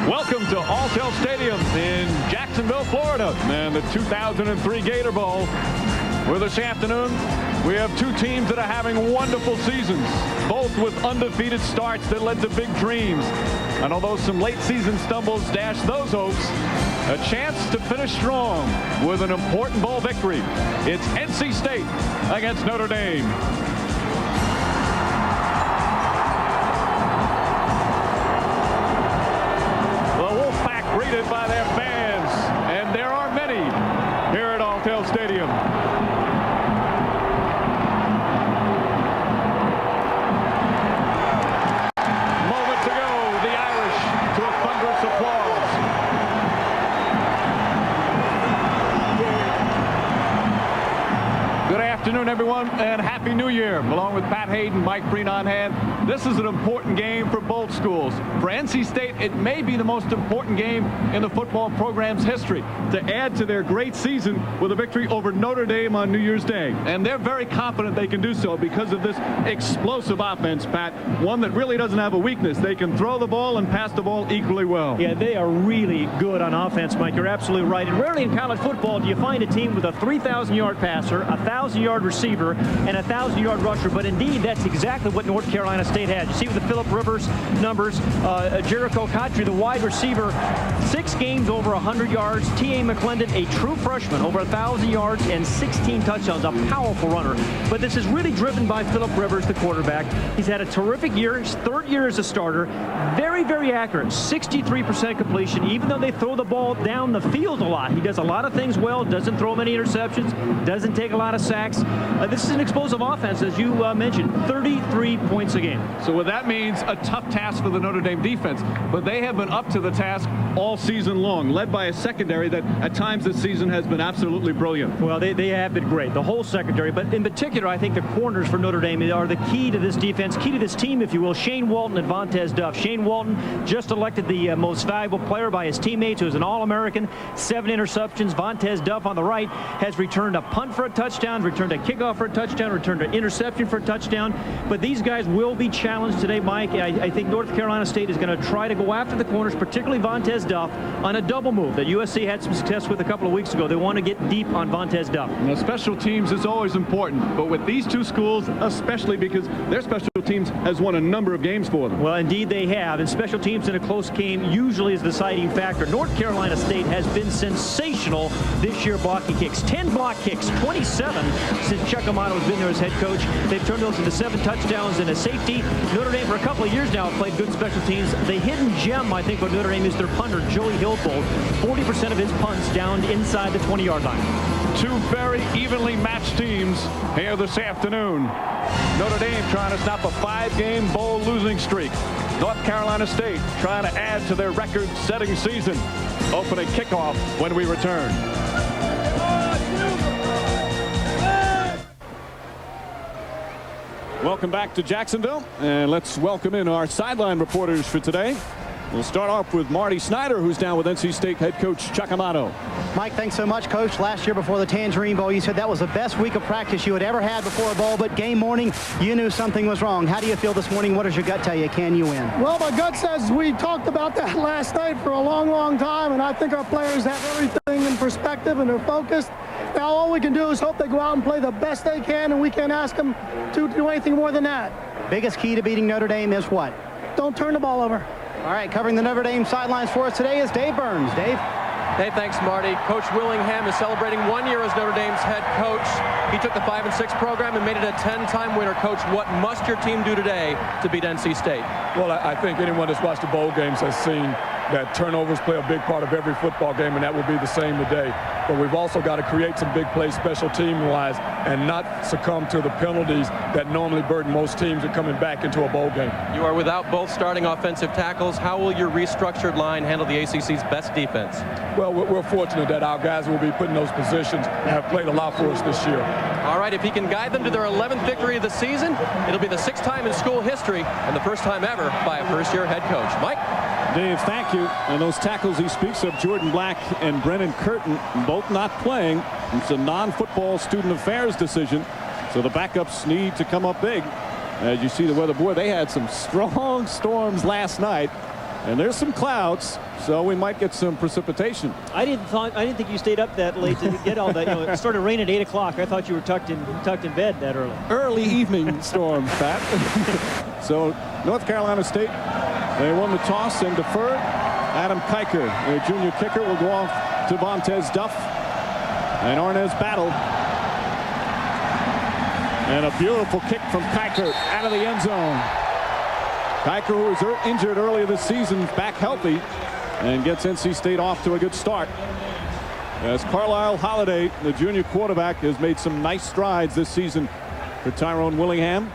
Welcome to Alltel Stadium in Jacksonville, Florida, and the 2003 Gator Bowl. Where this afternoon, we have two teams that are having wonderful seasons, both with undefeated starts that led to big dreams. And although some late season stumbles dashed those hopes, a chance to finish strong with an important bowl victory. It's NC State against Notre Dame. Greeted by their fans, and there are many here at Alltel Stadium. Moment to go, the Irish to a thunderous applause. Good afternoon, everyone, and Happy New Year. Along with Pat Hayden, Mike Breen on hand, this is an important game for both schools. For NC State, it may be the most important game in the football program's history, to add to their great season with a victory over Notre Dame on New Year's Day. And they're very confident they can do so because of this explosive offense, Pat, one that really doesn't have a weakness. They can throw the ball and pass the ball equally well. Yeah, they are really good on offense, Mike. You're absolutely right. And rarely in college football do you find a team with a 3,000-yard passer, a 1,000-yard receiver, and a 1,000-yard rusher. But indeed, that's exactly what North Carolina State had. You see with the Phillip Rivers numbers, Jericho Cotchery, the wide receiver, 6 games over 100 yards. T.A. McClendon, a true freshman, over 1,000 yards and 16 touchdowns, a powerful runner. But this is really driven by Phillip Rivers, the quarterback. He's had a terrific year, his 3rd year as a starter. Very, very accurate, 63% completion, even though they throw the ball down the field a lot. He does a lot of things well, doesn't throw many interceptions, doesn't take a lot of sacks. This is an explosive offense, as you mentioned, 33 points a game. So what that means, a tough task for the Notre Dame defense, but they have been up to the task all season long, led by a secondary that at times this season has been absolutely brilliant. Well, they have been great, the whole secondary, but in particular, I think the corners for Notre Dame are the key to this defense, key to this team, if you will. Shane Walton and Vontez Duff. Shane Walton just elected the most valuable player by his teammates, who is an All-American, 7 interceptions. Vontez Duff on the right has returned a punt for a touchdown, returned a kickoff for a touchdown, returned an interception for a touchdown. But these guys will be challenged today, Mike. I think North Carolina State is going to try to go after the corners, particularly Vontez Duff, on a double move that USC had some success with a couple of weeks ago. They want to get deep on Vontez Duff. Now, special teams is always important, but with these two schools, especially because their special teams has won a number of games for them. Well, indeed they have, and special teams in a close game usually is the deciding factor. North Carolina State has been sensational this year blocking kicks. 10 block kicks, 27 since Chuck Amato has been there as head coach. They've turned those into 7 touchdowns and a safety. Notre Dame for a couple of years now have played good special teams. The hidden gem, I think, for Notre Dame is their punter, Joey Hiltbold. 40% of his punts down inside the 20-yard line. Two very evenly matched teams here this afternoon. Notre Dame trying to stop a 5-game bowl losing streak. North Carolina State trying to add to their record-setting season. Opening kickoff when we return. Welcome back to Jacksonville, and let's welcome in our sideline reporters for today. We'll start off with Marty Snyder, who's down with NC State head coach Chuck Amato. Mike, thanks so much, Coach. Last year before the Tangerine Bowl, you said that was the best week of practice you had ever had before a bowl, but game morning, you knew something was wrong. How do you feel this morning? What does your gut tell you? Can you win? Well, my gut says we talked about that last night for a long, long time, and I think our players have everything in perspective and they're focused. Now all we can do is hope they go out and play the best they can, and we can't ask them to do anything more than that. Biggest key to beating Notre Dame is what? Don't turn the ball over. All right, covering the Notre Dame sidelines for us today is Dave Burns. Dave? Hey, thanks, Marty. Coach Willingham is celebrating 1 year as Notre Dame's head coach. He took the 5-6 program and made it a 10-time winner. Coach, what must your team do today to beat NC State? Well, I think anyone that's watched the bowl games has seen that turnovers play a big part of every football game, and that will be the same today. But we've also got to create some big plays special team-wise and not succumb to the penalties that normally burden most teams that coming back into a bowl game. You are without both starting offensive tackles. How will your restructured line handle the ACC's best defense? Well, we're fortunate that our guys will be put in those positions and have played a lot for us this year. All right, if he can guide them to their 11th victory of the season, it'll be the 6th time in school history and the first time ever by a first-year head coach. Mike? Dave, thank you. And those tackles he speaks of, Jordan Black and Brennan Curtin, both not playing. It's a non-football student affairs decision, so the backups need to come up big. As you see the weather, boy, they had some strong storms last night. And there's some clouds, so we might get some precipitation. I didn't think you stayed up that late to get all that. It started raining at 8 o'clock. I thought you were tucked in bed that early. Early evening storm, Pat. So North Carolina State, they won the toss and deferred. Adam Kiker, their junior kicker, will go off to Vontez Duff. And Arnaz Battle. And a beautiful kick from Kiker out of the end zone. Kiker, who was injured earlier this season, back healthy and gets NC State off to a good start. As Carlisle Holiday, the junior quarterback, has made some nice strides this season for Tyrone Willingham.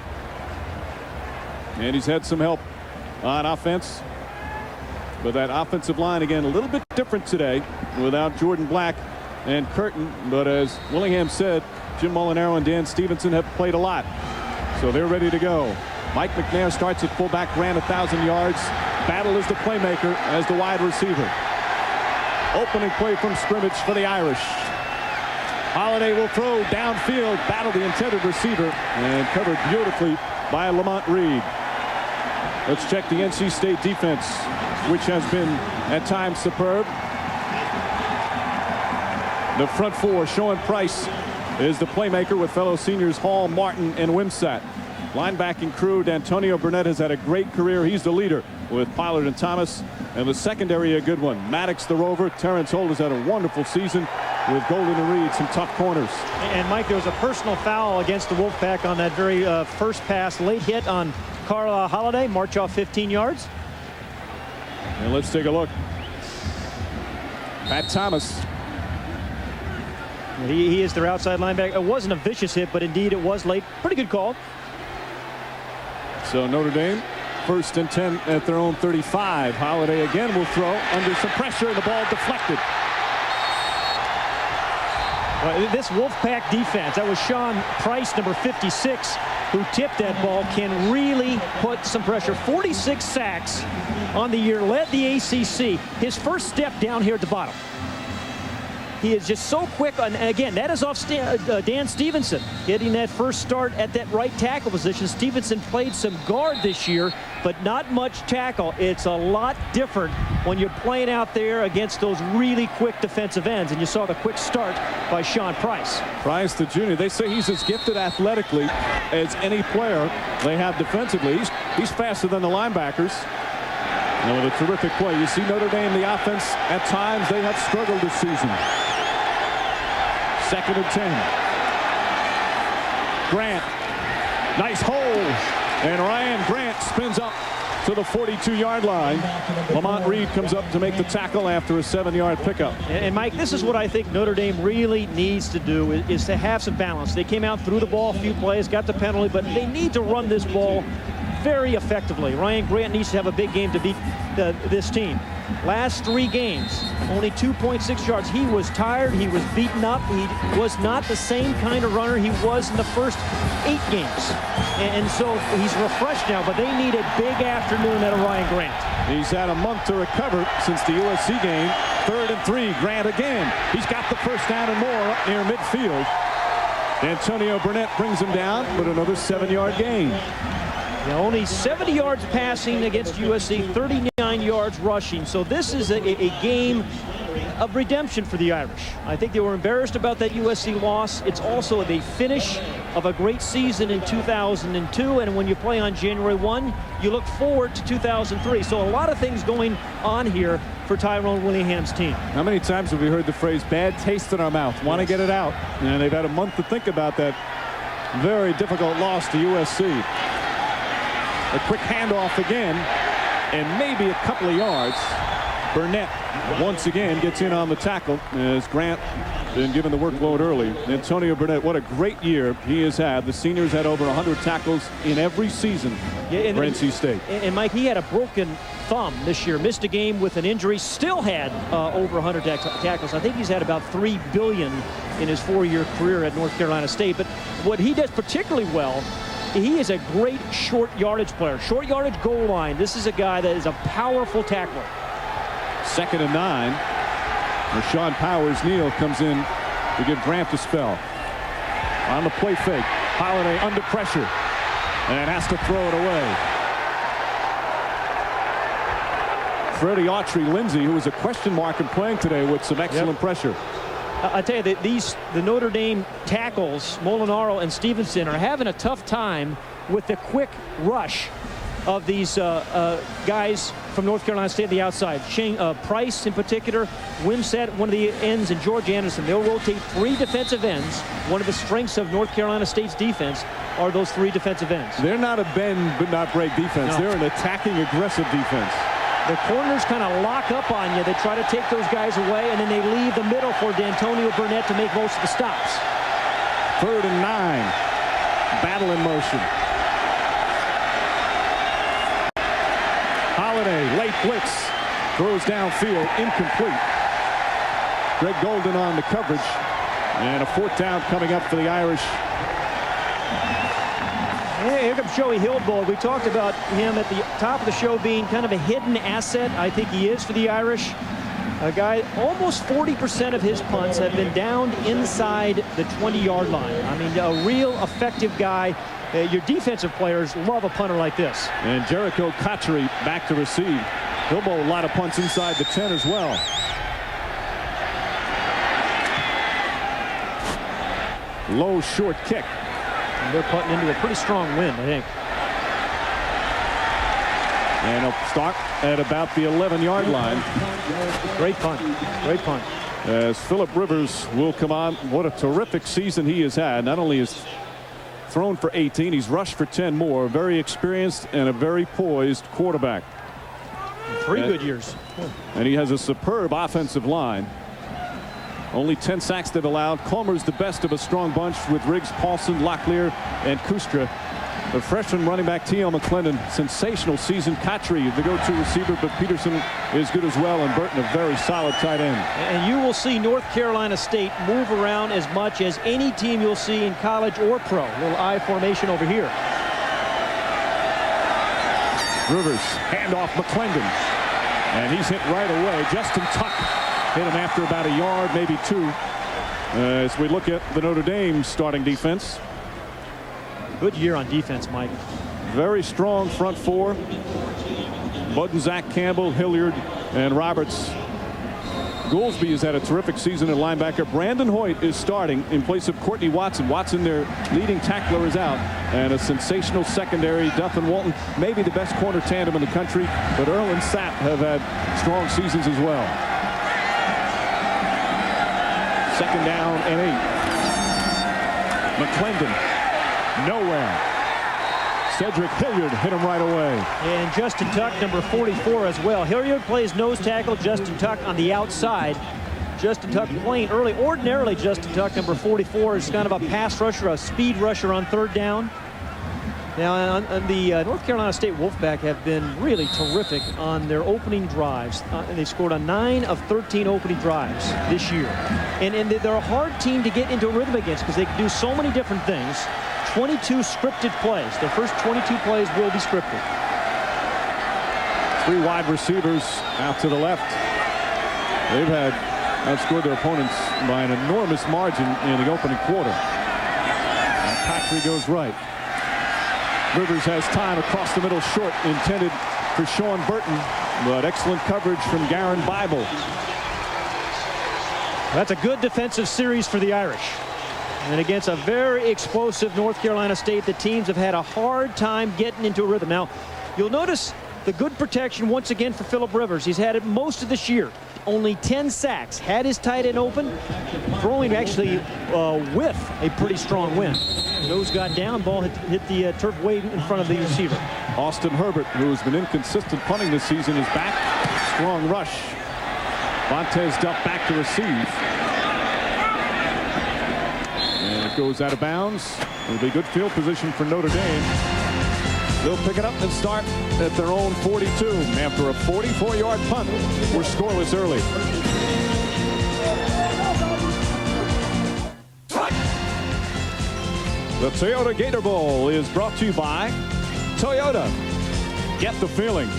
And he's had some help on offense. But that offensive line, again, a little bit different today without Jordan Black and Curtin. But as Willingham said, Jim Molinaro and Dan Stevenson have played a lot. So they're ready to go. Mike McNair starts at fullback, ran 1,000 yards. Battle is the playmaker as the wide receiver. Opening play from scrimmage for the Irish. Holiday will throw downfield. Battle, the intended receiver, and covered beautifully by Lamont Reed. Let's check the NC State defense, which has been at times superb. The front four, Sean Price is the playmaker with fellow seniors Hall, Martin, and Wimsatt. Linebacking crew, D'Antonio Burnett has had a great career. He's the leader with Pollard and Thomas. And the secondary, a good one. Maddox the Rover. Terrence Holt has had a wonderful season with Golden and Reed, some tough corners. And Mike, there was a personal foul against the Wolfpack on that very first pass. Late hit on Carlisle Holiday. March off 15 yards. And let's take a look. Pat Thomas. He is their outside linebacker. It wasn't a vicious hit, but indeed it was late. Pretty good call. So Notre Dame, 1st and 10 at their own 35. Holiday again will throw under some pressure, and the ball deflected. Well, this Wolfpack defense, that was Sean Price, number 56, who tipped that ball, can really put some pressure. 46 sacks on the year, led the ACC. His first step down here at the bottom. He is just so quick. And again, that is off Dan Stevenson getting that first start at that right tackle position. Stevenson played some guard this year, but not much tackle. It's a lot different when you're playing out there against those really quick defensive ends. And you saw the quick start by Sean Price. Price, the junior, they say he's as gifted athletically as any player they have defensively. He's faster than the linebackers. And with a terrific play, you see Notre Dame, the offense, at times they have struggled this season. 2nd and 10. Grant, nice hole, and Ryan Grant spins up to the 42-yard line. Lamont Reed comes up to make the tackle after a 7-yard pickup. And Mike, this is what I think Notre Dame really needs to do, is to have some balance. They came out, threw the ball a few plays, got the penalty, but they need to run this ball very effectively. Ryan Grant needs to have a big game to beat this team. Last 3 games, only 2.6 yards. He was tired. He was beaten up. He was not the same kind of runner he was in the first 8 games. And so he's refreshed now, but they need a big afternoon out of Ryan Grant. He's had a month to recover since the USC game. 3rd and 3. Grant again. He's got the first down and more up near midfield. Antonio Burnett brings him down, but another 7-yard gain. Yeah, only 70 yards passing against USC, 39 yards rushing. So this is a game of redemption for the Irish. I think they were embarrassed about that USC loss. It's also the finish of a great season in 2002. And when you play on January 1, you look forward to 2003. So a lot of things going on here for Tyrone Willingham's team. How many times have we heard the phrase bad taste in our mouth? Want to get it out. And they've had a month to think about that very difficult loss to USC. A quick handoff again, and maybe a couple of yards. Burnett once again gets in on the tackle as Grant been given the workload early. Antonio Burnett, what a great year he has had. The seniors had over 100 tackles in every season for NC State. And Mike, he had a broken thumb this year, missed a game with an injury, still had over 100 tackles. I think he's had about $3 billion in his 4-year career at North Carolina State. But what he does particularly well, he is a great short yardage player. Short yardage goal line. This is a guy that is a powerful tackler. 2nd and 9. Rashawn Powers-Neal comes in to give Grant a spell. On the play fake. Holiday under pressure and has to throw it away. Freddie Autry-Lindsey, who was a question mark in playing today with some excellent pressure. I tell you that the Notre Dame tackles, Molinaro and Stevenson, are having a tough time with the quick rush of these guys from North Carolina State on the outside. Price in particular, Wimsatt, one of the ends, and George Anderson. They'll rotate 3 defensive ends. One of the strengths of North Carolina State's defense are those 3 defensive ends. They're not a bend but not break defense. No. They're an attacking, aggressive defense. The corners kind of lock up on you. They try to take those guys away, and then they leave the middle for D'Antonio Burnett to make most of the stops. 3rd and 9. Battle in motion. Holiday, late blitz, throws downfield, incomplete. Greg Golden on the coverage, and a 4th down coming up for the Irish. Yeah, here comes Joey Hillbold. We talked about him at the top of the show being kind of a hidden asset. I think he is for the Irish. A guy, almost 40% of his punts have been downed inside the 20-yard line. I mean, a real effective guy. Your defensive players love a punter like this. And Jericho Cotchery back to receive. Hillbold, a lot of punts inside the 10 as well. Low, short kick. And they're putting into a pretty strong wind, I think. And a start at about the 11-yard line. Great punt. Great punt. As Phillip Rivers will come on. What a terrific season he has had. Not only is thrown for 18, he's rushed for 10 more. Very experienced and a very poised quarterback. 3 good years. And he has a superb offensive line. Only 10 sacks they've allowed. Comer's the best of a strong bunch with Riggs, Paulson, Locklear, and Kustra. The freshman running back T.O. McClendon, sensational season. Cotchery, the go-to receiver, but Peterson is good as well, and Burton, a very solid tight end. And you will see North Carolina State move around as much as any team you'll see in college or pro. Little I formation over here. Rivers, handoff McClendon, and he's hit right away. Justin Tuck hit him after about a yard, maybe 2. As we look at the Notre Dame starting defense. Good year on defense, Mike. Very strong front 4. Budden, Zach Campbell, Hilliard, and Roberts. Goolsby has had a terrific season at linebacker. Brandon Hoyt is starting in place of Courtney Watson. Watson, their leading tackler, is out. And a sensational secondary. Duff and Walton, maybe the best corner tandem in the country. But Earl and Sapp have had strong seasons as well. 2nd down and 8. McClendon. Nowhere. Cedric Hilliard hit him right away. And Justin Tuck, number 44 as well. Hilliard plays nose tackle. Justin Tuck on the outside. Justin Tuck playing early. Ordinarily, Justin Tuck, number 44, is kind of a pass rusher, a speed rusher on 3rd down. Now, the North Carolina State Wolfpack have been really terrific on their opening drives. They scored on 9 of 13 opening drives this year. And they're a hard team to get into a rhythm against because they can do so many different things. 22 scripted plays. Their first 22 plays will be scripted. 3 wide receivers out to the left. They've had outscored their opponents by an enormous margin in the opening quarter. And Cotchery goes right. Rivers has time across the middle, short, intended for Sean Burton, but excellent coverage from Garen Bible. That's a good defensive series for the Irish. And against a very explosive North Carolina State, the teams have had a hard time getting into a rhythm. Now, you'll notice the good protection once again for Phillip Rivers. He's had it most of this year. Only 10 sacks. Had his tight end open. Throwing actually with a pretty strong wind. Nose got down. Ball hit the turf way in front of the receiver. Austin Herbert, who has been inconsistent punting this season, is back. Strong rush. Vontez Duff back to receive. And it goes out of bounds. It'll be good field position for Notre Dame. They'll pick it up and start at their own 42. After a 44-yard punt, we're scoreless early. The Toyota Gator Bowl is brought to you by Toyota. Get the feeling.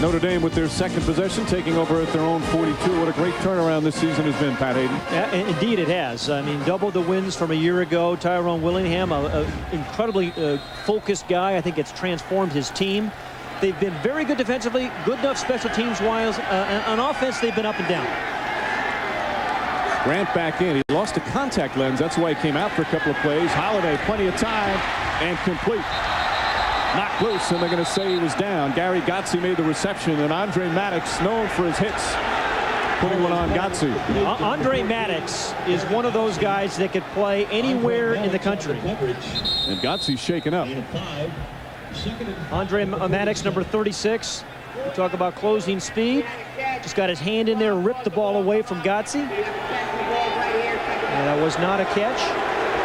Notre Dame with their second possession, taking over at their own 42. What a great turnaround this season has been, Pat Hayden. Yeah, indeed it has. I mean, double the wins from a year ago. Tyrone Willingham, an incredibly focused guy. I think it's transformed his team. They've been very good defensively, good enough special teams-wise. On offense, they've been up and down. Grant back in. He lost a contact lens. That's why he came out for a couple of plays. Holiday, plenty of time, and complete. Knocked loose, and they're going to say he was down. Gary Gotze made the reception, and Andre Maddox, known for his hits, putting one on Gotze. Andre Maddox is one of those guys that could play anywhere in the country. And Gotze's shaken up. Andre Maddox, number 36. We talk about closing speed. Just got his hand in there, ripped the ball away from Gotze. And that was not a catch.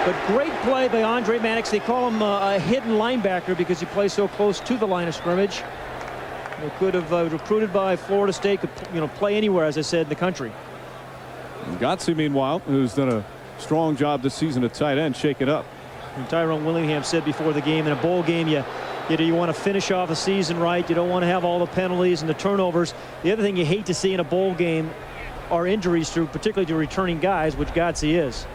But great play by Andre Maddox. They call him a hidden linebacker because he plays so close to the line of scrimmage. They could have recruited by Florida State, could play anywhere, as I said, in the country. Gotze, meanwhile, who's done a strong job this season at tight end, shake it up. And Tyrone Willingham said before the game, in a bowl game, you want to finish off the season right. You don't want to have all the penalties and the turnovers. The other thing you hate to see in a bowl game are injuries, particularly to returning guys, which Gotze is.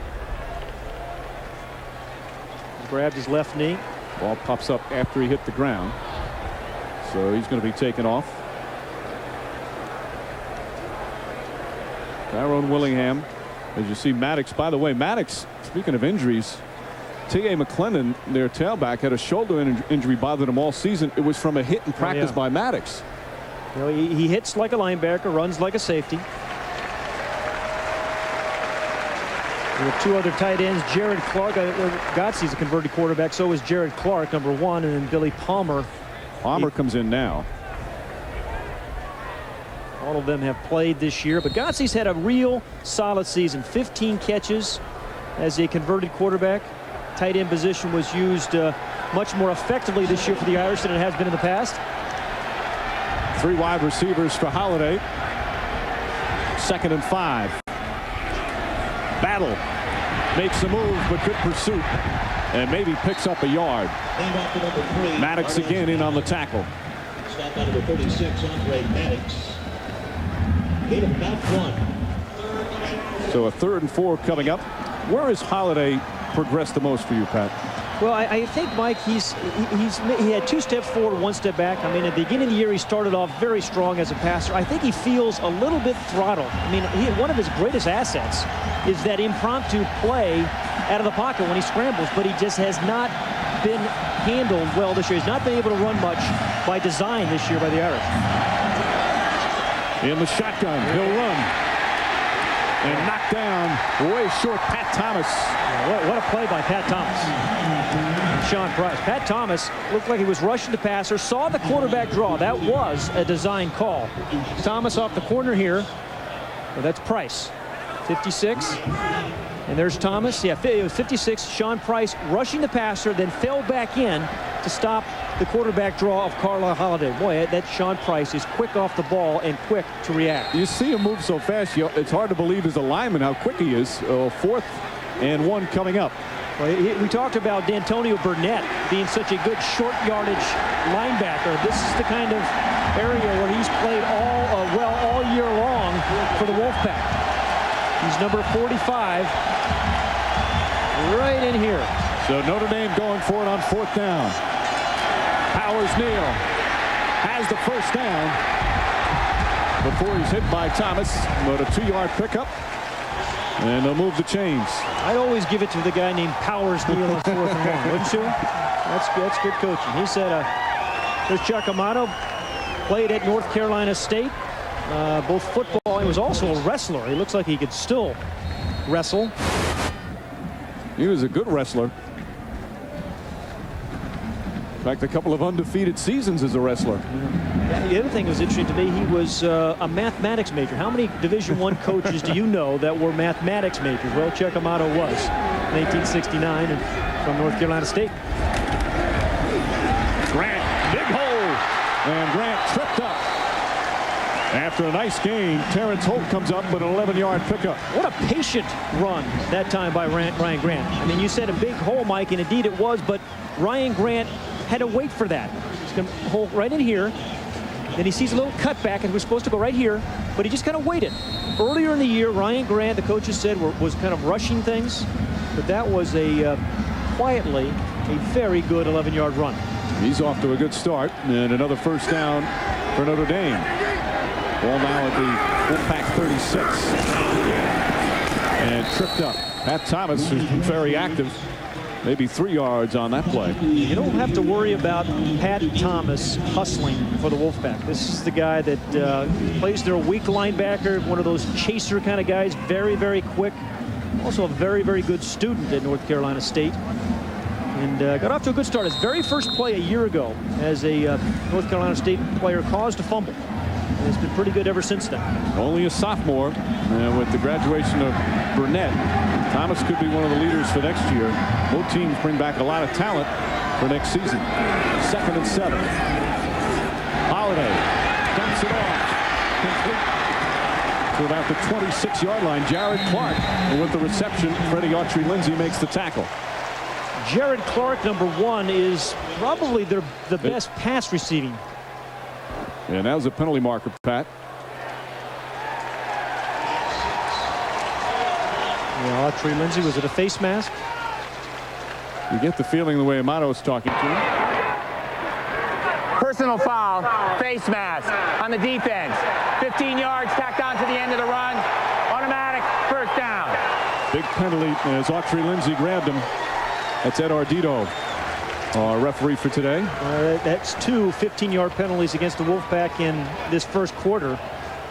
He grabbed his left knee. Ball pops up after he hit the ground. So he's going to be taken off. Tyrone Willingham. As you see, Maddox. By the way, Maddox, speaking of injuries, T.A. McClendon, their tailback, had a shoulder injury bothered him all season. It was from a hit in practice by Maddox. He hits like a linebacker, runs like a safety. We have two other tight ends. Jared Clark. Gotze's a converted quarterback. So is Jared Clark, number 1, and then Billy Palmer. Palmer comes in now. All of them have played this year, but Gotze's had a real solid season. 15 catches as a converted quarterback. Tight end position was used much more effectively this year for the Irish than it has been in the past. 3 wide receivers for Holiday. 2nd and 5. Battle makes a move, but good pursuit, and maybe picks up a yard. Maddox again in on the tackle. Stop by number 36, Andre Maddox. Gain of about 1. So a 3rd and 4 coming up. Where has Holiday progressed the most for you, Pat? Well, I think, Mike, he had 2 steps forward, 1 step back. I mean, at the beginning of the year, he started off very strong as a passer. I think he feels a little bit throttled. I mean, one of his greatest assets is that impromptu play out of the pocket when he scrambles, but he just has not been handled well this year. He's not been able to run much by design this year by the Irish. In the shotgun, he'll run. And knocked down way short Pat Thomas. What a play by Pat Thomas. Sean Price. Pat Thomas looked like he was rushing the passer, saw the quarterback draw. That was a design call. Thomas off the corner here. Well, that's Price. 56. And there's Thomas. Yeah, it was 56. Sean Price rushing the passer, then fell back in to stop the quarterback draw of Carlisle Holiday. Boy, that Sean Price is quick off the ball and quick to react. You see him move so fast, it's hard to believe as a lineman how quick he is. 4th and 1 coming up. Well, we talked about D'Antonio Burnett being such a good short yardage linebacker. This is the kind of area where he's played all year long for the Wolfpack. He's number 45 right in here. So Notre Dame going for it on 4th down. Powers Neal has the 1st down before he's hit by Thomas. But a 2-yard pickup, and they'll move the chains. I'd always give it to the guy named Powers Neal on 4th and 1, wouldn't you? That's good coaching. He said, there's Chuck Amato, played at North Carolina State, both football. He was also a wrestler. He looks like he could still wrestle. He was a good wrestler. In fact, a couple of undefeated seasons as a wrestler. Yeah, the other thing that was interesting to me, he was a mathematics major. How many Division I coaches do you know that were mathematics majors? Well, Chuck Amato was in 1869 and from North Carolina State. Grant, big hole, and Grant tripped up. After a nice gain, Terrence Holt comes up with an 11-yard pickup. What a patient run that time by Ryan Grant. I mean, you said a big hole, Mike, and indeed it was, but Ryan Grant had to wait for that. He's going to hold right in here. Then he sees a little cutback, and we're supposed to go right here, but he just kind of waited. Earlier in the year, Ryan Grant, the coaches said, was kind of rushing things, but that was quietly a very good 11-yard run. He's off to a good start, and another first down for Notre Dame. Ball now at the Wolfpack 36. And tripped up. Pat Thomas, who's been very active, maybe 3 yards on that play. You don't have to worry about Pat Thomas hustling for the Wolfpack. This is the guy that plays their weak linebacker, one of those chaser kind of guys, very, very quick. Also a very, very good student at North Carolina State. And got off to a good start. His very first play a year ago as a North Carolina State player caused a fumble. And it's been pretty good ever since then. Only a sophomore, with the graduation of Burnett. Thomas could be one of the leaders for next year. Both teams bring back a lot of talent for next season. 2nd and 7. Holiday dumps it off. Complete to about the 26-yard line. Jared Clark with the reception. Freddie Autry-Lindsey makes the tackle. Jared Clark, number 1, is probably the best pass receiving. And that was a penalty marker, Pat. Yeah, Autry-Lindsey, was it a face mask? You get the feeling the way Amato's talking to him. Personal foul, face mask on the defense. 15 yards tacked on to the end of the run. Automatic first down. Big penalty as Autry-Lindsey grabbed him. That's Ed Ardito, our referee for today. That's 2 15-yard penalties against the Wolfpack in this first quarter.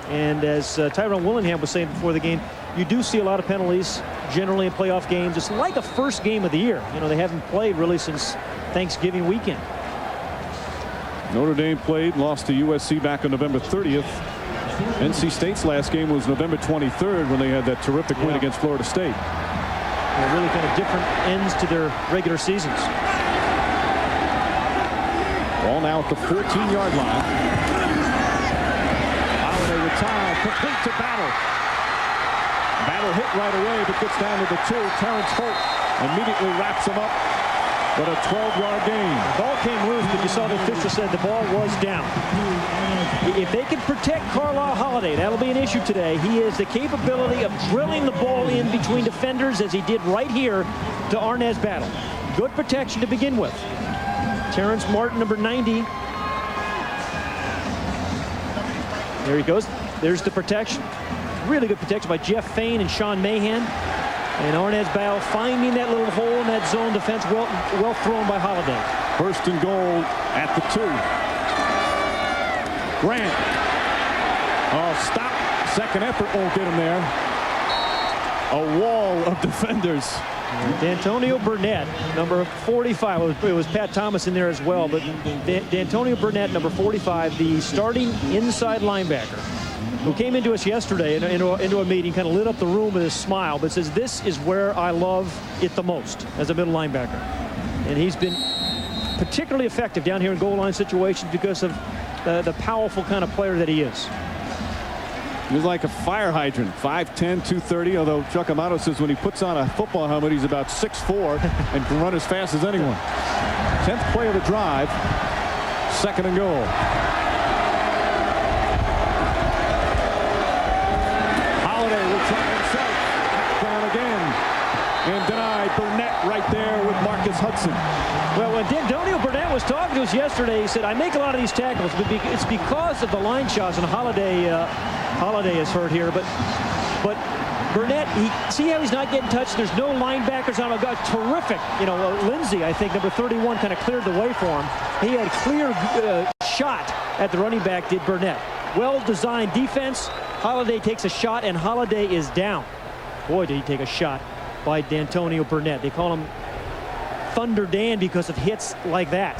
And as Tyrone Willingham was saying before the game, you do see a lot of penalties generally in playoff games. It's like a first game of the year. You know, they haven't played really since Thanksgiving weekend. Notre Dame played, lost to USC back on November 30th. NC State's last game was November 23rd when they had that terrific win against Florida State. They're really kind of different ends to their regular seasons. Ball now at the 14-yard line. Holiday with time, complete to Battle. Battle hit right away, but gets down to the 2. Terrence Holt immediately wraps him up. But a 12-yard gain. The ball came loose, but you saw the official said the ball was down. If they can protect Carlisle Holiday, that'll be an issue today. He has the capability of drilling the ball in between defenders, as he did right here to Arnaz Battle. Good protection to begin with. Terrence Martin, number 90. There he goes. There's the protection. Really good protection by Jeff Fain and Sean Mahan. And Arnaz Battle finding that little hole in that zone defense. Well thrown by Holiday. 1st and goal at the 2. Grant. Oh, stop. Second effort won't get him there. A wall of defenders. D'Antonio Burnett, number 45. It was Pat Thomas in there as well, but D'Antonio Burnett, number 45, the starting inside linebacker, who came into us yesterday into a meeting, kind of lit up the room with his smile, but says, this is where I love it the most as a middle linebacker. And he's been particularly effective down here in goal line situations because of the powerful kind of player that he is. He's like a fire hydrant, 5'10", 230, although Chuck Amato says when he puts on a football helmet, he's about 6'4", and can run as fast as anyone. 10th play of the drive, 2nd and goal. Holiday will try himself. Down again. And denied. Burnett right there with Marcus Hudson. Well, when D'Antonio Burnett was talking to us yesterday, he said, I make a lot of these tackles, but it's because of the line shots, and Holiday is hurt here, but Burnett, see how he's not getting touched? There's no linebackers on him. Got terrific. You know, Lindsey, I think, number 31, kind of cleared the way for him. He had clear shot at the running back, did Burnett. Well-designed defense. Holiday takes a shot, and Holiday is down. Boy, did he take a shot by D'Antonio Burnett. They call him Thunder Dan because of hits like that.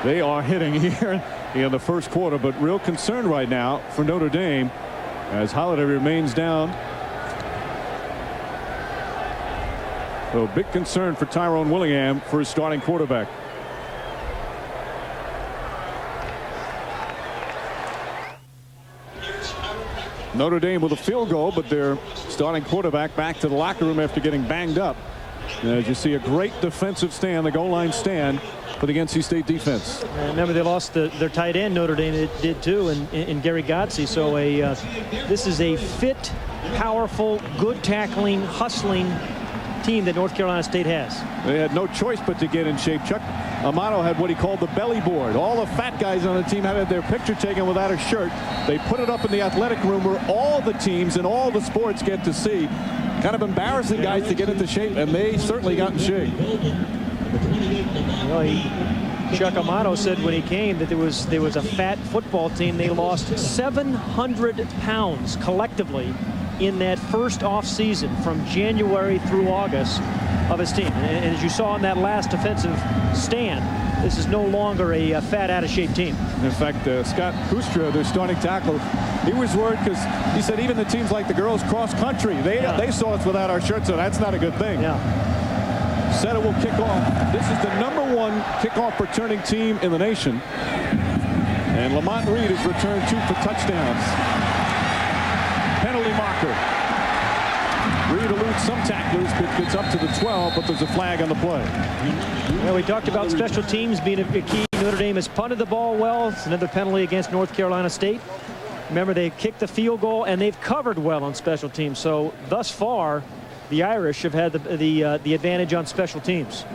They are hitting here in the first quarter, but real concern right now for Notre Dame as Holiday remains down. So big concern for Tyrone Willingham for his starting quarterback. Notre Dame with a field goal, but their starting quarterback back to the locker room after getting banged up. And as you see, a great defensive stand, the goal line stand for the NC State defense. Remember, they lost their tight end, Notre Dame did too, in Gary Gotze. So this is a fit, powerful, good tackling, hustling team that North Carolina State has. They had no choice but to get in shape. Chuck Amato had what he called the belly board. All the fat guys on the team had their picture taken without a shirt. They put it up in the athletic room where all the teams and all the sports get to see. Kind of embarrassing guys to get into shape, and they certainly got in shape. Well, Chuck Amato said when he came that there was a fat football team. They lost 700 pounds collectively in that first off season from January through August of his team. And as you saw in that last defensive stand, this is no longer a fat, out of shape team. In fact, Scott Kustra, their starting tackle, he was worried because he said even the teams like the girls cross country, they saw us without our shirts, so that's not a good thing. Yeah. Seta will kick off. This is the #1 kickoff returning team in the nation. And Lamont Reed has returned 2 for touchdowns. Penalty marker. Reed eludes some tacklers, but gets up to the 12, but there's a flag on the play. Well, we talked about special teams being a key. Notre Dame has punted the ball well. It's another penalty against North Carolina State. Remember, they kicked the field goal, and they've covered well on special teams. So thus far, the Irish have had the advantage on special teams.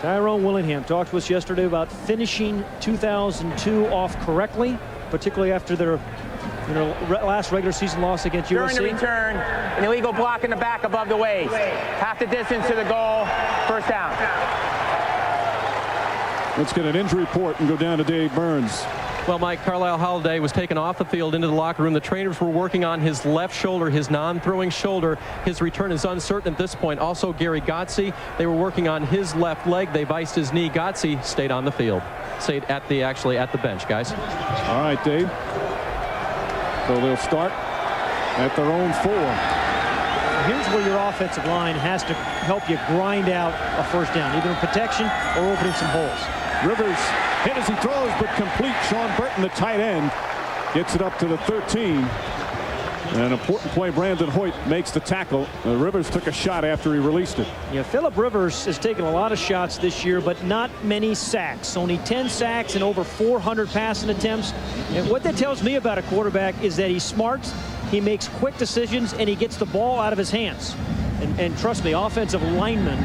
Tyrone Willingham talked to us yesterday about finishing 2002 off correctly, particularly after their last regular season loss against USC. During the return, an illegal block in the back above the waist. Half the distance to the goal, first down. Let's get an injury report and go down to Dave Burns. Well, Mike, Carlisle Holiday was taken off the field into the locker room. The trainers were working on his left shoulder, his non-throwing shoulder. His return is uncertain at this point. Also, Gary Gotze, they were working on his left leg. They viced his knee. Gotze stayed on the field. Stayed at the bench, guys. All right, Dave. So they'll start at their own 4. Here's where your offensive line has to help you grind out a first down, either in protection or opening some holes. Rivers hit as he throws, but complete. Sean Burton, the tight end, gets it up to the 13. An important play. Brandon Hoyt makes the tackle. Rivers took a shot after he released it. Yeah, Phillip Rivers has taken a lot of shots this year, but not many sacks. Only 10 sacks and over 400 passing attempts. And what that tells me about a quarterback is that he's smart, he makes quick decisions, and he gets the ball out of his hands. And trust me, offensive linemen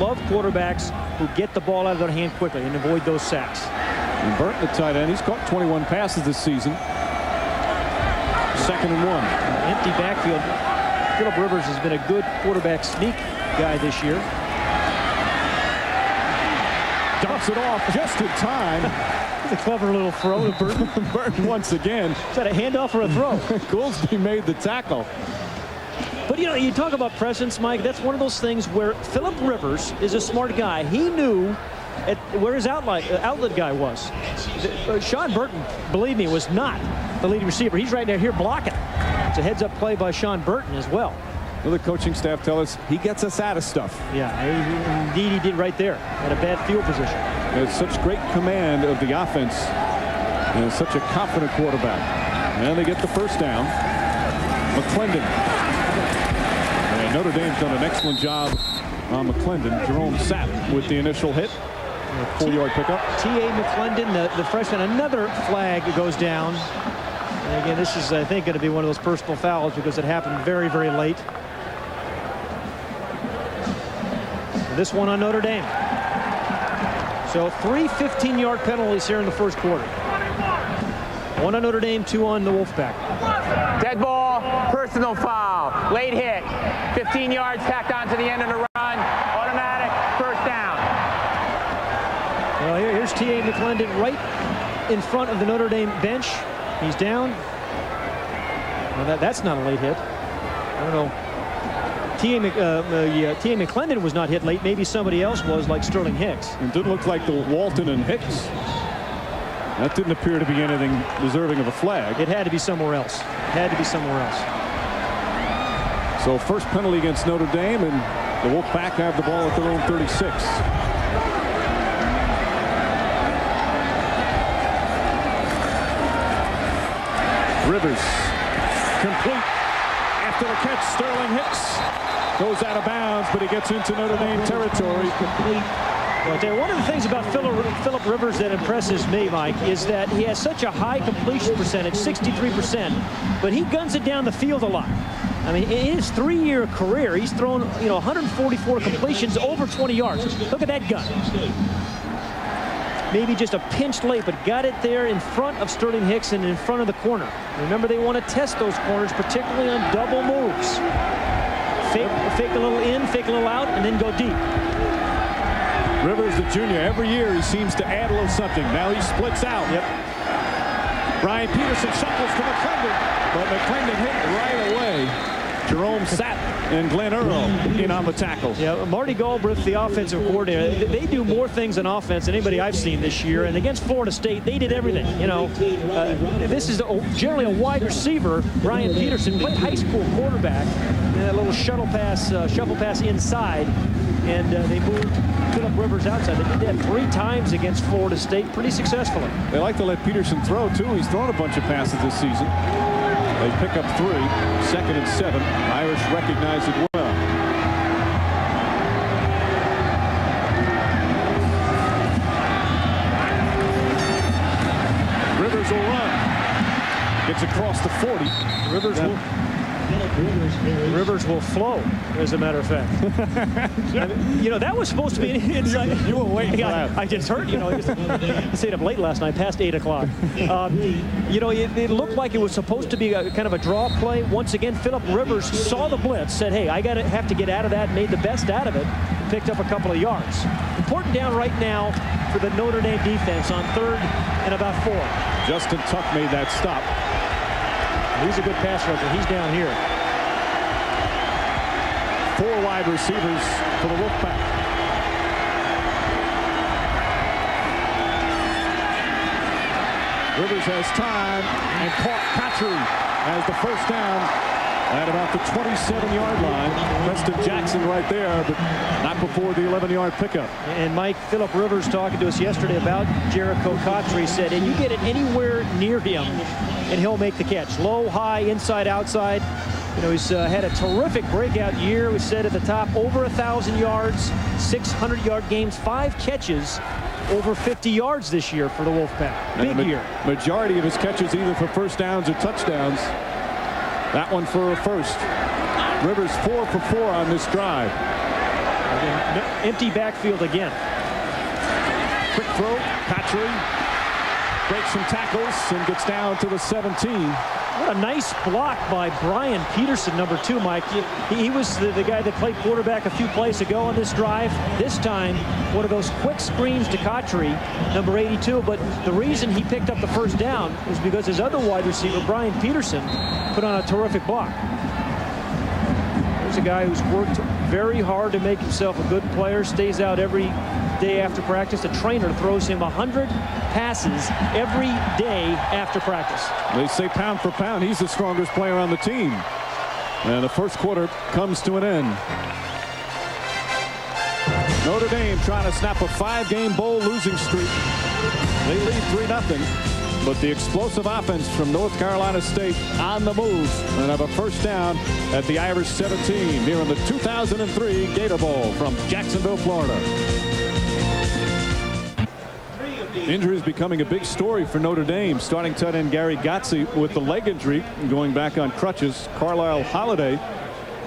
love quarterbacks who get the ball out of their hand quickly and avoid those sacks. And Burton, the tight end, he's caught 21 passes this season. 2nd and 1. Empty backfield. Phillip Rivers has been a good quarterback sneak guy this year. Dumps it off just in time. It's a clever little throw to Burton. Burton once again. Is that a handoff or a throw? Goolsby made the tackle. But, you talk about presence, Mike. That's one of those things where Phillip Rivers is a smart guy. He knew where his outlet guy was. Sean Burton, believe me, was not the leading receiver. He's right here blocking. It's a heads-up play by Sean Burton as well. Well, the coaching staff tell us he gets us out of stuff. Yeah, indeed he did right there at a bad field position. There's such great command of the offense and such a confident quarterback. And they get the first down. McClendon. And Notre Dame's done an excellent job on McClendon. Jerome Sapp with the initial hit. 4-yard pickup. T.A. McClendon, the freshman, another flag goes down. And again, this is, I think, going to be one of those personal fouls because it happened very, very late. This one on Notre Dame. So 3 15-yard penalties here in the first quarter. 1 on Notre Dame, 2 on the Wolfpack. Dead ball, personal foul, late hit, 15 yards tacked on to the end of the run, automatic, first down. Well, here's T.A. McClendon right in front of the Notre Dame bench. He's down. Well, that's not a late hit. I don't know. T.A. McClendon was not hit late. Maybe somebody else was, like Sterling Hicks. It didn't look like the Walton and Hicks. That didn't appear to be anything deserving of a flag. It had to be somewhere else. Had to be somewhere else. So first penalty against Notre Dame, and the Wolfpack have the ball at their own 36. Rivers, complete. After the catch, Sterling Hicks goes out of bounds, but he gets into Notre Dame territory. Complete. One of the things about Phillip Rivers that impresses me, Mike, is that he has such a high completion percentage, 63%, but he guns it down the field a lot. I mean, in his 3-year career, he's thrown, 144 completions over 20 yards. Look at that gun. Maybe just a pinch late, but got it there in front of Sterling Hicks and in front of the corner. Remember, they want to test those corners, particularly on double moves. Fake a little in, fake a little out, and then go deep. Rivers, the junior, every year he seems to add a little something. Now he splits out. Yep. Brian Peterson shuffles to McClendon, but McClendon hit right away. Jerome Sapp and Glenn Earl in on the tackles. Yeah, Marty Galbraith, the offensive coordinator, they do more things on offense than anybody I've seen this year. And against Florida State, they did everything. This is generally a wide receiver. Brian Peterson played high school quarterback. And that little shuffle pass inside, and they moved Phillip Rivers outside. They did that 3 times against Florida State pretty successfully. They like to let Peterson throw, too. He's thrown a bunch of passes this season. They pick up 3, 2nd and 7. Irish recognize it well. Rivers will run. Gets across the 40. Rivers will flow, as a matter of fact. I mean, that was supposed to be an inside. You were waiting for that. I just heard, I stayed up late last night, past 8 o'clock. It looked like it was supposed to be kind of a draw play. Once again, Phillip Rivers saw the blitz, said, hey, I have to get out of that, made the best out of it, and picked up a couple of yards. Important down right now for the Notre Dame defense on 3rd and about 4. Justin Tuck made that stop. He's a good pass rusher. He's down here. 4 wide receivers for the Wolfpack. Rivers has time and caught Patry as the first down at about the 27-yard line. Preston Jackson right there, but not before the 11-yard pickup. And Mike, Phillip Rivers talking to us yesterday about Jericho Cotry said, and you get it anywhere near him and he'll make the catch. Low, high, inside, outside. He's had a terrific breakout year. We said at the top, over 1,000 yards, 600-yard games, 5 catches, over 50 yards this year for the Wolfpack. Big year. Majority of his catches either for first downs or touchdowns. That one for a first. Rivers 4 for 4 on this drive. Again, empty backfield again. Quick throw, Patry breaks some tackles and gets down to the 17. What a nice block by Brian Peterson, number 2, Mike. He was the guy that played quarterback a few plays ago on this drive. This time, one of those quick screens to Cotry, number 82. But the reason he picked up the first down is because his other wide receiver, Brian Peterson, put on a terrific block. There's a guy who's worked very hard to make himself a good player, stays out every day after practice. The trainer throws him 100 passes every day after practice. They say pound for pound, he's the strongest player on the team. And the first quarter comes to an end. Notre Dame trying to snap a 5-game bowl losing streak. They lead 3-0. But the explosive offense from North Carolina State on the move and have a first down at the Irish 17 here in the 2003 Gator Bowl from Jacksonville, Florida. Injuries becoming a big story for Notre Dame. Starting tight end Gary Gotze with the leg injury going back on crutches. Carlisle Holiday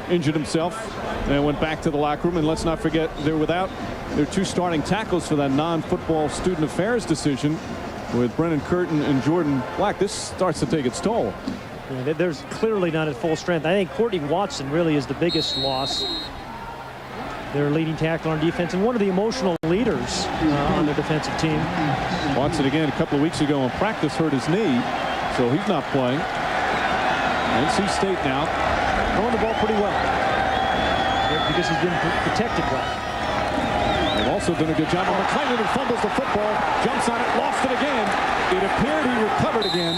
injured himself and went back to the locker room. And let's not forget they're without their 2 starting tackles for that non-football student affairs decision with Brennan Curtin and Jordan Black. This starts to take its toll. Yeah, there's clearly not at full strength. I think Courtney Watson really is the biggest loss. Their leading tackle on defense and one of the emotional leaders on their defensive team. Watson again a couple of weeks ago in practice hurt his knee, so he's not playing. NC State now throwing the ball pretty well because he's been protected well. They've also done a good job on McClendon, who fumbles the football, jumps on it, lost it again. It appeared he recovered again.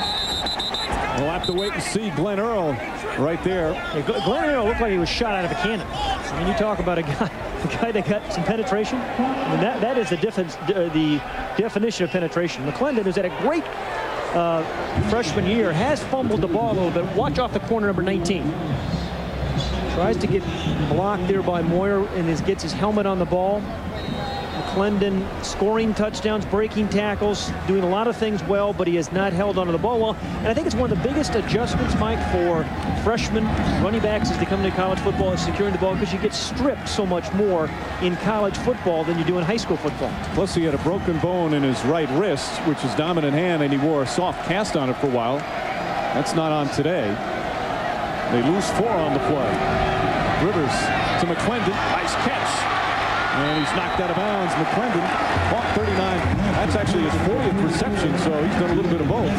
We'll have to wait and see. Glenn Earl right there. Yeah, Glenn Earl looked like he was shot out of a cannon. I mean, you talk about a guy that got some penetration. I mean, that is the definition of penetration. McClendon is at a great freshman year, has fumbled the ball a little bit. Watch off the corner, number 19. Tries to get blocked there by Moyer and gets his helmet on the ball. McClendon scoring touchdowns, breaking tackles, doing a lot of things well, but he has not held onto the ball well. And I think it's one of the biggest adjustments, Mike, for freshmen running backs as they come into college football is securing the ball, because you get stripped so much more in college football than you do in high school football. Plus, he had a broken bone in his right wrist, which is dominant hand, and he wore a soft cast on it for a while. That's not on today. They lose 4 on the play. Rivers to McClendon. Nice catch. And he's knocked out of bounds. McClendon caught 39. That's actually his 40th reception, so he's done a little bit of both.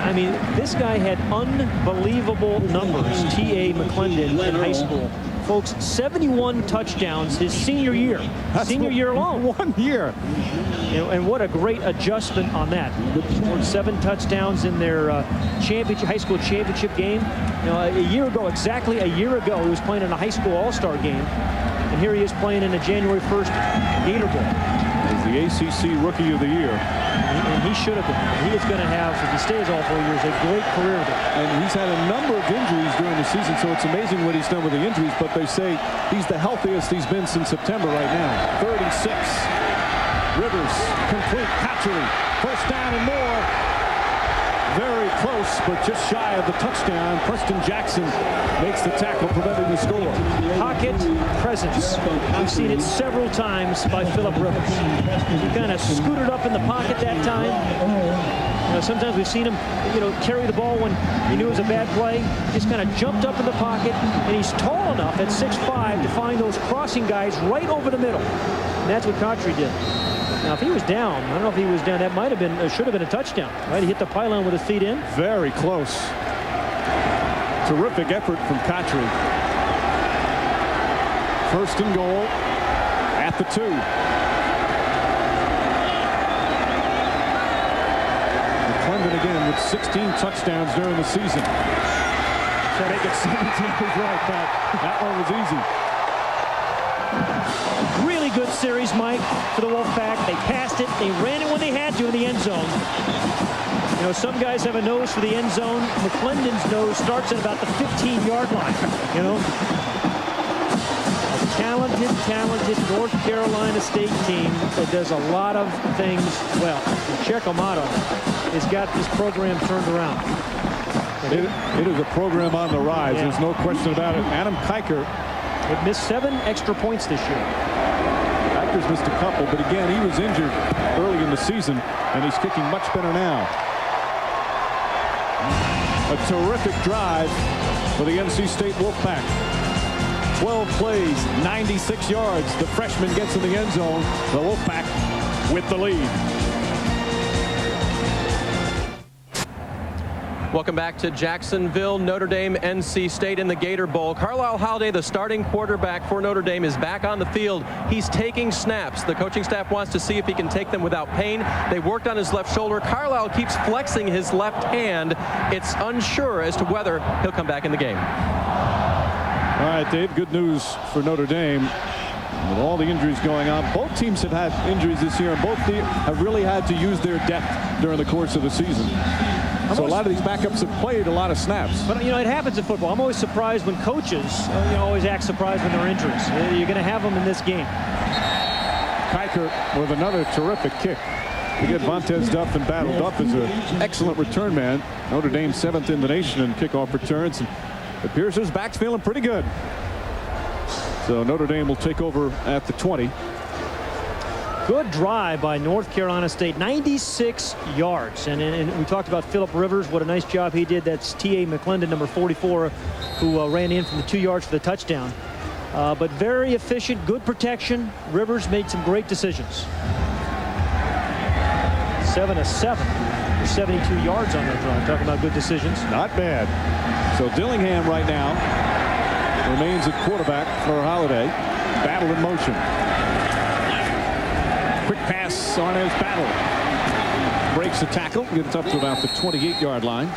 I mean, this guy had unbelievable numbers, T.A. McClendon, in high school. Folks, 71 touchdowns his senior year. Senior year alone. 1 year. And what a great adjustment on that. Scored 7 touchdowns in their high school championship game. A year ago, exactly a year ago, he was playing in a high school all-star game. And here he is playing in a January 1st Gator Bowl. As the ACC Rookie of the Year. And he should have been. He is going to have, if he stays all 4 years, a great career there. And he's had a number of injuries during the season, so it's amazing what he's done with the injuries, but they say he's the healthiest he's been since September right now. 36. Rivers, complete, Patrick, first down and more. Very close, but just shy of the touchdown. Preston Jackson makes the tackle, preventing the score. Pocket presence. We've seen it several times by Phillip Rivers. He kind of scooted up in the pocket that time. Sometimes we've seen him, carry the ball when he knew it was a bad play. Just kind of jumped up in the pocket, and he's tall enough at 6'5" to find those crossing guys right over the middle. And that's what Cotry did. Now, if he was down, I don't know if he was down, that might have been, should have been a touchdown, right? He hit the pylon with his feet in. Very close. Terrific effort from Cotry. First and goal at the 2. McClendon again with 16 touchdowns during the season. So they get 17 right back. That one was easy. Really good series, Mike, for the Wolfpack. They passed it. They ran it when they had to in the end zone. Some guys have a nose for the end zone. McClendon's nose starts at about the 15-yard line, A talented North Carolina State team that does a lot of things well. Check Amato has got this program turned around. It is a program on the rise. Yeah. There's no question about it. Adam Kiker. They've missed 7 extra points this year. Kiker's missed a couple, but again, he was injured early in the season, and he's kicking much better now. A terrific drive for the NC State Wolfpack. 12 plays, 96 yards. The freshman gets in the end zone. The Wolfpack with the lead. Welcome back to Jacksonville. Notre Dame, NC State in the Gator Bowl. Carlisle Holiday, the starting quarterback for Notre Dame, is back on the field. He's taking snaps. The coaching staff wants to see if he can take them without pain. They worked on his left shoulder. Carlisle keeps flexing his left hand. It's unsure as to whether he'll come back in the game. All right, Dave, good news for Notre Dame. With all the injuries going on, both teams have had injuries this year, and both teams have really had to use their depth during the course of the season. So a lot of these backups have played a lot of snaps. But, it happens in football. I'm always surprised when coaches, always act surprised when there are injuries. You're going to have them in this game. Kiker with another terrific kick. You get Vontez Duff in battle. Duff is an excellent return man. Notre Dame 7th in the nation in kickoff returns. And it appears his back's feeling pretty good. So Notre Dame will take over at the 20. Good drive by North Carolina State, 96 yards. And we talked about Phillip Rivers, what a nice job he did. That's T.A. McClendon, number 44, who ran in from the 2 yards for the touchdown. But very efficient, good protection. Rivers made some great decisions. 7 of 7 for 72 yards on that drive. Talking about good decisions. Not bad. So Dillingham right now remains at quarterback for Holiday. Battle in motion. Quick pass on his battle. Breaks the tackle. Gets up to about the 28-yard line.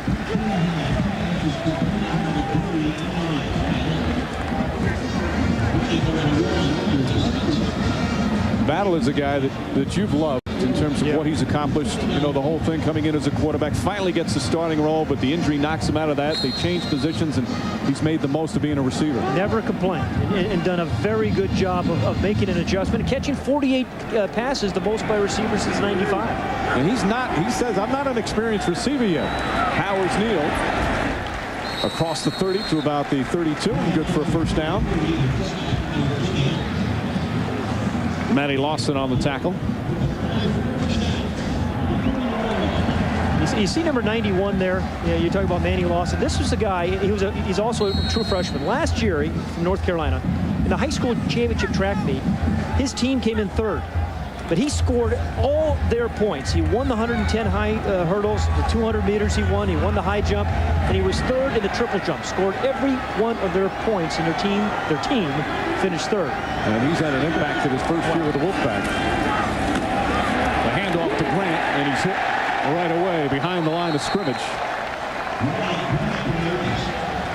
Battle is a guy that you've loved in terms of what he's accomplished. You know, the whole thing coming in as a quarterback, finally gets the starting role, but the injury knocks him out of that. They changed positions, and he's made the most of being a receiver. Never complained, and done a very good job of making an adjustment and catching 48 passes, the most by receivers since '95. And he says, I'm not an experienced receiver yet. Howard's kneel across the 30 to about the 32, good for a first down. Matty Lawson on the tackle. You see number 91 there. You talk about Manny Lawson. This was a guy. He's also a true freshman. Last year from North Carolina, in the high school championship track meet, his team came in third, but he scored all their points. He won the 110 high hurdles, the 200 meters he won the high jump, and he was third in the triple jump. Scored every one of their points, and their team finished third. And he's had an impact in his first year with the Wolfpack. The handoff to Grant, and he's hit right away behind the line of scrimmage.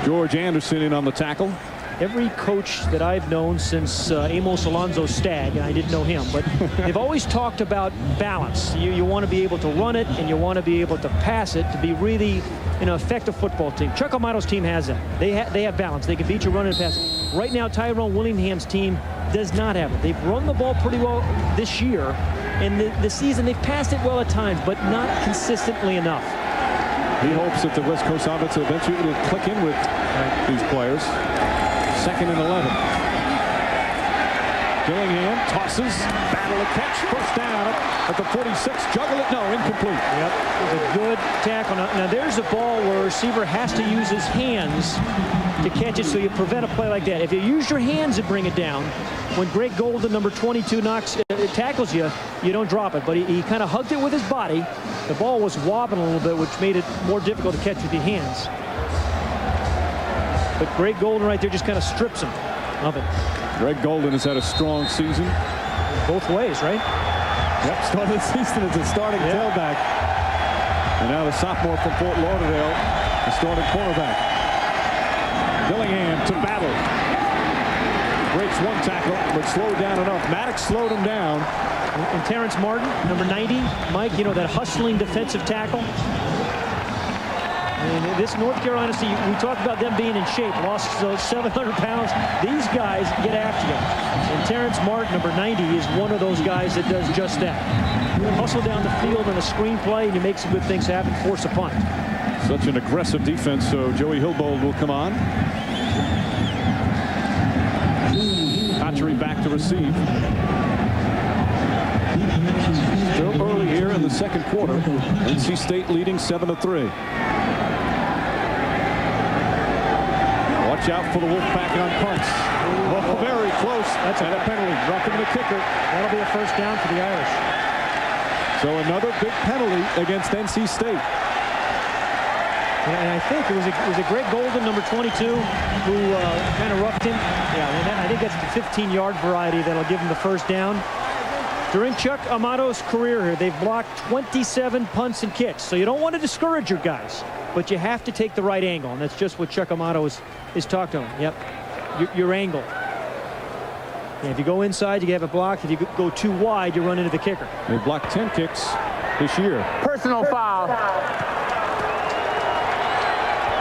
George Anderson in on the tackle. Every coach that I've known since Amos Alonzo Stagg, and I didn't know him, but they've always talked about balance. You want to be able to run it, and you want to be able to pass it to be really an effective football team. Chuck Amato's team has that. They have balance. They can beat you running and passing. Right now, Tyrone Willingham's team does not have it. They've run the ball pretty well this year, and the season they've passed it well at times, but not consistently enough. He hopes that the West Coast offense eventually will click in with these players. 2nd and 11. Dillingham tosses, battle to catch, first down at the 46. Juggle it, no, incomplete. Yep, it was a good tackle. Now there's a ball where a receiver has to use his hands to catch it, so you prevent a play like that. If you use your hands to bring it down, when Greg Golden, number 22, tackles you, you don't drop it. But he kind of hugged it with his body. The ball was wobbling a little bit, which made it more difficult to catch with your hands. But Greg Golden right there just kind of strips him of it. Greg Golden has had a strong season. Both ways, right? Yep, started the season as a starting tailback. And now the sophomore from Fort Lauderdale, the starting cornerback. Dillingham to Battle. Breaks one tackle, but slowed down enough. Maddox slowed him down. And Terrence Martin, number 90, Mike, you know, that hustling defensive tackle. And this North Carolina team, we talked about them being in shape, lost 700 pounds. These guys get after you. And Terrence Martin, number 90, is one of those guys that does just that. You hustle down the field in a screenplay, and you make some good things happen, force a punt. Such an aggressive defense, so Joey Hilbold will come on. Hatchery back to receive. Still early here in the second quarter. NC State leading 7-3. Watch out for the Wolfpack on punts. Oh, very close. That's a penalty. Roughing the kicker. That'll be a first down for the Irish. So another big penalty against NC State. And I think it was a Greg Golden, number 22, who kind of roughed him. Yeah, and I think that's the 15-yard variety that'll give him the first down. During Chuck Amato's career here, they've blocked 27 punts and kicks. So you don't want to discourage your guys, but you have to take the right angle, and that's just what Chuck Amato is talking to him. Yep, your angle. And if you go inside, you have it blocked. If you go too wide, you run into the kicker. They blocked 10 kicks this year. Personal foul.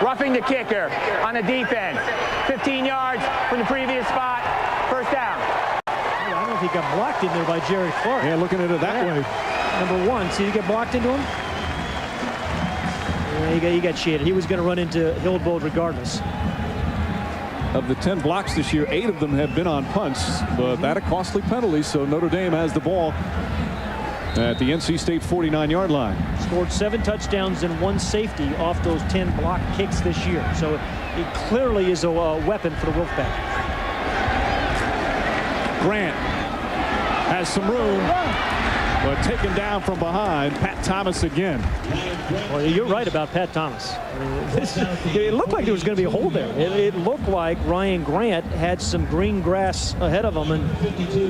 Roughing the kicker on the defense. 15 yards from the previous spot. First down. I don't know if he got blocked in there by Jerry Clark. Yeah, looking at it that way. Number 1, see, you get blocked into him? Yeah, he got shaded. He was going to run into Hilbold regardless. Of the 10 blocks this year, 8 of them have been on punts, but that a costly penalty, so Notre Dame has the ball at the NC State 49-yard line. Scored 7 touchdowns and 1 safety off those 10 block kicks this year. So it clearly is a weapon for the Wolfpack. Grant has some room, but taken down from behind. Pat Thomas again. Well, you're right about Pat Thomas. I mean, it looked like there was going to be a hole there. It looked like Ryan Grant had some green grass ahead of him, and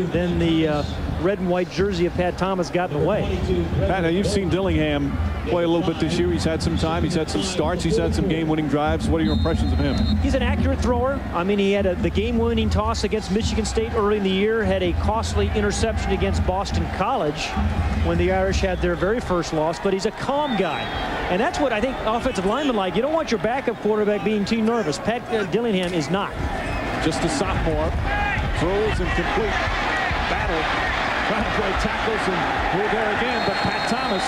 then the red and white jersey of Pat Thomas got in the way. Pat, now you've seen Dillingham play a little bit this year. He's had some time. He's had some starts. He's had some game-winning drives. What are your impressions of him? He's an accurate thrower. I mean, he had the game-winning toss against Michigan State early in the year, had a costly interception against Boston College when the Irish had their very first loss, but he's a calm guy. And that's what I think offensive linemen like. You don't want your backup quarterback being too nervous. Pat Dillingham is not. Just a sophomore. Throws and complete. Battle. Trying to play tackles, and we're there again, but Pat Thomas.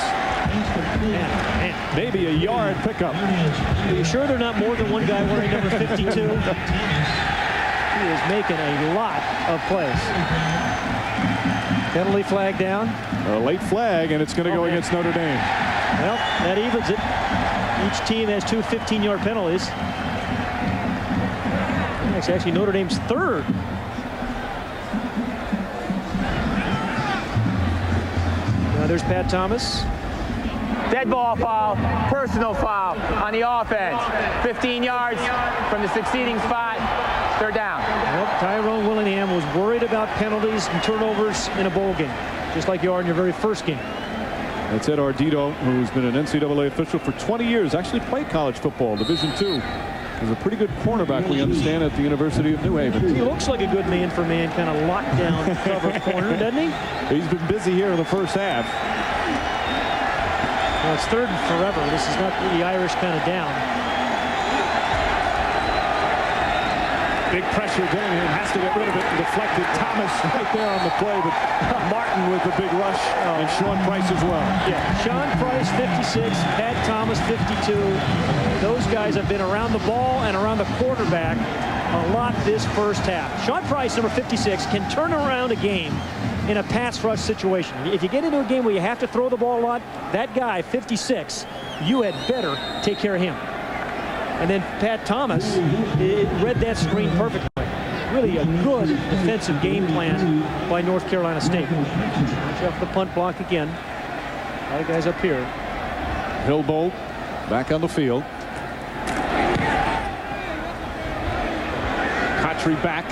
Man, maybe a yard pickup. Are you sure they're not more than one guy wearing number 52? He is making a lot of plays. Penalty flag down. A late flag, and it's going to go against Notre Dame. Well, that evens it. Each team has 2 15-yard penalties. It's actually Notre Dame's third. Now there's Pat Thomas. Dead ball foul, personal foul on the offense. 15 yards from the succeeding spot, third down. Well, Tyrone Willingham was worried about penalties and turnovers in a bowl game, just like you are in your very first game. That's Ed Ardito, who's been an NCAA official for 20 years, actually played college football, Division II. He's a pretty good cornerback, we understand, at the University of New Haven. He looks like a good man-for-man, kind of lockdown cover corner, doesn't he? He's been busy here in the first half. Well, it's third and forever. This is not the Irish kind of down. Big pressure. Dillingham has to get rid of it and deflected. Thomas right there on the play, but Martin with the big rush, and Sean Price as well. Yeah, Sean Price, 56, Pat Thomas, 52. Those guys have been around the ball and around the quarterback a lot this first half. Sean Price, number 56, can turn around a game in a pass rush situation. If you get into a game where you have to throw the ball a lot, that guy, 56, you had better take care of him. And then Pat Thomas read that screen perfectly. Really a good defensive game plan by North Carolina State. Watch out for the punt block again. A lot of guys up here. Hillbolt back on the field. Cotry back.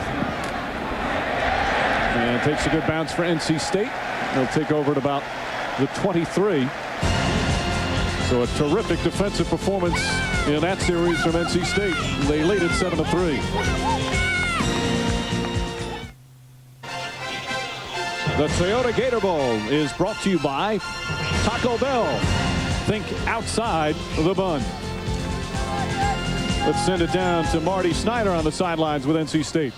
And takes a good bounce for NC State. They'll take over at about the 23. So a terrific defensive performance in that series from NC State. They lead it 7-3. The Toyota Gator Bowl is brought to you by Taco Bell. Think outside the bun. Let's send it down to Marty Snyder on the sidelines with NC State.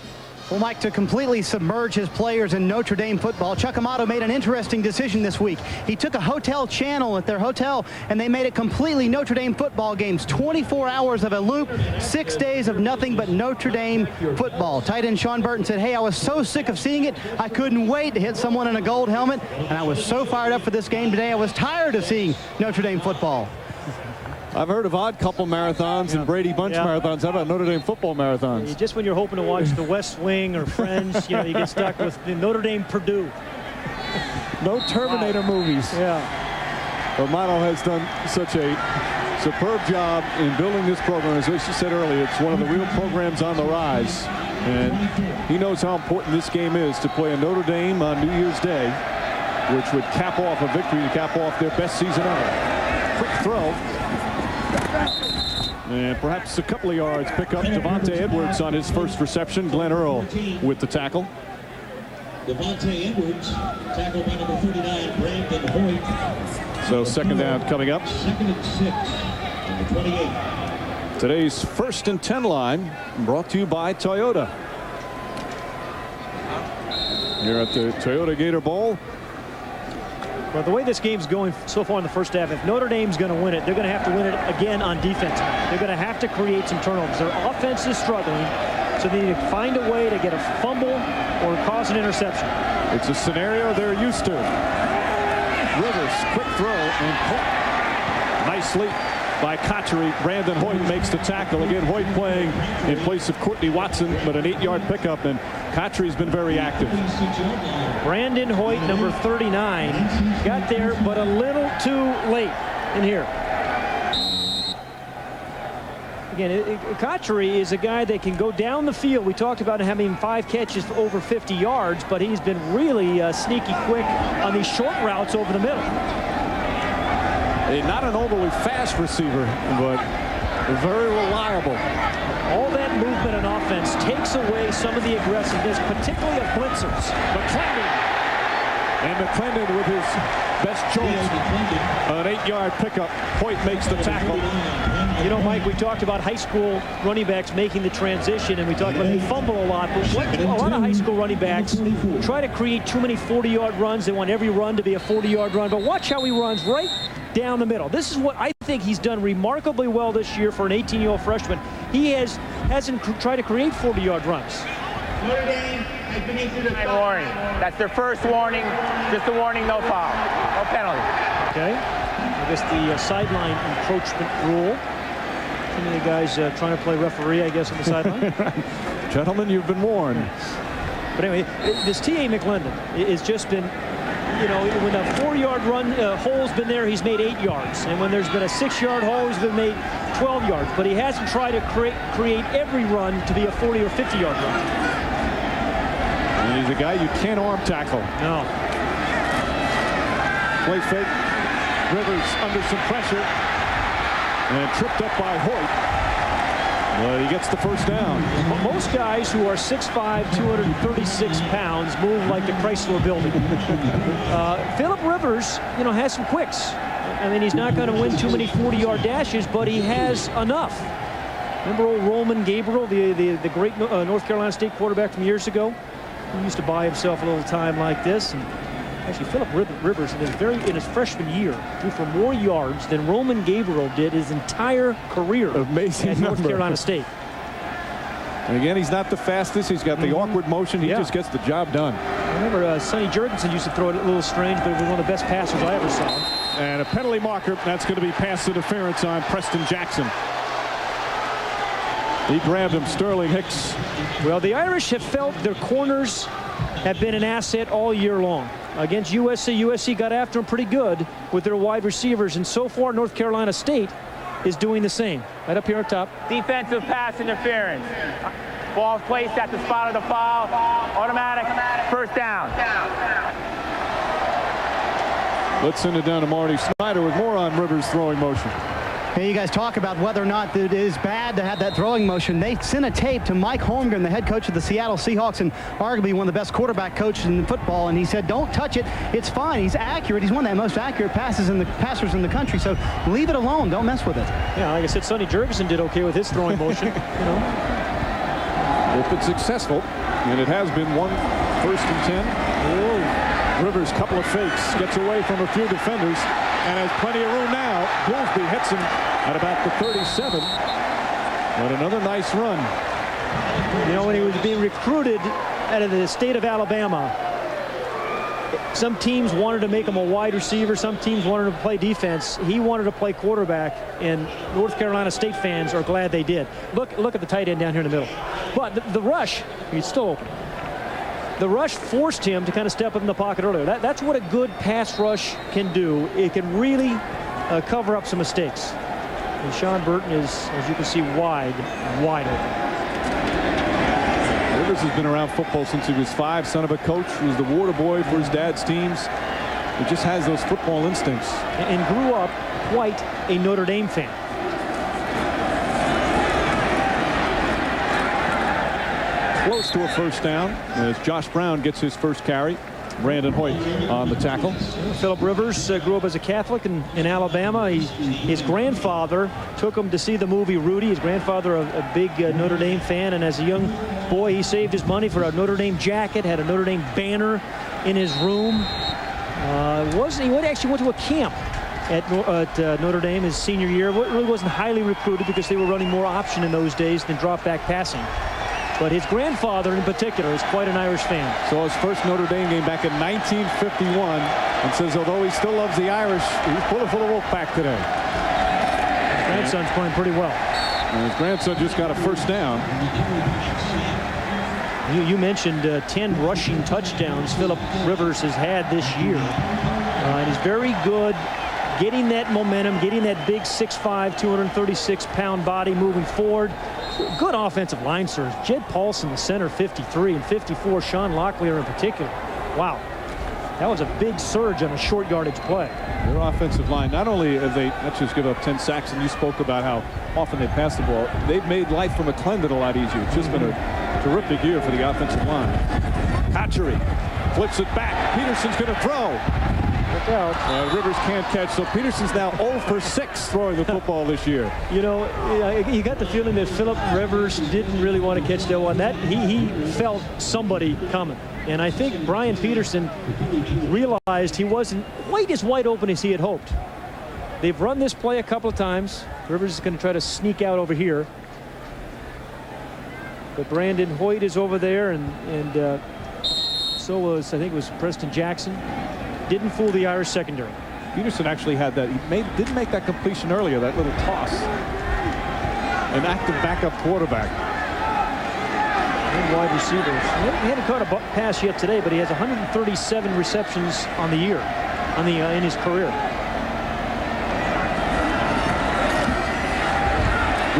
Well, Mike, to completely submerge his players in Notre Dame football, Chuck Amato made an interesting decision this week. He took a hotel channel at their hotel, and they made it completely Notre Dame football games. 24 hours of a loop, 6 days of nothing but Notre Dame football. Tight end Sean Burton said, hey, I was so sick of seeing it, I couldn't wait to hit someone in a gold helmet, and I was so fired up for this game today, I was tired of seeing Notre Dame football. I've heard of Odd Couple marathons and Brady Bunch marathons. How about Notre Dame football marathons? Just when you're hoping to watch The West Wing or Friends, you know, you get stuck with the Notre Dame Purdue. No Terminator movies. Yeah. Amato has done such a superb job in building this program. As you said earlier, it's one of the real programs on the rise. And he knows how important this game is to play a Notre Dame on New Year's Day, which would cap off a victory to cap off their best season ever. Quick throw. And perhaps a couple of yards. Pick up Devontae Edwards on his first reception. Glenn Earl with the tackle. Devontae Edwards, tackled by number 39, Brandon Hoyt. So second down coming up. 2nd and 6, number 28. Today's 1st and 10 line brought to you by Toyota. Here at the Toyota Gator Bowl. Well, the way this game's going so far in the first half, if Notre Dame's going to win it, they're going to have to win it again on defense. They're going to have to create some turnovers. Their offense is struggling, so they need to find a way to get a fumble or cause an interception. It's a scenario they're used to. Rivers, quick throw, and nicely by Cotchery. Brandon Hoyt makes the tackle. Again, Hoyt playing in place of Courtney Watson, but an 8-yard pickup, and Cotchery's been very active. Brandon Hoyt, number 39, got there, but a little too late in here. Again, Cotchery is a guy that can go down the field. We talked about having 5 catches for over 50 yards, but he's been really sneaky quick on these short routes over the middle. Not an overly fast receiver, but very reliable. All that movement and offense takes away some of the aggressiveness, particularly of blitzers. McClendon. And McClendon with his best joint. An 8-yard pickup. Hoyt makes the tackle. You know, Mike, we talked about high school running backs making the transition, and we talked about they fumble a lot. But a lot of high school running backs try to create too many 40-yard runs. They want every run to be a 40-yard run. But watch how he runs right down the middle. This is what I think he's done remarkably well this year for an 18-year-old freshman. He hasn't tried to create 40-yard runs. Notre Dame has been issued a warning. That's their first warning. Just a warning, no foul. No penalty. Okay. I guess the sideline encroachment rule. Too many guys trying to play referee, I guess, on the sideline. Gentlemen, you've been warned. But anyway, this T.A. McClendon has just been, you know, when a 4-yard run hole's been there, he's made 8 yards. And when there's been a 6-yard hole, he's been made 12 yards. But he hasn't tried to create every run to be a 40 or 50-yard run. And he's a guy you can't arm tackle. No. Play fake. Rivers under some pressure. And tripped up by Hoyt. But he gets the first down. Most guys who are 6'5", 236 pounds move like the Chrysler Building. Philip Rivers, you know, has some quicks. I mean, he's not going to win too many 40-yard dashes, but he has enough. Remember old Roman Gabriel, the great North Carolina State quarterback from years ago? He used to buy himself a little time like this. And actually, Philip Rivers in his freshman year threw for more yards than Roman Gabriel did his entire career Amazing at North Carolina State. And again, he's not the fastest. He's got the awkward motion. He just gets the job done. I remember Sonny Jurgensen used to throw it a little strange, but he was one of the best passers I ever saw. And a penalty marker. That's going to be pass interference on Preston Jackson. He grabbed him, Sterling Hicks. Well, the Irish have felt their corners have been an asset all year long. Against USC, USC got after them pretty good with their wide receivers, and so far North Carolina State is doing the same. Right up here on top. Defensive pass interference. Ball placed at the spot of the foul. Automatic. First down. Let's send it down to Marty Snyder with more on Rivers' throwing motion. Hey, you guys talk about whether or not it is bad to have that throwing motion. They sent a tape to Mike Holmgren, the head coach of the Seattle Seahawks and arguably one of the best quarterback coaches in football, and he said, don't touch it. It's fine. He's accurate. He's one of the most accurate passers in the country, so leave it alone. Don't mess with it. Yeah, like I said, Sonny Jurgensen did okay with his throwing motion. You know. If it's successful, and it has been 1st and 10. Rivers, couple of fakes, gets away from a few defenders, and has plenty of room now. Goolsby hits him at about the 37. But another nice run. You know, when he was being recruited out of the state of Alabama, some teams wanted to make him a wide receiver. Some teams wanted to play defense. He wanted to play quarterback, and North Carolina State fans are glad they did. Look at the tight end down here in the middle. But the rush, he's still open. The rush forced him to kind of step up in the pocket earlier. That's what a good pass rush can do. It can really cover up some mistakes. And Sean Burton is, as you can see, wide open. Rivers has been around football since he was 5, son of a coach who was the water boy for his dad's teams. He just has those football instincts. And grew up quite a Notre Dame fan. Close to a first down as Josh Brown gets his first carry. Brandon Hoyt on the tackle. Philip Rivers grew up as a Catholic in Alabama. His grandfather took him to see the movie Rudy. His grandfather, a big Notre Dame fan, and as a young boy, he saved his money for a Notre Dame jacket, had a Notre Dame banner in his room. He actually went to a camp at Notre Dame his senior year. It really wasn't highly recruited because they were running more option in those days than drop back passing. But his grandfather in particular is quite an Irish fan. So his first Notre Dame game back in 1951, and says although he still loves the Irish, he's pulling for the Wolfpack today. His grandson's playing pretty well. And his grandson just got a first down. You mentioned 10 rushing touchdowns Philip Rivers has had this year. And he's very good getting that momentum, getting that big 6'5", 236-pound body moving forward. Good offensive line, sir. Jed Paulson, the center, 53, and 54, Sean Locklear in particular. Wow. That was a big surge on a short yardage play. Their offensive line, not only have they not just give up 10 sacks, and you spoke about how often they pass the ball, they've made life for McClendon a lot easier. It's just been a terrific year for the offensive line. Hatchery flips it back. Peterson's going to throw. Look out. Rivers can't catch, so Peterson's now 0 for 6 throwing the football this year. You know, you got the feeling that Philip Rivers didn't really want to catch that one. That he felt somebody coming. And I think Brian Peterson realized he wasn't quite as wide open as he had hoped. They've run this play a couple of times. Rivers is going to try to sneak out over here. But Brandon Hoyt is over there, and so was, I think it was Preston Jackson. Didn't fool the Irish secondary. Peterson actually had that. He didn't make that completion earlier, that little toss. An active backup quarterback. And wide receivers. He hadn't caught a pass yet today, but he has 137 receptions on the year, in his career.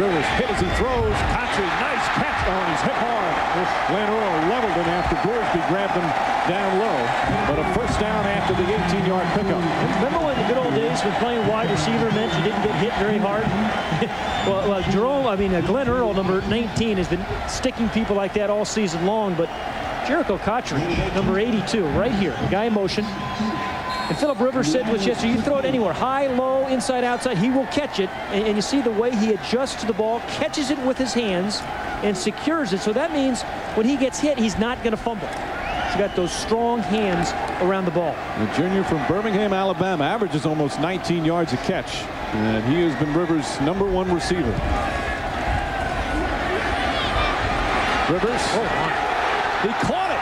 Rivers hit as he throws. Country, nice catch. Oh, and he's hit hard. Glenn Earl leveled him after Gorsby grabbed him down low. But a first down after the 18-yard pickup. Remember when the good old days when playing wide receiver meant you didn't get hit very hard? Glenn Earl, number 19, has been sticking people like that all season long. But Jericho Cotchery, number 82, right here, the guy in motion. And Philip Rivers said to us yesterday, you throw it anywhere, high, low, inside, outside, he will catch it. And you see the way he adjusts to the ball, catches it with his hands, and secures it. So that means when he gets hit, he's not going to fumble. He's got those strong hands around the ball. The junior from Birmingham, Alabama, averages almost 19 yards a catch. And he has been Rivers' #1 receiver. Rivers. He caught it.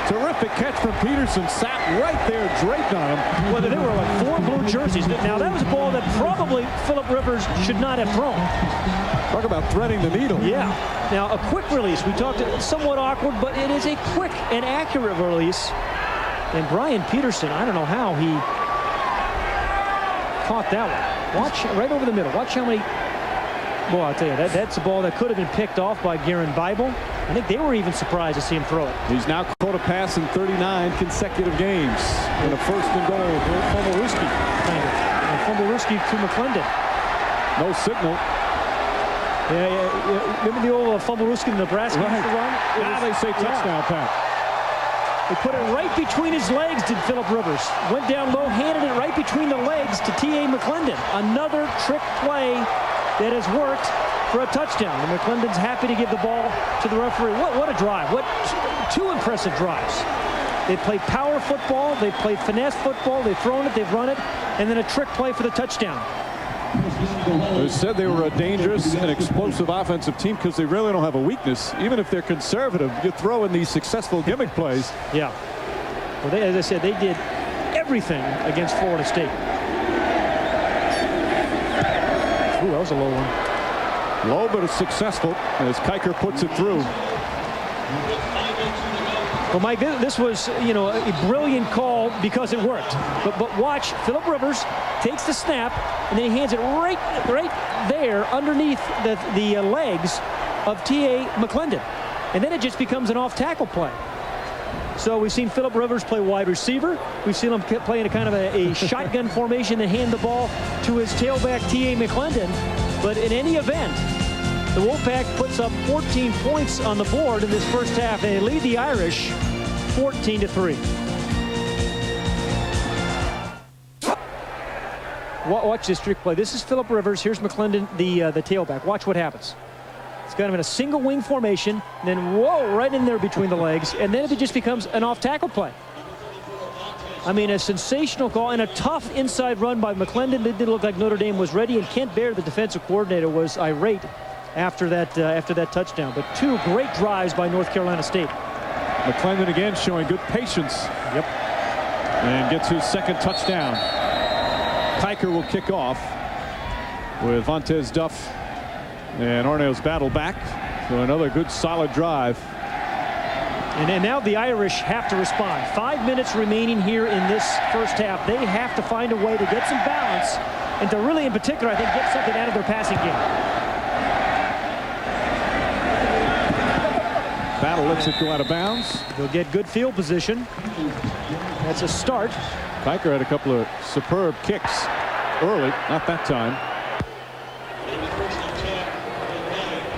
Terrific catch from Peterson. Sat right there, draped on him. Well, there were like 4 blue jerseys. Now, that was a ball that probably Philip Rivers should not have thrown. Talk about threading the needle. Yeah. Now, a quick release. We talked, somewhat awkward, but it is a quick and accurate release. And Brian Peterson, I don't know how he caught that one. Watch right over the middle. Watch how many. Boy, I'll tell you, that's a ball that could have been picked off by Garen Bible. I think they were even surprised to see him throw it. He's now caught a pass in 39 consecutive games. In a first and goal. Fumbleruski, kind of. And Fumbleruski to McClendon. No signal. Yeah. Remember the old Fumbleruski in Nebraska used to run? Now they say touchdown, Pat. They put it right between his legs, did Philip Rivers. Went down low, handed it right between the legs to T.A. McClendon. Another trick play that has worked for a touchdown. And McClendon's happy to give the ball to the referee. What a drive. What 2 impressive drives. They played power football, they played finesse football, they've thrown it, they've run it, and then a trick play for the touchdown. They said they were a dangerous and explosive offensive team because they really don't have a weakness. Even if they're conservative, you throw in these successful gimmick plays. Yeah. Well, as I said, they did everything against Florida State. Ooh, that was a low one. Low, but it's successful as Kiker puts it through. Well, Mike, this was, a brilliant call because it worked. But watch, Philip Rivers takes the snap, and then he hands it right there underneath the legs of T.A. McClendon. And then it just becomes an off-tackle play. So we've seen Philip Rivers play wide receiver. We've seen him play in a kind of a shotgun formation and hand the ball to his tailback, T.A. McClendon. But in any event, the Wolfpack puts up 14 points on the board in this first half. They lead the Irish 14-3. Watch this trick play. This is Philip Rivers. Here's McClendon, the tailback. Watch what happens. It's got him in a single wing formation, and then whoa, right in there between the legs, and then it just becomes an off-tackle play. I mean, a sensational call and a tough inside run by McClendon. It did look like Notre Dame was ready, and Kent Baer, the defensive coordinator, was irate after that touchdown. But 2 great drives by North Carolina State. McClendon again showing good patience. Yep. And gets his second touchdown. Kiker will kick off with Vontez Duff and Arnail's battle back. So another good solid drive. And now the Irish have to respond. 5 minutes remaining here in this first half. They have to find a way to get some balance and to really, in particular, I think, get something out of their passing game. Battle lets it go out of bounds. He'll get good field position. That's a start. Kiker had a couple of superb kicks early, not that time.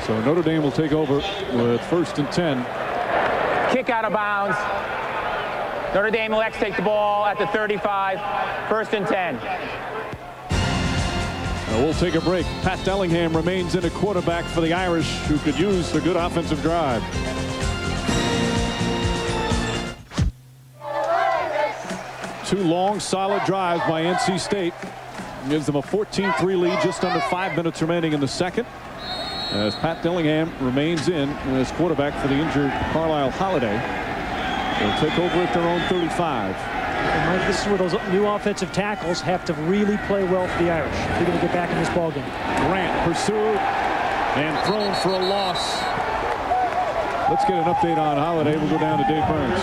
So Notre Dame will take over with 1st and 10. Kick out of bounds. Notre Dame will take the ball at the 35. 1st and 10. We'll take a break. Pat Dillingham remains in at quarterback for the Irish, who could use the good offensive drive. Two long, solid drives by NC State. Gives them a 14-3 lead, just under 5 minutes remaining in the second, as Pat Dillingham remains in as quarterback for the injured Carlisle Holiday. They'll take over at their own 35. And Mike, this is where those new offensive tackles have to really play well for the Irish. They're going to get back in this ballgame. Grant pursued and thrown for a loss. Let's get an update on Holiday. We'll go down to Dave Burns.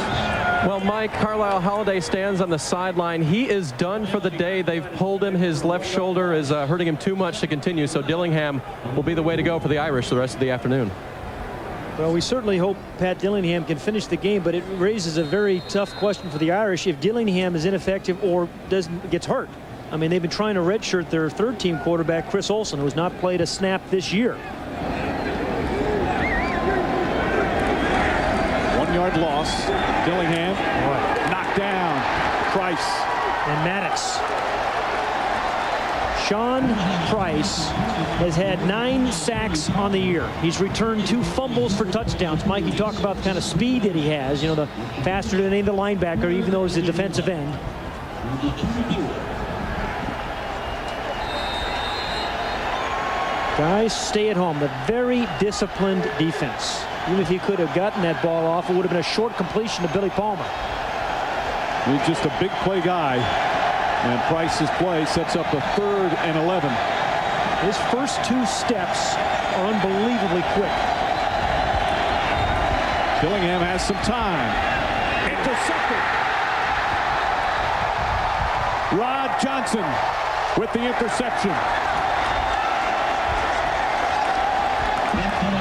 Well, Mike, Carlisle Holiday stands on the sideline. He is done for the day. They've pulled him. His left shoulder is hurting him too much to continue. So Dillingham will be the way to go for the Irish the rest of the afternoon. Well, we certainly hope Pat Dillingham can finish the game, but it raises a very tough question for the Irish if Dillingham is ineffective or gets hurt. I mean, they've been trying to redshirt their third-team quarterback, Chris Olsen, who has not played a snap this year. 1 yard loss. Dillingham knocked down. Price and Maddox. Sean Price has had 9 sacks on the year. He's returned 2 fumbles for touchdowns. Mike, you talk about the kind of speed that he has. You know, the faster than any of the linebacker, even though he's a defensive end. Guys, stay at home. The very disciplined defense. Even if he could have gotten that ball off, it would have been a short completion to Billy Palmer. He's just a big play guy. And Price's play sets up the 3rd and 11. His first 2 steps are unbelievably quick. Dillingham has some time. Intercepted. Rod Johnson with the interception.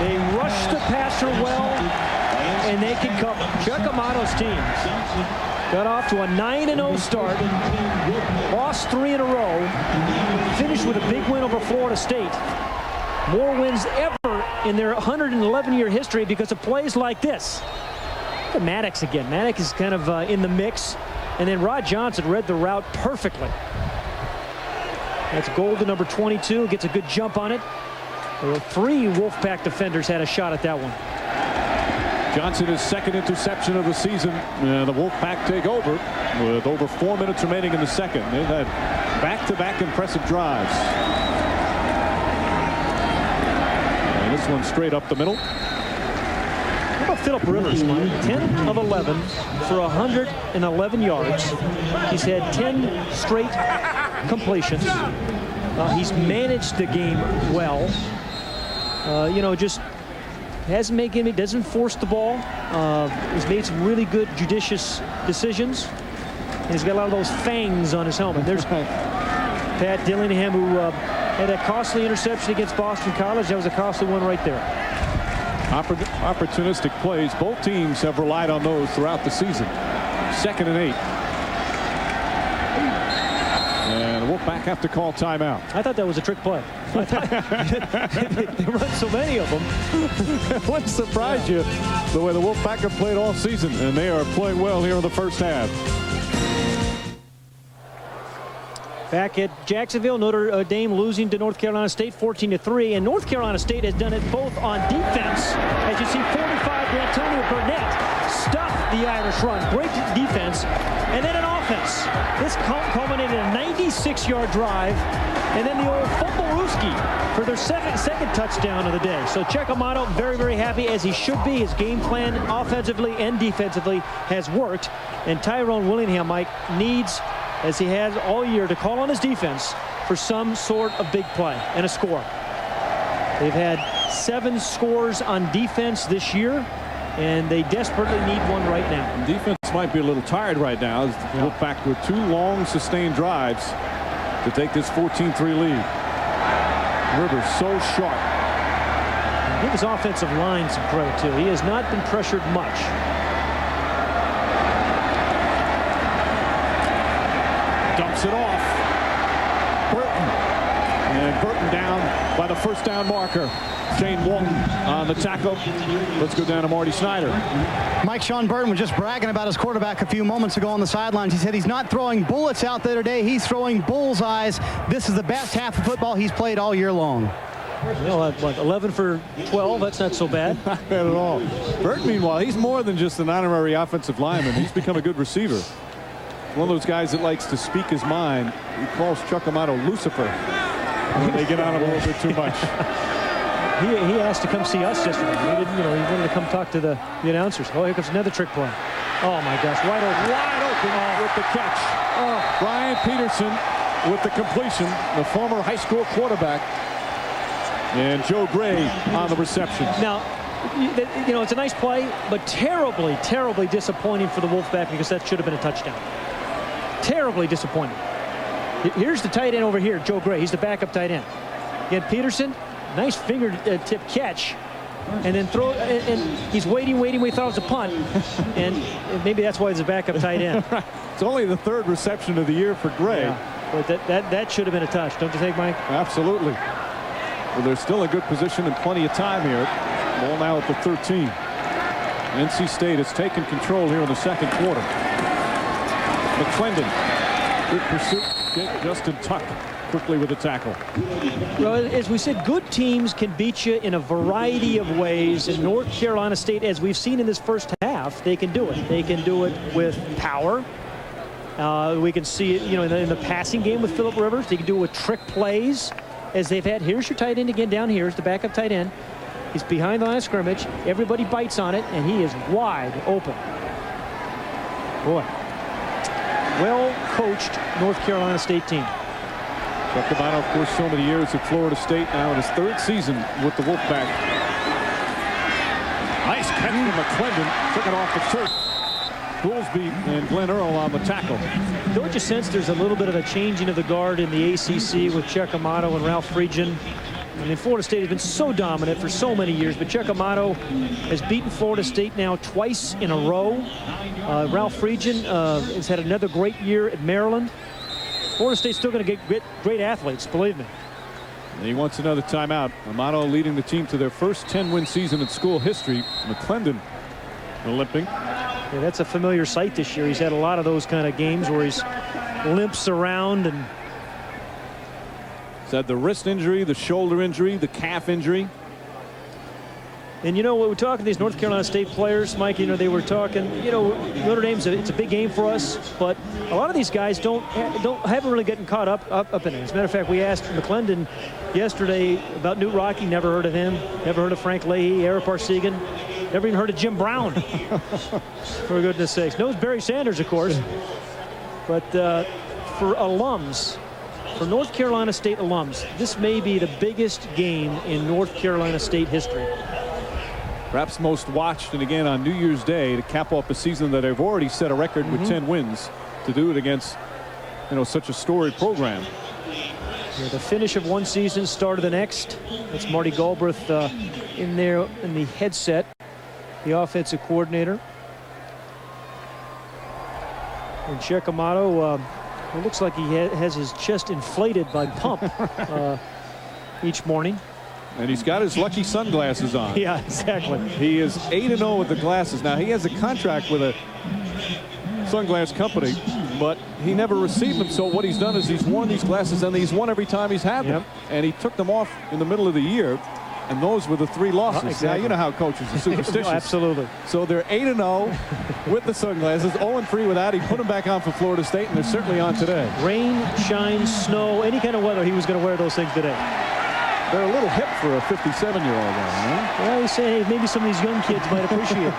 They rush the passer well, and they can cover. Chuck Amato's team got off to a 9-0 start, lost 3 in a row, finished with a big win over Florida State. More wins ever in their 111-year history because of plays like this. Look at Maddox again. Maddox is kind of in the mix, and then Rod Johnson read the route perfectly. That's goal to number 22. Gets a good jump on it. There were 3 Wolfpack defenders had a shot at that one. Johnson, his 2nd interception of the season. The Wolfpack take over with over 4 minutes remaining in the second. They've had back-to-back impressive drives. And this one straight up the middle. How about Phillip Rivers, Mike? 10 of 11 for 111 yards. He's had 10 straight completions. He's managed the game well. You know, just hasn't made any, doesn't force the ball. He's made some really good judicious decisions. And he's got a lot of those fangs on his helmet. There's Pat Dillingham, who had a costly interception against Boston College. That was a costly one right there. Opportunistic plays. Both teams have relied on those throughout the season. 2nd and 8. And the Wolfpack have to call timeout. I thought that was a trick play. They run so many of them. It wouldn't surprise you the way the Wolfpack have played all season, and they are playing well here in the first half. Back at Jacksonville, Notre Dame losing to North Carolina State 14-3, and North Carolina State has done it both on defense. As you see, 45 to Antonio Burnett stuff the Irish run, great defense, and then an offense. This culminated in a 96-yard drive, and then the old fumble-rooski for their second touchdown of the day. So Chuck Amato, very, very happy, as he should be. His game plan offensively and defensively has worked, and Tyrone Willingham, Mike, needs, as he has all year, to call on his defense for some sort of big play and a score. They've had 7 scores on defense this year, and they desperately need one right now. Defense might be a little tired right now as the Wolfpack with 2 long sustained drives to take this 14-3 lead. Rivers so sharp. Give his offensive line some credit, too. He has not been pressured much. Dumps it off. Burton. And Burton down by the first down marker. Shane Walton on the tackle. Let's go down to Marty Snyder. Mike, Sean Burton was just bragging about his quarterback a few moments ago on the sidelines. He said he's not throwing bullets out there today. He's throwing bullseyes. This is the best half of football he's played all year long. Well, what, 11 for 12? That's not so bad. Not bad at all. Burton, meanwhile, he's more than just an honorary offensive lineman. He's become a good receiver. One of those guys that likes to speak his mind. He calls Chuck Amato Lucifer when they get on him a little bit too much. He asked to come see us yesterday. He didn't, he wanted to come talk to the announcers. Oh, here comes another trick play. Oh my gosh, wide open. Wide open with the catch. Brian Peterson with the completion, the former high school quarterback. And Joe Gray on the reception. Now, it's a nice play, but terribly, terribly disappointing for the Wolfpack because that should have been a touchdown. Terribly disappointing. Here's the tight end over here, Joe Gray. He's the backup tight end. Again, Peterson, nice fingertip catch. And then throw, and he's waiting. We thought it was a punt. And maybe that's why he's a backup tight end. It's only the third reception of the year for Gray. Yeah, but that should have been a touch, don't you think, Mike? Absolutely. Well, there's still a good position and plenty of time here. Ball now at the 13. NC State has taken control here in the second quarter. McClendon, good pursuit. Justin Tuck quickly with the tackle. Well, as we said, good teams can beat you in a variety of ways. In North Carolina State, as we've seen in this first half, they can do it. They can do it with power. We can see it, in the passing game with Phillip Rivers. They can do it with trick plays, as they've had. Here's your tight end again down here. Here's the backup tight end. He's behind the line of scrimmage. Everybody bites on it, and he is wide open. Boy. Well-coached North Carolina State team. Chuck Amato, of course, so many years at Florida State, now in his third season with the Wolfpack. Nice catch from McClendon. Took it off the turf. Goolsby and Glenn Earl on the tackle. Don't you sense there's a little bit of a changing of the guard in the ACC with Chuck Amato and Ralph Friedgen? I mean, Florida State has been so dominant for so many years, but Chuck Amato has beaten Florida State now twice in a row. Ralph Friedgen has had another great year at Maryland. Florida State's still going to get great athletes, believe me. And he wants another timeout. Amato leading the team to their first 10-win season in school history. McClendon limping. Yeah, that's a familiar sight this year. He's had a lot of those kind of games where he's limps around. And he's had the wrist injury, the shoulder injury, the calf injury. And when we're talking to these North Carolina State players, Mike, they were talking, Notre Dame's it's a big game for us, but a lot of these guys haven't really gotten caught up in it. As a matter of fact, we asked McClendon yesterday about Newt Rocky. Never heard of him. Never heard of Frank Leahy, Eric Parsegan. Never even heard of Jim Brown. For goodness sakes. Knows Barry Sanders, of course. But for alums, for North Carolina State alums, this may be the biggest game in North Carolina State history. Perhaps most watched, and again on New Year's Day to cap off a season that they've already set a record with 10 wins. To do it against, such a storied program. Yeah, the finish of one season, start of the next. That's Marty Galbraith in there in the headset, the offensive coordinator. And Chuck Amato, it looks like he has his chest inflated by pump each morning. And he's got his lucky sunglasses on. Yeah, exactly. He is 8-0 with the glasses. Now, he has a contract with a sunglass company, but he never received them. So what he's done is he's worn these glasses, and he's won every time he's had them. And he took them off in the middle of the year, and those were the 3 losses. Exactly. Now, you know how coaches are superstitious. No, absolutely. So they're 8-0 with the sunglasses, 0-3 without. He put them back on for Florida State, and they're certainly on today. Rain, shine, snow, any kind of weather, he was going to wear those things today. They're a little hip for a 57-year-old guy, huh? Well, you say, hey, maybe some of these young kids might appreciate it.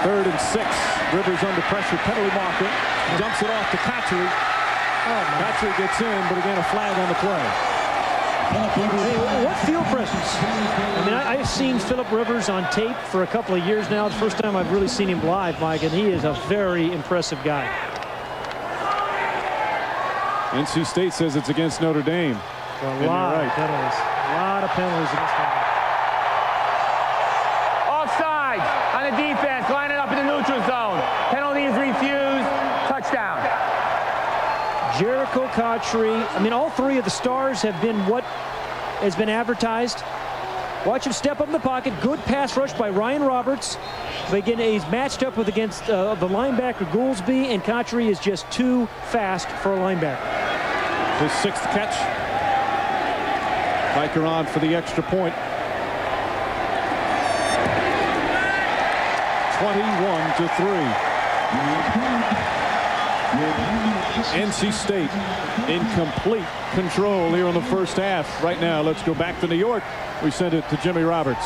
3rd and 6. Rivers under pressure, penalty marker. Dumps it off to Catchery. Catchery gets in, but again, a flag on the play. Hey, what field presence? I mean, I've seen Phillip Rivers on tape for a couple of years now. The first time I've really seen him live, Mike, and he is a very impressive guy. NC State says it's against Notre Dame. A lot of penalties. A lot of penalties against them. Jericho, Cotchery. I mean, all three of the stars have been what has been advertised. Watch him step up in the pocket. Good pass rush by Ryan Roberts. But again, he's matched up with against the linebacker Goolsby, and Cotchery is just too fast for a linebacker. His 6th catch. Kiker on for the extra point. 21-3. NC State in complete control here in the first half. Right now, let's go back to New York. We send it to Jimmy Roberts.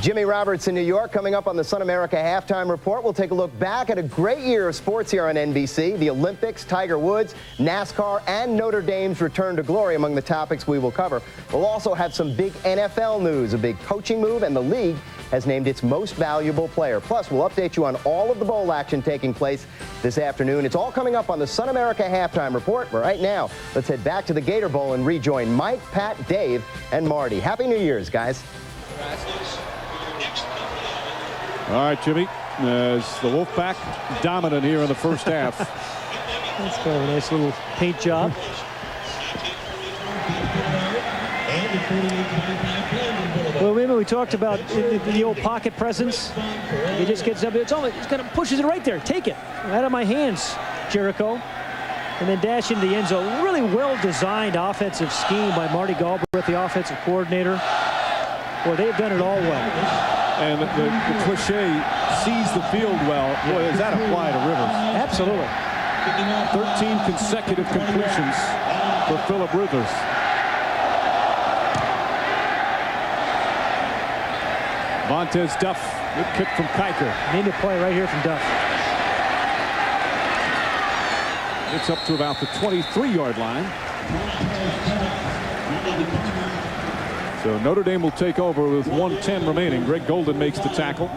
Jimmy Roberts in New York. Coming up on the Sun America Halftime Report, we'll take a look back at a great year of sports here on NBC. The Olympics, Tiger Woods, NASCAR, and Notre Dame's return to glory among the topics we will cover. We'll also have some big NFL news, a big coaching move, and the league has named its most valuable player. Plus, we'll update you on all of the bowl action taking place this afternoon. It's all coming up on the Sun America Halftime Report. But right now, let's head back to the Gator Bowl and rejoin Mike, Pat, Dave, and Marty. Happy New Year's, guys. All right, Jimmy, as the Wolfpack dominant here in the first half. That's kind of a nice little paint job. Well, remember we talked about the old pocket presence. He just gets up. It's kind of pushes it right there. Take it out of my hands, Jericho. And then dash into the end zone. Really well-designed offensive scheme by Marty Galbraith, the offensive coordinator. Boy, they've done it all well. And the cliche sees the field well. Boy, does that apply to Rivers? Absolutely. 13 consecutive completions for Phillip Rivers. Vontez Duff, good kick from Kiker. Need to play right here from Duff. It's up to about the 23-yard line. So Notre Dame will take over with 1:10 remaining. Greg Golden makes the tackle.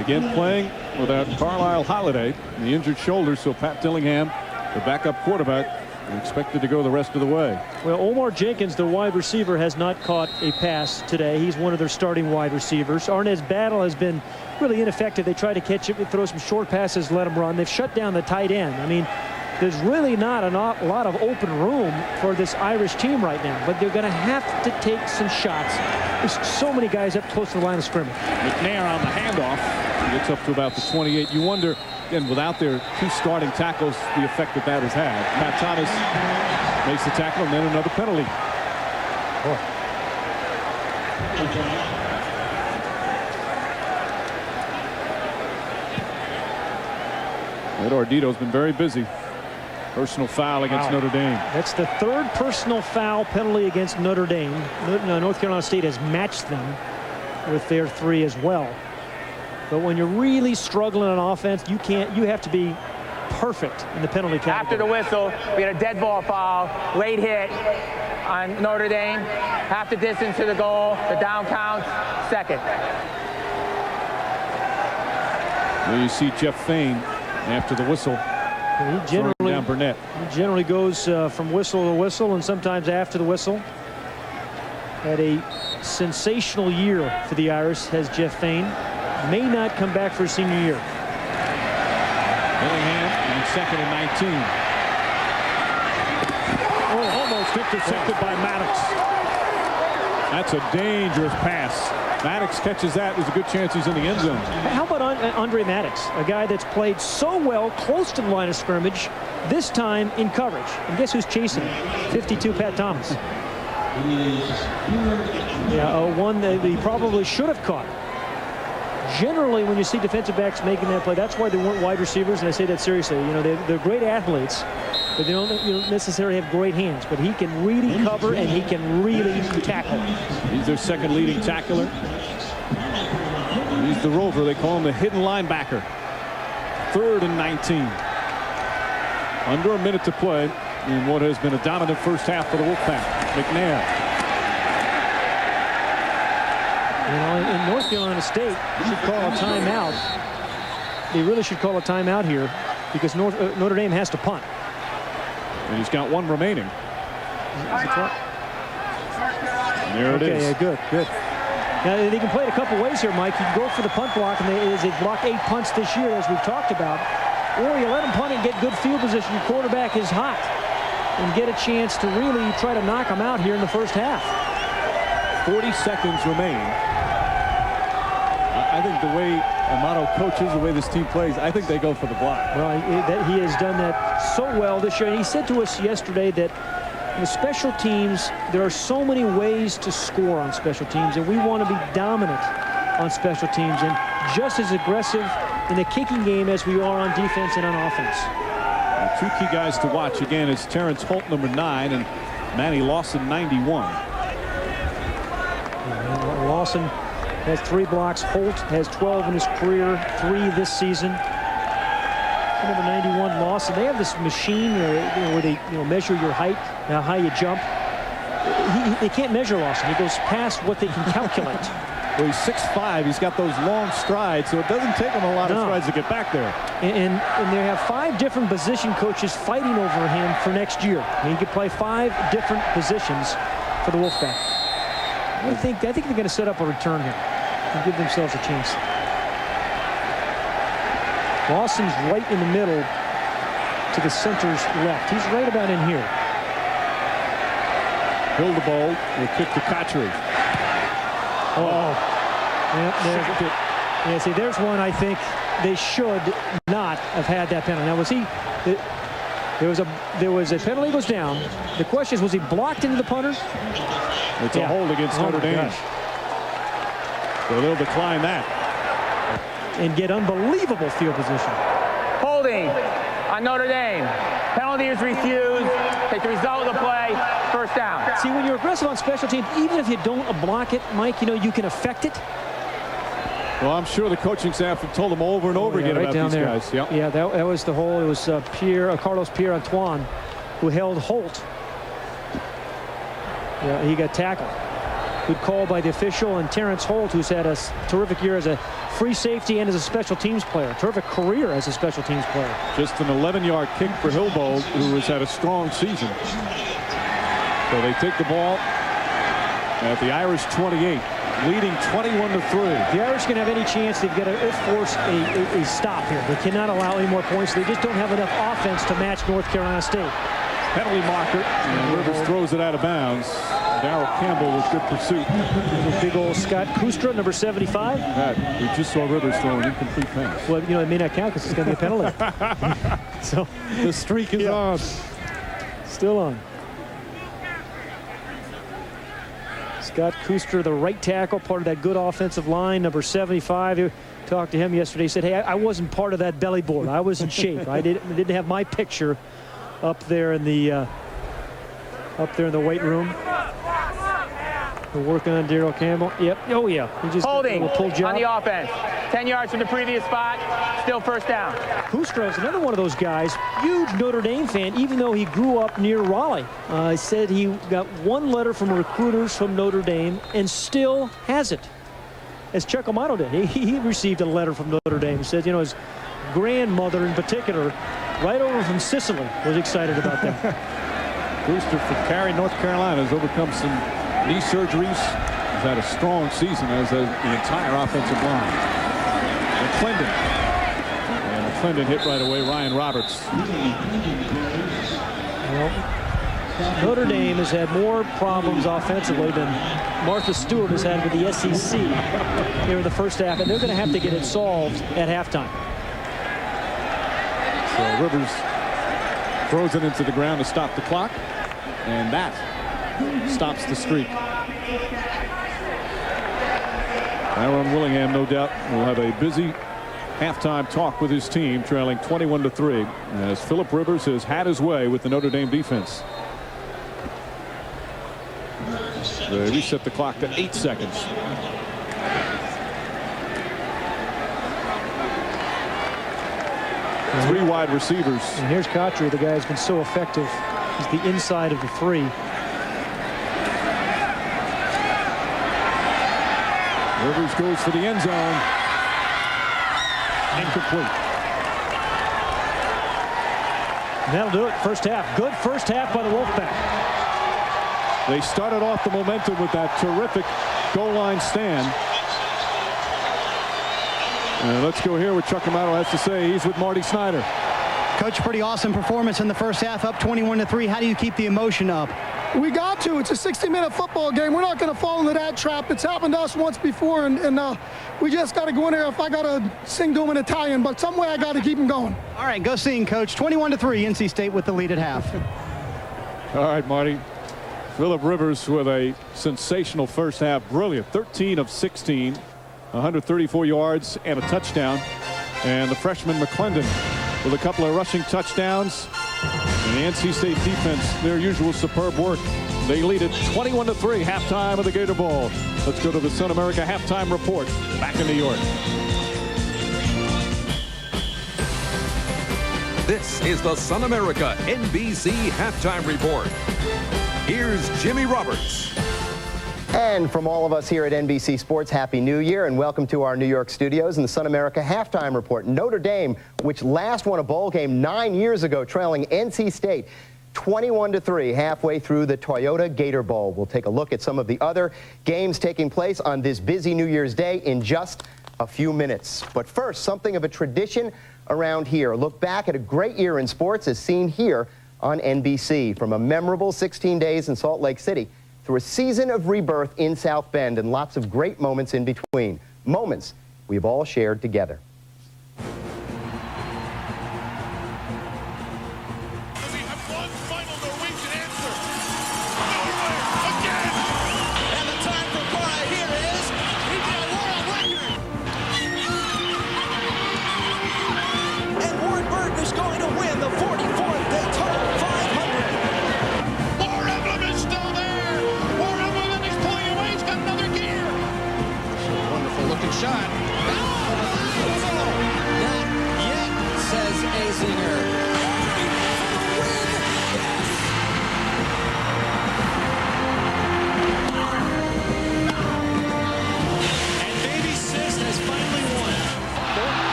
Again playing without Carlisle Holiday, the injured shoulder, so Pat Dillingham, the backup quarterback, expected to go the rest of the way. Well, Omar Jenkins, the wide receiver, has not caught a pass today. He's one of their starting wide receivers. Arnez Battle has been really ineffective. They try to catch him, throw some short passes, let him run. They've shut down the tight end. I mean, there's really not a lot of open room for this Irish team right now, but they're going to have to take some shots. There's so many guys up close to the line of scrimmage. McNair on the handoff. Gets up to about the 28. You wonder, again, without their 2 starting tackles, the effect that has had. Pat Thomas makes the tackle, and then another penalty. Ed Ardito's been very busy. Personal foul against Notre Dame. That's the 3rd personal foul penalty against Notre Dame. North Carolina State has matched them with their 3 as well. But when you're really struggling on offense, you have to be perfect in the penalty category. After the whistle, we had a dead ball foul, late hit on Notre Dame. Half the distance to the goal, the down count, 2nd. Well, you see Jeff Fain after the whistle. He generally, down Burnett. He generally goes from whistle to whistle and sometimes after the whistle. Had a sensational year for the Irish, has Jeff Fain. May not come back for his senior year. Dillingham in 2nd and 19. Oh, almost intercepted by Maddox. That's a dangerous pass. Maddox catches that. There's a good chance he's in the end zone. How about Andre Maddox, a guy that's played so well close to the line of scrimmage, this time in coverage. And guess who's chasing him? 52 Pat Thomas. Yeah, one that he probably should have caught. Generally, when you see defensive backs making that play, that's why they weren't wide receivers, and I say that seriously. You know, they're great athletes, but they don't necessarily have great hands. But he can really cover, and he can really tackle. He's their 2nd leading tackler. He's the rover. They call him the hidden linebacker. 3rd and 19. Under a minute to play in what has been a dominant first half for the Wolfpack. McNair. You know, in North Carolina State, should call a timeout. They really should call a timeout here because Notre Dame has to punt. And he's got 1 remaining. There it is. Yeah, good. Now, they can play it a couple ways here, Mike. You can go for the punt block, and they've blocked 8 punts this year, as we've talked about. Or you let them punt and get good field position. Your quarterback is hot and get a chance to really try to knock them out here in the first half. 40 seconds remain. I think the way Amato coaches, the way this team plays, I think they go for the block. Well, he has done that so well this year. And he said to us yesterday that in the special teams, there are so many ways to score on special teams, and we want to be dominant on special teams and just as aggressive in the kicking game as we are on defense and on offense. And 2 key guys to watch again is Terrence Holt, number 9, and Manny Lawson, 91. Lawson has 3 blocks. Holt has 12 in his career, 3 this season. Number 91, Lawson. They have this machine where they measure your height, how high you jump. They can't measure Lawson. He goes past what they can calculate. Well, he's 6'5". He's got those long strides, so it doesn't take him a lot of strides to get back there. And they have 5 different position coaches fighting over him for next year. He could play 5 different positions for the Wolfpack. I think they're going to set up a return here and give themselves a chance. Lawson's right in the middle to the center's left. He's right about in here. Hildebold will kick to Cotchery. Oh. Yeah, see, there's one I think they should not have had that penalty. Now, there was a penalty goes down. The question is, was he blocked into the punter? It's a hold against Notre Dame. Gosh. So they'll decline that. And get unbelievable field position. Holding on Notre Dame. Penalty is refused. Take the result of the play. First down. See, when you're aggressive on special teams, even if you don't block it, Mike, you can affect it. Well, I'm sure the coaching staff have told them over and over again about these guys. Yep. Yeah, that was the whole. It was Carlos Pierre-Antoine who held Holt. Yeah, he got tackled. Good call by the official, and Terrence Holt, who's had a terrific year as a free safety and as a special teams player. Terrific career as a special teams player. Just an 11-yard kick for Hildebold, who has had a strong season. So they take the ball at the Irish 28, leading 21-3. The Irish can have any chance. They've got to force a stop here. They cannot allow any more points. They just don't have enough offense to match North Carolina State. Penalty marker, and Rivers throws it out of bounds. Darrell Campbell with good pursuit. Big old Scott Kustra, number 75. We just saw Rivers throw an incomplete pass. Well, it may not count because it's going to be a penalty. So the streak is on. Still on. Scott Kustra, the right tackle, part of that good offensive line, number 75. You talked to him yesterday. He said, hey, I wasn't part of that belly board. I was in shape. I didn't have my picture up there in the weight room. We're working on Darrell Campbell. Yep. Oh, yeah. He just holding pull job on the offense. 10 yards from the previous spot. Still first down. Kustra is another one of those guys. Huge Notre Dame fan, even though he grew up near Raleigh. He said he got 1 letter from recruiters from Notre Dame and still has it, as Chuck Amato did. He received a letter from Notre Dame. He said, his grandmother in particular, right over from Sicily, was excited about that. Kustra from Cary, North Carolina, has overcome some knee surgeries. He's had a strong season, as has the entire offensive line. McClendon hit right away. Ryan Roberts. Well, Notre Dame has had more problems offensively than Martha Stewart has had with the SEC here in the first half, and they're going to have to get it solved at halftime. So Rivers throws it into the ground to stop the clock, and that stops the streak. Aaron Willingham, no doubt, will have a busy halftime talk with his team, trailing 21-3, as Philip Rivers has had his way with the Notre Dame defense. They reset the clock to 8 seconds. Three wide receivers. And here's Cotchery, the guy who's been so effective. He's the inside of the 3. Rivers goes for the end zone. Incomplete. And that'll do it. First half. Good first half by the Wolfpack. They started off the momentum with that terrific goal line stand. And let's go hear what Chuck Amato has to say. He's with Marty Snyder. Coach, pretty awesome performance in the first half, up 21-3. How do you keep the emotion up? We got to. It's a 60-minute football game. We're not going to fall into that trap. It's happened to us once before, and we just got to go in there. If I got to sing to them in Italian, but some way I got to keep them going. All right, go sing, Coach. 21-3, NC State with the lead at half. All right, Marty. Phillip Rivers with a sensational first half. Brilliant. 13 of 16, 134 yards and a touchdown. And the freshman McClendon with a couple of rushing touchdowns. And the NC State defense, their usual superb work. They lead it 21-3, halftime of the Gator Bowl. Let's go to the Sun America halftime report back in New York. This is the Sun America NBC halftime report. Here's Jimmy Roberts. And from all of us here at NBC Sports, Happy New Year and welcome to our New York studios and the Sun America halftime report. Notre Dame, which last won a bowl game 9 years ago, trailing NC State 21-3 halfway through the Toyota Gator Bowl. We'll take a look at some of the other games taking place on this busy New Year's Day in just a few minutes. But first, something of a tradition around here. Look back at a great year in sports as seen here on NBC. From a memorable 16 days in Salt Lake City through a season of rebirth in South Bend and lots of great moments in between. Moments we've all shared together.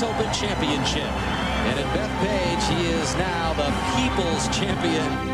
Open championship. And at Bethpage, he is now the People's Champion.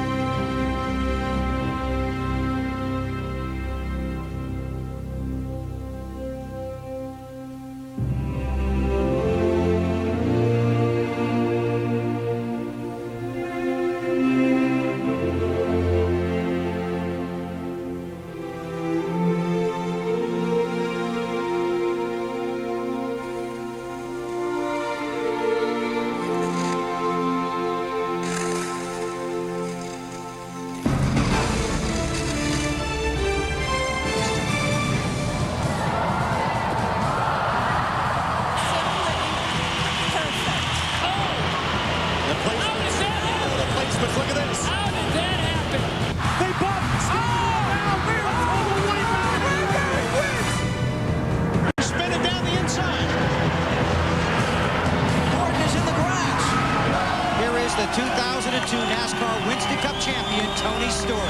The 2002 NASCAR Winston Cup champion, Tony Stewart.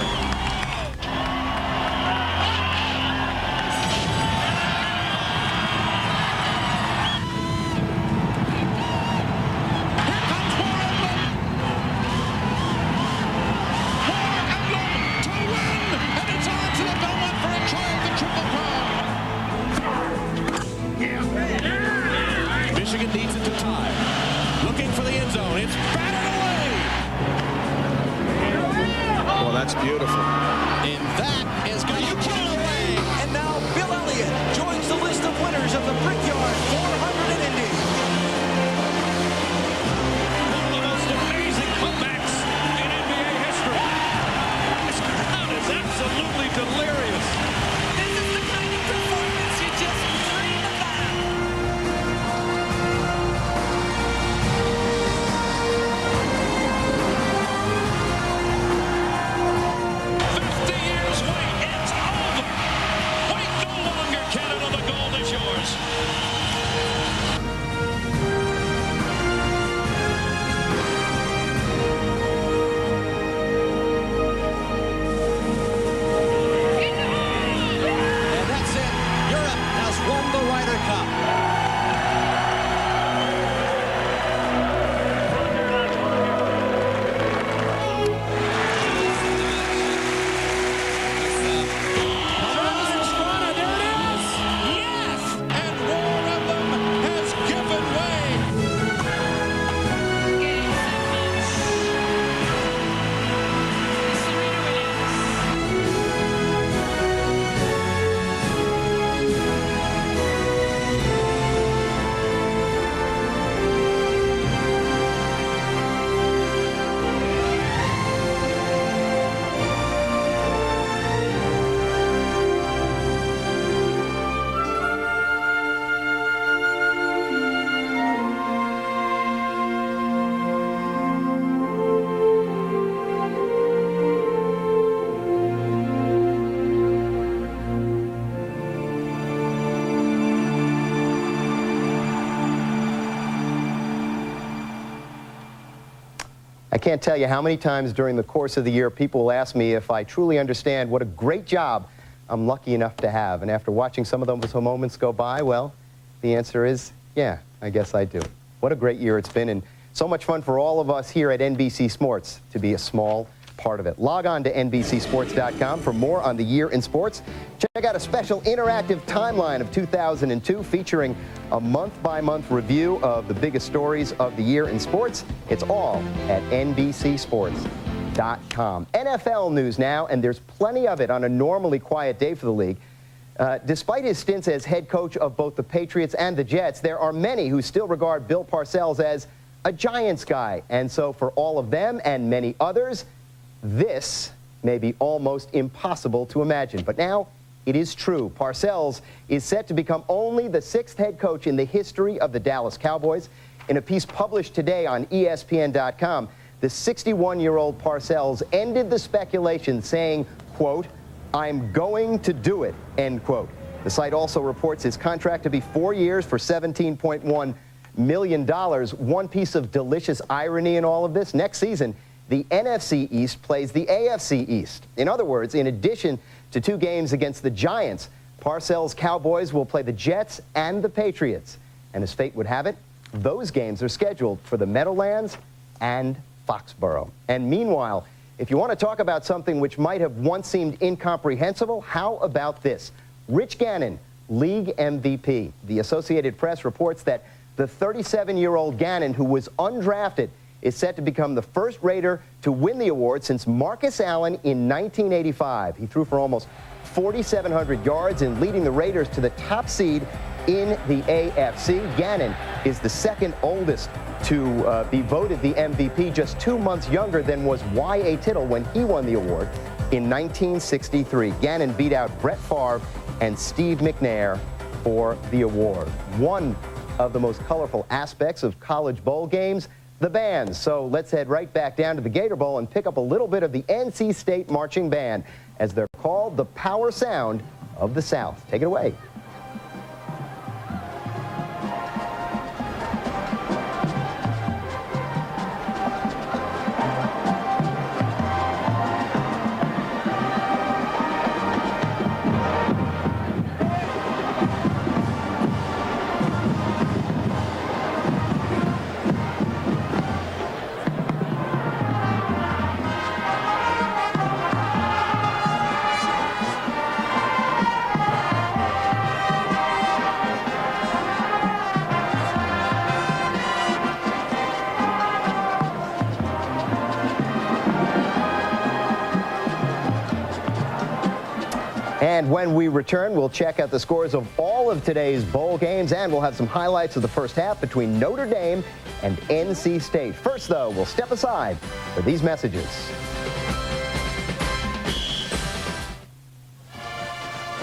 Michigan needs it to tie. Looking for the end zone. It's batted away. Well, that's beautiful. And that is going to kill away. And now Bill Elliott joins the list of winners of the Brickyard 400 in Indy. One of the most amazing comebacks in NBA history. This crowd is absolutely delirious. This is the kind of performance you just dream about. I can't tell you how many times during the course of the year people will ask me if I truly understand what a great job I'm lucky enough to have. And after watching some of those moments go by, well, the answer is, yeah, I guess I do. What a great year it's been, and so much fun for all of us here at NBC Sports to be a small part of it. Log on to NBCSports.com for more on the year in sports. Check out a special interactive timeline of 2002 featuring a month-by-month review of the biggest stories of the year in sports. It's all at NBCSports.com. NFL news now, and there's plenty of it on a normally quiet day for the league. Despite his stints as head coach of both the Patriots and the Jets, there are many who still regard Bill Parcells as a Giants guy. And so for all of them and many others, this may be almost impossible to imagine. But now it is true. Parcells is set to become only the 6th head coach in the history of the Dallas Cowboys. In a piece published today on ESPN.com, the 61-year-old Parcells ended the speculation saying, quote, "I'm going to do it," end quote. The site also reports his contract to be 4 years for $17.1 million. One piece of delicious irony in all of this: next season, the NFC East plays the AFC East. In other words, in addition to 2 games against the Giants, Parcells' Cowboys will play the Jets and the Patriots. And as fate would have it, those games are scheduled for the Meadowlands and Foxborough. And meanwhile, if you want to talk about something which might have once seemed incomprehensible, how about this? Rich Gannon, league MVP. The Associated Press reports that the 37-year-old Gannon, who was undrafted, is set to become the first Raider to win the award since Marcus Allen in 1985. He threw for almost 4,700 yards in leading the Raiders to the top seed in the AFC. Gannon is the second oldest to be voted the MVP, just 2 months younger than was Y.A. Tittle when he won the award in 1963. Gannon beat out Brett Favre and Steve McNair for the award. One of the most colorful aspects of college bowl games, the bands. So let's head right back down to the Gator Bowl and pick up a little bit of the NC State Marching Band, as they're called the Power Sound of the South. Take it away. And when we return, we'll check out the scores of all of today's bowl games, and we'll have some highlights of the first half between Notre Dame and NC State. First, though, we'll step aside for these messages.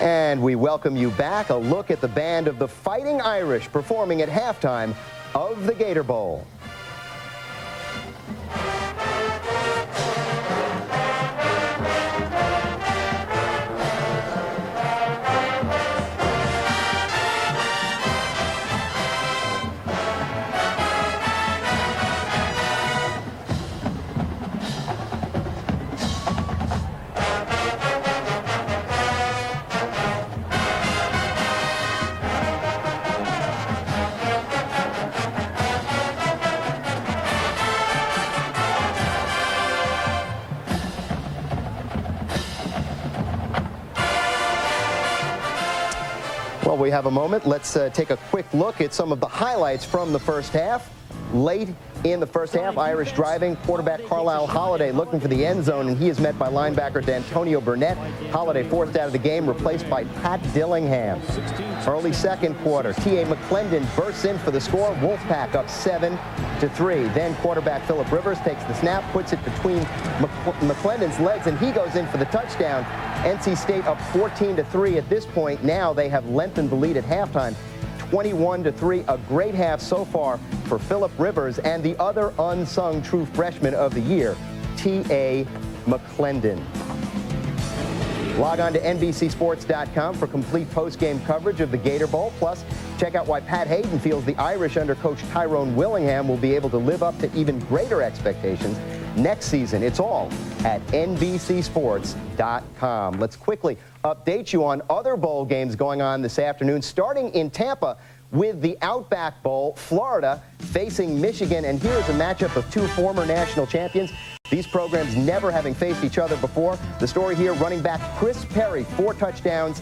And we welcome you back. A look at the band of the Fighting Irish performing at halftime of the Gator Bowl. Well, we have a moment. Let's take a quick look at some of the highlights from the first half. Late in the first half, Irish driving, quarterback Carlisle Holiday looking for the end zone, and he is met by linebacker D'Antonio Burnett. Holiday forced out of the game, replaced by Pat Dillingham. Early second quarter, T.A. McClendon bursts in for the score. Wolfpack up 7-3. Then quarterback Phillip Rivers takes the snap, puts it between McClendon's legs, and he goes in for the touchdown. NC State up 14-3 at this point. Now they have lengthened the lead at halftime, 21-3. A great half so far for Phillip Rivers and the other unsung true freshman of the year, T.A. McClendon. Log on to NBCSports.com for complete post-game coverage of the Gator Bowl. Plus, check out why Pat Hayden feels the Irish under coach Tyrone Willingham will be able to live up to even greater expectations next season. It's all at NBCSports.com. Let's quickly update you on other bowl games going on this afternoon, starting in Tampa with the Outback Bowl. Florida facing Michigan, and here's a matchup of two former national champions. These programs never having faced each other before. The story here, running back Chris Perry, 4 touchdowns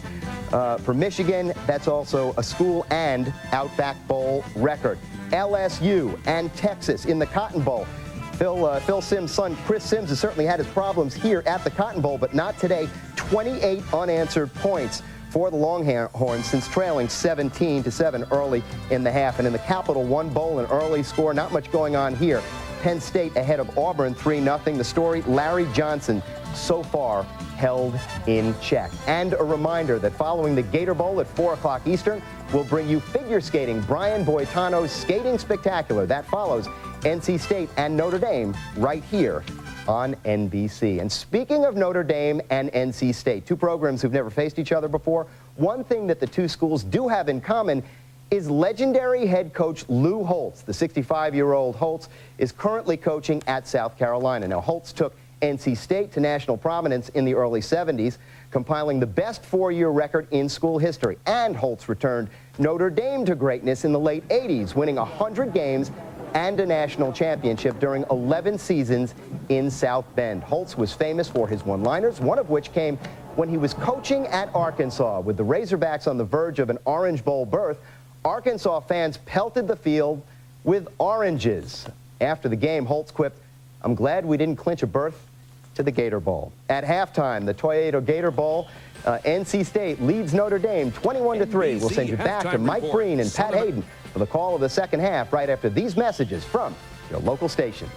for Michigan. That's also a school and Outback Bowl record. LSU and Texas in the Cotton Bowl. Phil Simms' son, Chris Simms, has certainly had his problems here at the Cotton Bowl, but not today. 28 unanswered points for the Longhorns since trailing 17-7 early in the half. And in the Capital One Bowl, an early score, not much going on here. Penn State ahead of Auburn 3-0. The story, Larry Johnson so far held in check. And a reminder that following the Gator Bowl at 4 o'clock Eastern, we'll bring you figure skating, Brian Boitano's Skating Spectacular. That follows NC State and Notre Dame right here on NBC. And speaking of Notre Dame and NC State, two programs who've never faced each other before, one thing that the two schools do have in common is legendary head coach Lou Holtz. The 65-year-old Holtz is currently coaching at South Carolina. Now, Holtz took NC State to national prominence in the early 70s, compiling the best 4-year record in school history. And Holtz returned Notre Dame to greatness in the late 80s, winning 100 games and a national championship during 11 seasons in South Bend. Holtz was famous for his one-liners, one of which came when he was coaching at Arkansas. With the Razorbacks on the verge of an Orange Bowl berth, Arkansas fans pelted the field with oranges. After the game, Holtz quipped, "I'm glad we didn't clinch a berth to the Gator Bowl." At halftime, the Toyota Gator Bowl, NC State leads Notre Dame 21-3. We'll send you back to Mike Breen and Pat Hayden for the call of the second half right after these messages from your local station.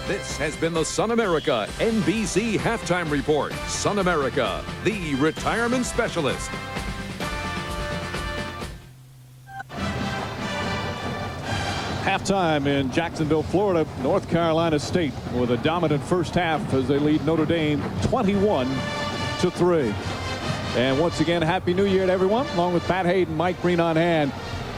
This has been the Sun America NBC Halftime Report. Sun America, the retirement specialist. Halftime in Jacksonville, Florida. North Carolina State with a dominant first half as they lead Notre Dame 21-3. And once again, Happy New Year to everyone. Along with Pat Hayden, Mike Breen on hand.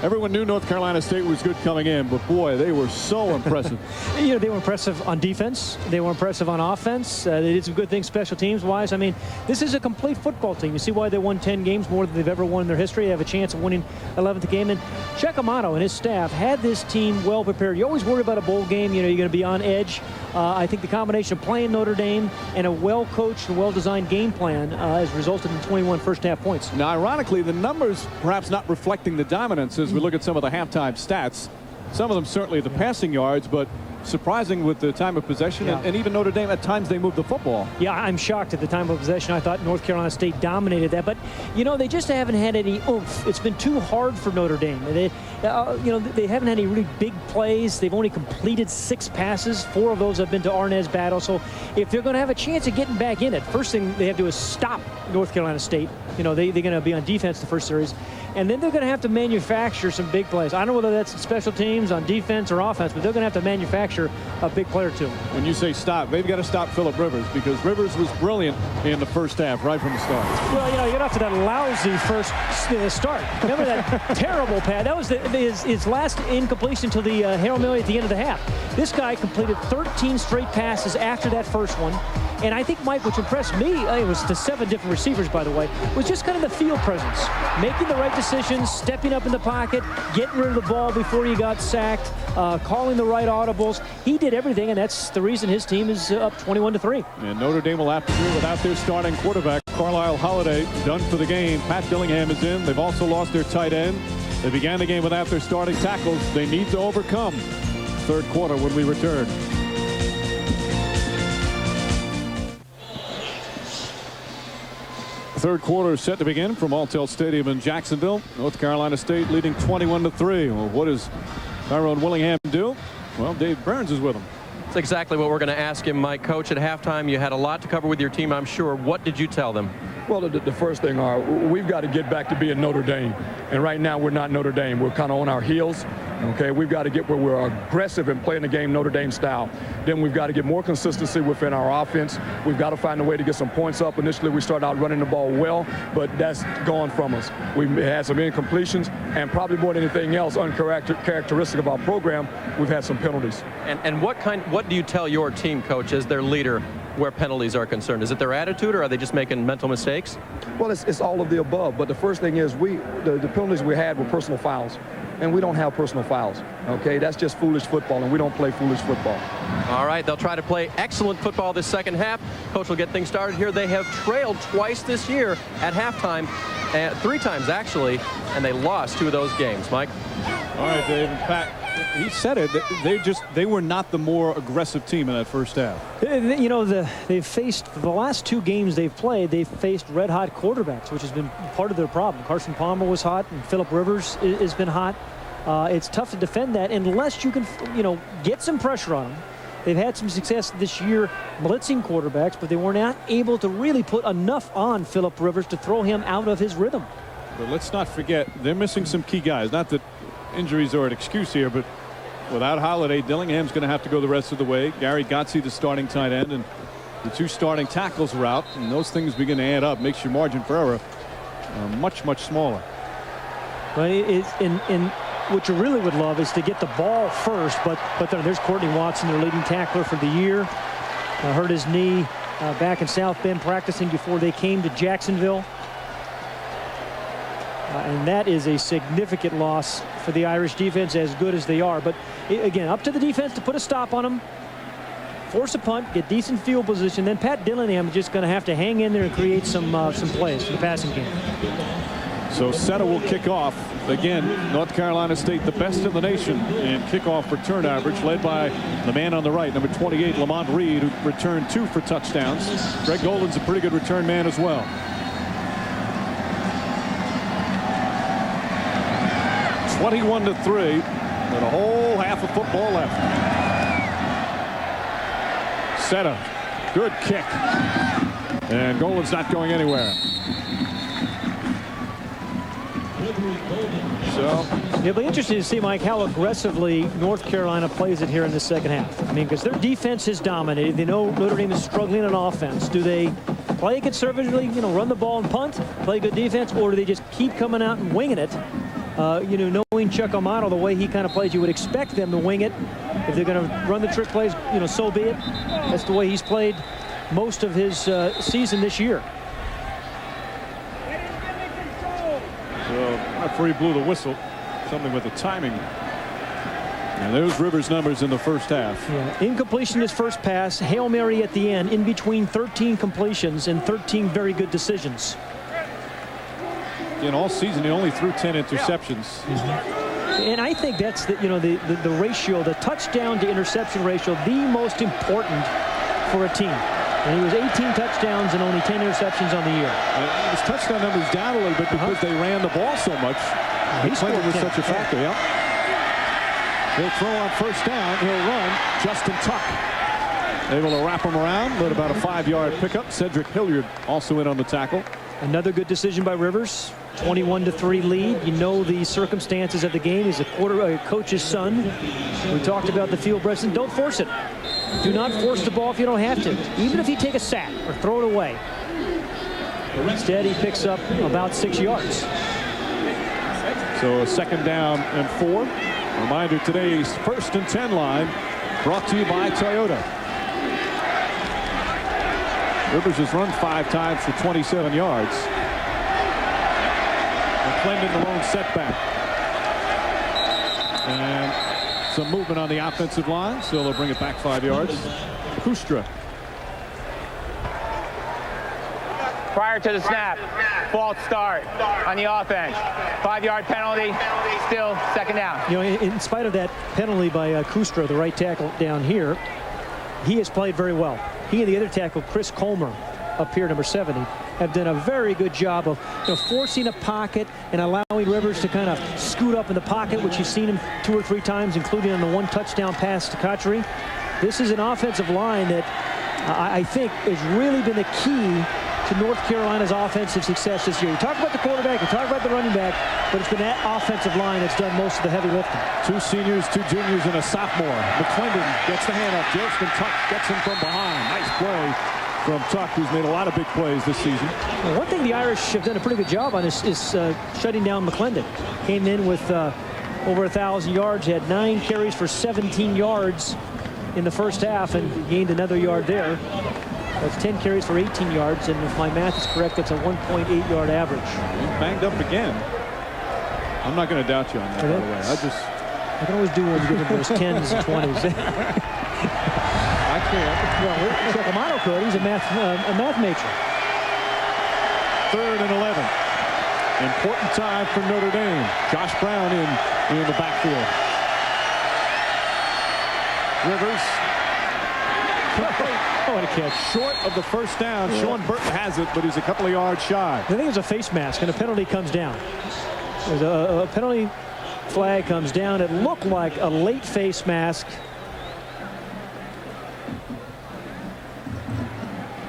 Everyone knew North Carolina State was good coming in, but boy, they were so impressive. You know, they were impressive on defense. They were impressive on offense. They did some good things special teams-wise. I mean, this is a complete football team. You see why they won 10 games, more than they've ever won in their history. They have a chance of winning 11th game. And Checkamato and his staff had this team well prepared. You always worry about a bowl game. You know, you're going to be on edge. I think the combination of playing Notre Dame and a well-coached and well-designed game plan has resulted in 21 first-half points. Now, ironically, the numbers perhaps not reflecting the dominance as we look at some of the halftime stats. Some of them certainly the passing yards, but surprising with the time of possession, and even Notre Dame, at times they moved the football. Yeah, I'm shocked at the time of possession. I thought North Carolina State dominated that, but you know, they just haven't had any oomph. It's been too hard for Notre Dame. They, you know, they haven't had any really big plays. They've only completed 6 passes. 4 of those have been to Arnaz Battle. So if they're going to have a chance of getting back in it, first thing they have to do is stop North Carolina State. You know, they're going to be on defense the first series. And then they're going to have to manufacture some big plays. I don't know whether that's special teams, on defense, or offense, but they're going to have to manufacture a big play or two. When you say stop, they've got to stop Phillip Rivers, because Rivers was brilliant in the first half, right from the start. Well, you know, you get off to that lousy first start. Remember that terrible pass? That was his last incompletion until the Hail Mary at the end of the half. This guy completed 13 straight passes after that first one. And I think, Mike, which impressed me, it was to 7 different receivers, by the way, was just kind of the field presence. Making the right decisions, stepping up in the pocket, getting rid of the ball before he got sacked, calling the right audibles. He did everything, and that's the reason his team is up 21-3. And Notre Dame will have to do without their starting quarterback, Carlisle Holiday, done for the game. Pat Dillingham is in. They've also lost their tight end. They began the game without their starting tackles. They need to overcome third quarter when we return. Third quarter is set to begin from Alltel Stadium in Jacksonville. North Carolina State leading 21-3. Well, what does Tyrone Willingham do? Well, Dave Burns is with him. That's exactly what we're going to ask him, Mike. Coach, at halftime, you had a lot to cover with your team, I'm sure. What did you tell them? Well, the first thing we've got to get back to being Notre Dame. And right now we're not Notre Dame. We're kind of on our heels. Okay, we've got to get where we're aggressive and playing the game Notre Dame style. Then we've got to get more consistency within our offense. We've got to find a way to get some points up. Initially, we started out running the ball well, but that's gone from us. We've had some incompletions, and probably more than anything else, uncharacteristic of our program, we've had some penalties. And what do you tell your team, coach, as their leader, where penalties are concerned? Is it their attitude, or are they just making mental mistakes? Well, it's all of the above. But the first thing is the penalties we had were personal fouls. And we don't have personal fouls, okay? That's just foolish football, and we don't play foolish football. All right, they'll try to play excellent football this second half. Coach will get things started here. They have trailed twice this year at halftime, 3 times actually, and they lost 2 of those games. Mike? All right, Dave. In fact, he said it. They were not the more aggressive team in that first half. You know, they've faced, for the last 2 games they've played, they've faced red-hot quarterbacks, which has been part of their problem. Carson Palmer was hot, and Phillip Rivers has been hot. It's tough to defend that unless you can, get some pressure on them. They've had some success this year blitzing quarterbacks, but they were not able to really put enough on Phillip Rivers to throw him out of his rhythm. But let's not forget, they're missing some key guys. Not that injuries are an excuse here, but without Holiday, Dillingham's going to have to go the rest of the way. Gary Gotze, the starting tight end, and the 2 starting tackles are out, and those things begin to add up. Makes your margin for error much, much smaller. But what you really would love is to get the ball first, but there's Courtney Watson, their leading tackler for the year. Hurt his knee back in South Bend practicing before they came to Jacksonville. And that is a significant loss for the Irish defense, as good as they are. But again, up to the defense to put a stop on them, force a punt, get decent field position. Then Pat Dillingham is just going to have to hang in there and create some plays for the passing game. So Seta will kick off. Again, North Carolina State, the best in the nation in kickoff return average, led by the man on the right, number 28, Lamont Reed, who returned 2 for touchdowns. Greg Golden's a pretty good return man as well. 21-3, with a whole half of football left. Seta, good kick, and Golden's not going anywhere. So it'll be interesting to see, Mike, how aggressively North Carolina plays it here in the second half. I mean, because their defense has dominated. They know Notre Dame is struggling on offense. Do they play conservatively, run the ball and punt, play good defense, or do they just keep coming out and winging it? Knowing Chuck Amato the way he kind of plays, you would expect them to wing it. If they're going to run the trick plays, so be it. That's the way he's played most of his season this year. So referee blew the whistle. Something with the timing. And there's Rivers' numbers in the first half. Yeah. Incompletion his first pass, Hail Mary at the end, in between 13 completions and 13 very good decisions. In all season, he only threw 10 interceptions. And I think that's the ratio, the touchdown to interception ratio, the most important for a team. And he was 18 touchdowns and only 10 interceptions on the year. His touchdown numbers down a little bit because they ran the ball so much. He was such a factor. Yeah. He'll throw on first down. He'll run. Justin Tuck able to wrap him around. Let about a 5-yard pickup. Cedric Hilliard also in on the tackle. Another good decision by Rivers. 21-3 lead. You know the circumstances of the game. He's a coach's son. We talked about the field presence. Don't force it. Do not force the ball if you don't have to, even if you take a sack or throw it away. Instead, he picks up about 6 yards. So a 2nd down and 4. Reminder, today's 1st and 10 line brought to you by Toyota. Rivers has run 5 times for 27 yards. McClendon the lone setback. And some movement on the offensive line, so they'll bring it back 5 yards. Kustra. Prior to the snap, false start on the offense. 5-yard penalty, still 2nd down. In spite of that penalty by Kustra, the right tackle down here, he has played very well. He and the other tackle, Chris Colmer, up here, number 70, have done a very good job of forcing a pocket and allowing Rivers to kind of scoot up in the pocket, which you've seen him 2 or 3 times, including on the 1 touchdown pass to Cotchery. This is an offensive line that I think has really been the key to North Carolina's offensive success this year. You talk about the quarterback, you talk about the running back, but it's been that offensive line that's done most of the heavy lifting. 2 seniors, 2 juniors, and a sophomore. McClendon gets the hand up. Joseph Tuck gets him from behind. Nice play from Tuck, who's made a lot of big plays this season. Well, one thing the Irish have done a pretty good job on is shutting down McClendon. Came in with over 1,000 yards, had 9 carries for 17 yards in the first half and gained another yard there. That's 10 carries for 18 yards, and if my math is correct, that's a 1.8 yard average. He's banged up again. I'm not going to doubt you on that, by the way. I can always do when you give him those 10s and 20s. I can't. Well, Sakamoto could. He's a math matron. 3rd and 11. Important time for Notre Dame. Josh Brown in the backfield. Rivers. Oh, what a catch. Short of the first down. Yeah. Sean Burton has it, but he's a couple of yards shy. I think it's a face mask, and a penalty comes down. There's a penalty flag comes down. It looked like a late face mask.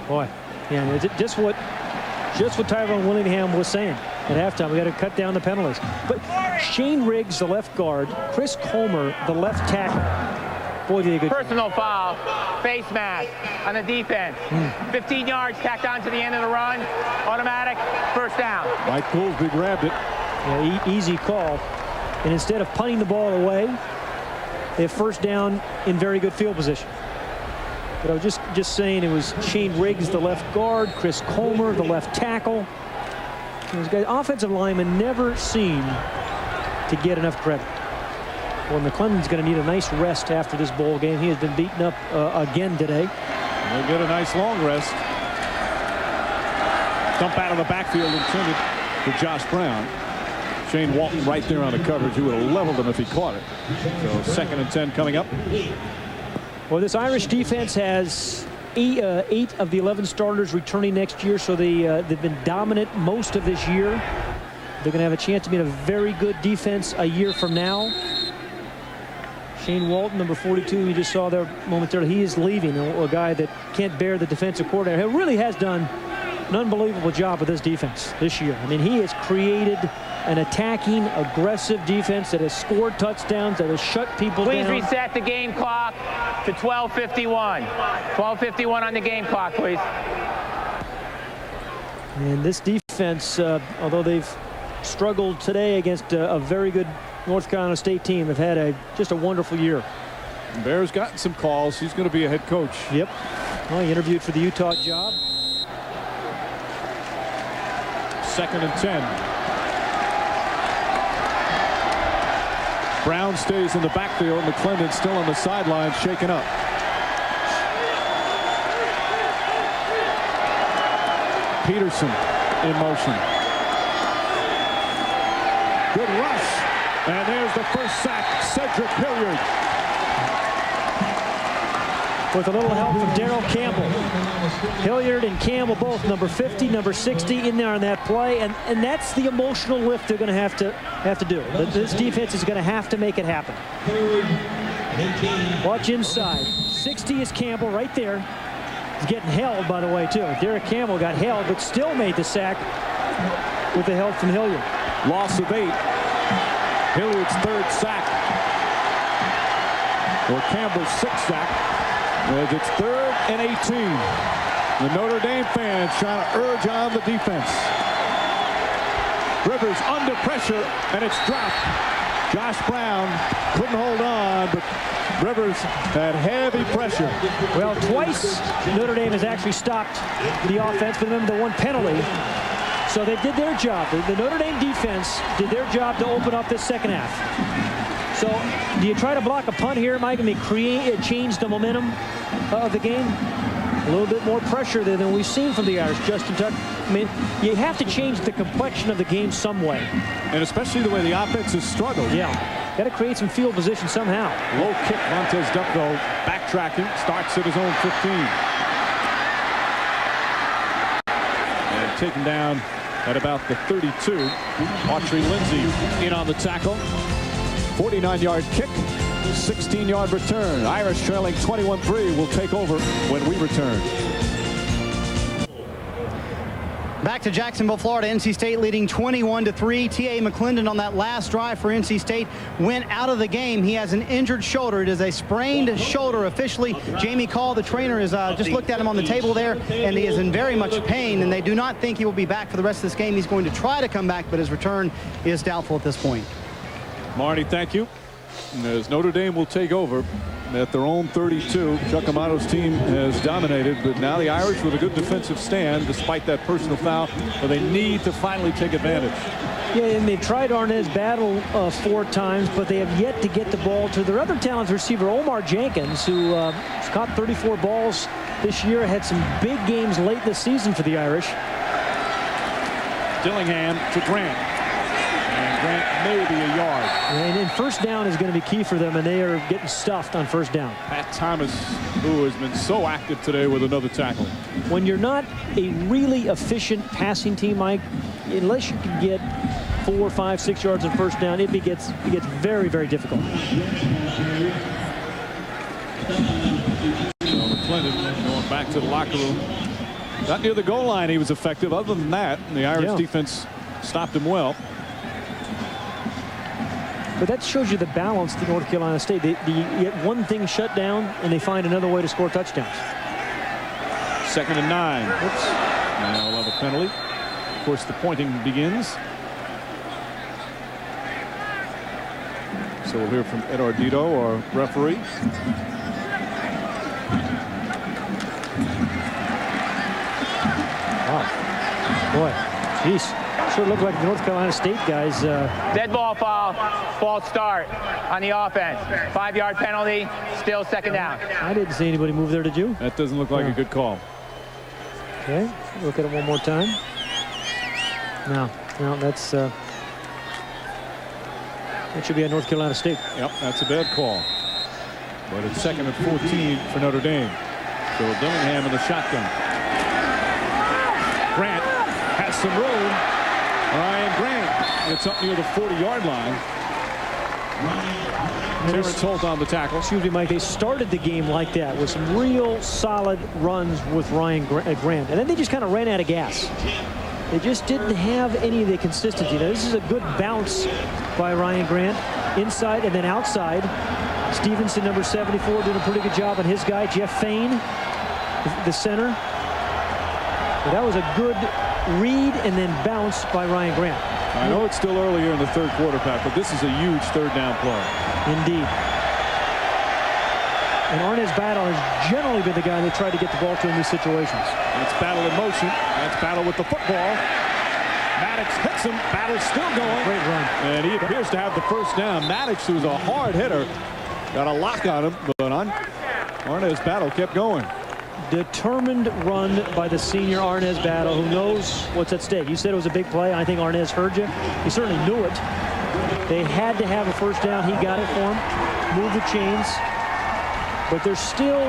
Boy, yeah, is it just what Tyrone Willingham was saying at halftime? We got to cut down the penalties. But Shane Riggs, the left guard, Chris Comer, the left tackle. Boy, did he good. Personal foul, face mask on the defense. 15 yards tacked on to the end of the run. Automatic, first down. Mike Goolsby grabbed it. Yeah, easy call. And instead of punting the ball away, they have first down in very good field position. But I was just saying it was Shane Riggs, the left guard, Chris Comer, the left tackle. Those guys, offensive linemen never seem to get enough credit. Well, McClendon's going to need a nice rest after this bowl game. He has been beaten up again today. He'll get a nice long rest. Dump out of the backfield intended for Josh Brown. Shane Walton right there on the coverage. He would have leveled him if he caught it. So 2nd and 10 coming up. Well, this Irish defense has 8 of the 11 starters returning next year, so they've been dominant most of this year. They're going to have a chance to be in a very good defense a year from now. Shane Walton, number 42, we just saw there momentarily. He is leaving, a guy that can't bear the defensive coordinator. He really has done an unbelievable job with this defense this year. I mean, he has created an attacking, aggressive defense that has scored touchdowns, that has shut people down. Please reset the game clock to 12:51. 12:51 on the game clock, please. And this defense, although they've struggled today against a very good North Carolina State team, have had just a wonderful year. Bear's gotten some calls. He's going to be a head coach. Yep. Well, he interviewed for the Utah job. 2nd and 10. Brown stays in the backfield. McClendon still on the sideline, shaken up. Peterson in motion. Good rush. And there's the first sack. Cedric Hilliard. With a little help from Darrell Campbell. Hilliard and Campbell both, number 50, number 60 in there on that play. And that's the emotional lift they're going to have to do. This defense is going to have to make it happen. Watch inside. 60 is Campbell right there. He's getting held, by the way, too. Derek Campbell got held, but still made the sack with the help from Hilliard. Loss of 8. Hilliard's 3rd sack. Or Campbell's 6th sack. As it's 3rd and 18. The Notre Dame fans trying to urge on the defense. Rivers under pressure, and it's dropped. Josh Brown couldn't hold on, but Rivers had heavy pressure. Well, twice Notre Dame has actually stopped the offense, but remember the one penalty. So they did their job. The Notre Dame defense did their job to open up this second half. So do you try to block a punt here, Mike? I mean, change the momentum of the game? A little bit more pressure there than we've seen from the Irish. Justin Tuck, I mean, you have to change the complexion of the game some way. And especially the way the offense has struggled. Yeah. Got to create some field position somehow. Low kick, Montez Duck, though, backtracking, starts at his own 15. And taken down at about the 32. Autry Lindsey in on the tackle. 49-yard kick, 16-yard return. Irish trailing 21-3 will take over when we return. Back to Jacksonville, Florida. NC State leading 21-3. T.A. McClendon on that last drive for NC State went out of the game. He has an injured shoulder. It is a sprained shoulder officially. Jamie Call, the trainer, has just looked at him on the table there, and he is in very much pain, and they do not think he will be back for the rest of this game. He's going to try to come back, but his return is doubtful at this point. Marty, thank you. And as Notre Dame will take over at their own 32, Chuck Amato's team has dominated, but now the Irish with a good defensive stand despite that personal foul, but they need to finally take advantage. Yeah, and they've tried Arnez Battle 4 times, but they have yet to get the ball to their other talented receiver, Omar Jenkins, who has caught 34 balls this year, had some big games late this season for the Irish. Dillingham to Grant. And Grant maybe a yard. And first down is going to be key for them, and they are getting stuffed on first down. Pat Thomas, who has been so active today with another tackle. When you're not a really efficient passing team, Mike, unless you can get 4, 5, 6 yards on first down, it gets very, very difficult. So McClendon going back to the locker room. Not near the goal line, he was effective. Other than that, the Irish defense stopped him well. But that shows you the balance to North Carolina State. They get one thing shut down, and they find another way to score touchdowns. 2nd and 9. Oops. Now we'll have a penalty. Of course, the pointing begins. So we'll hear from Ed Ardito, our referee. Wow. Boy, jeez. Sure looked like the North Carolina State guys. Dead ball foul, false start on the offense. 5-yard penalty, still 2nd down. I didn't see anybody move there, did you? That doesn't look like a good call. Okay, look at it one more time. No, that's that should be a North Carolina State. Yep, that's a bad call. But it's 2nd and 14 for Notre Dame. So Dillingham in the shotgun. Grant has some room. Ryan Grant gets up near the 40-yard line. Terrence Holt on the tackle. Excuse me, Mike. They started the game like that with some real solid runs with Ryan Grant. And then they just kind of ran out of gas. They just didn't have any of the consistency. Now, this is a good bounce by Ryan Grant. Inside and then outside. Stevenson, number 74, did a pretty good job on his guy. Jeff Fain, the center. But that was a good read and then bounce by Ryan Grant. I know it's still early here in the 3rd quarter, Pat, but this is a huge 3rd down play. Indeed. And Arnez Battle has generally been the guy they try to get the ball to in these situations. That's Battle in motion. That's Battle with the football. Maddox hits him. Battle's still going. Great run. And he appears to have the first down. Maddox, who's a hard hitter, got a lock on him, but Arnez Battle kept going. Determined run by the senior Arnez Battle, who knows what's at stake. You said it was a big play. I think Arnez heard you. He certainly knew it. They had to have a first down. He got it for him. Move the chains. But they're still,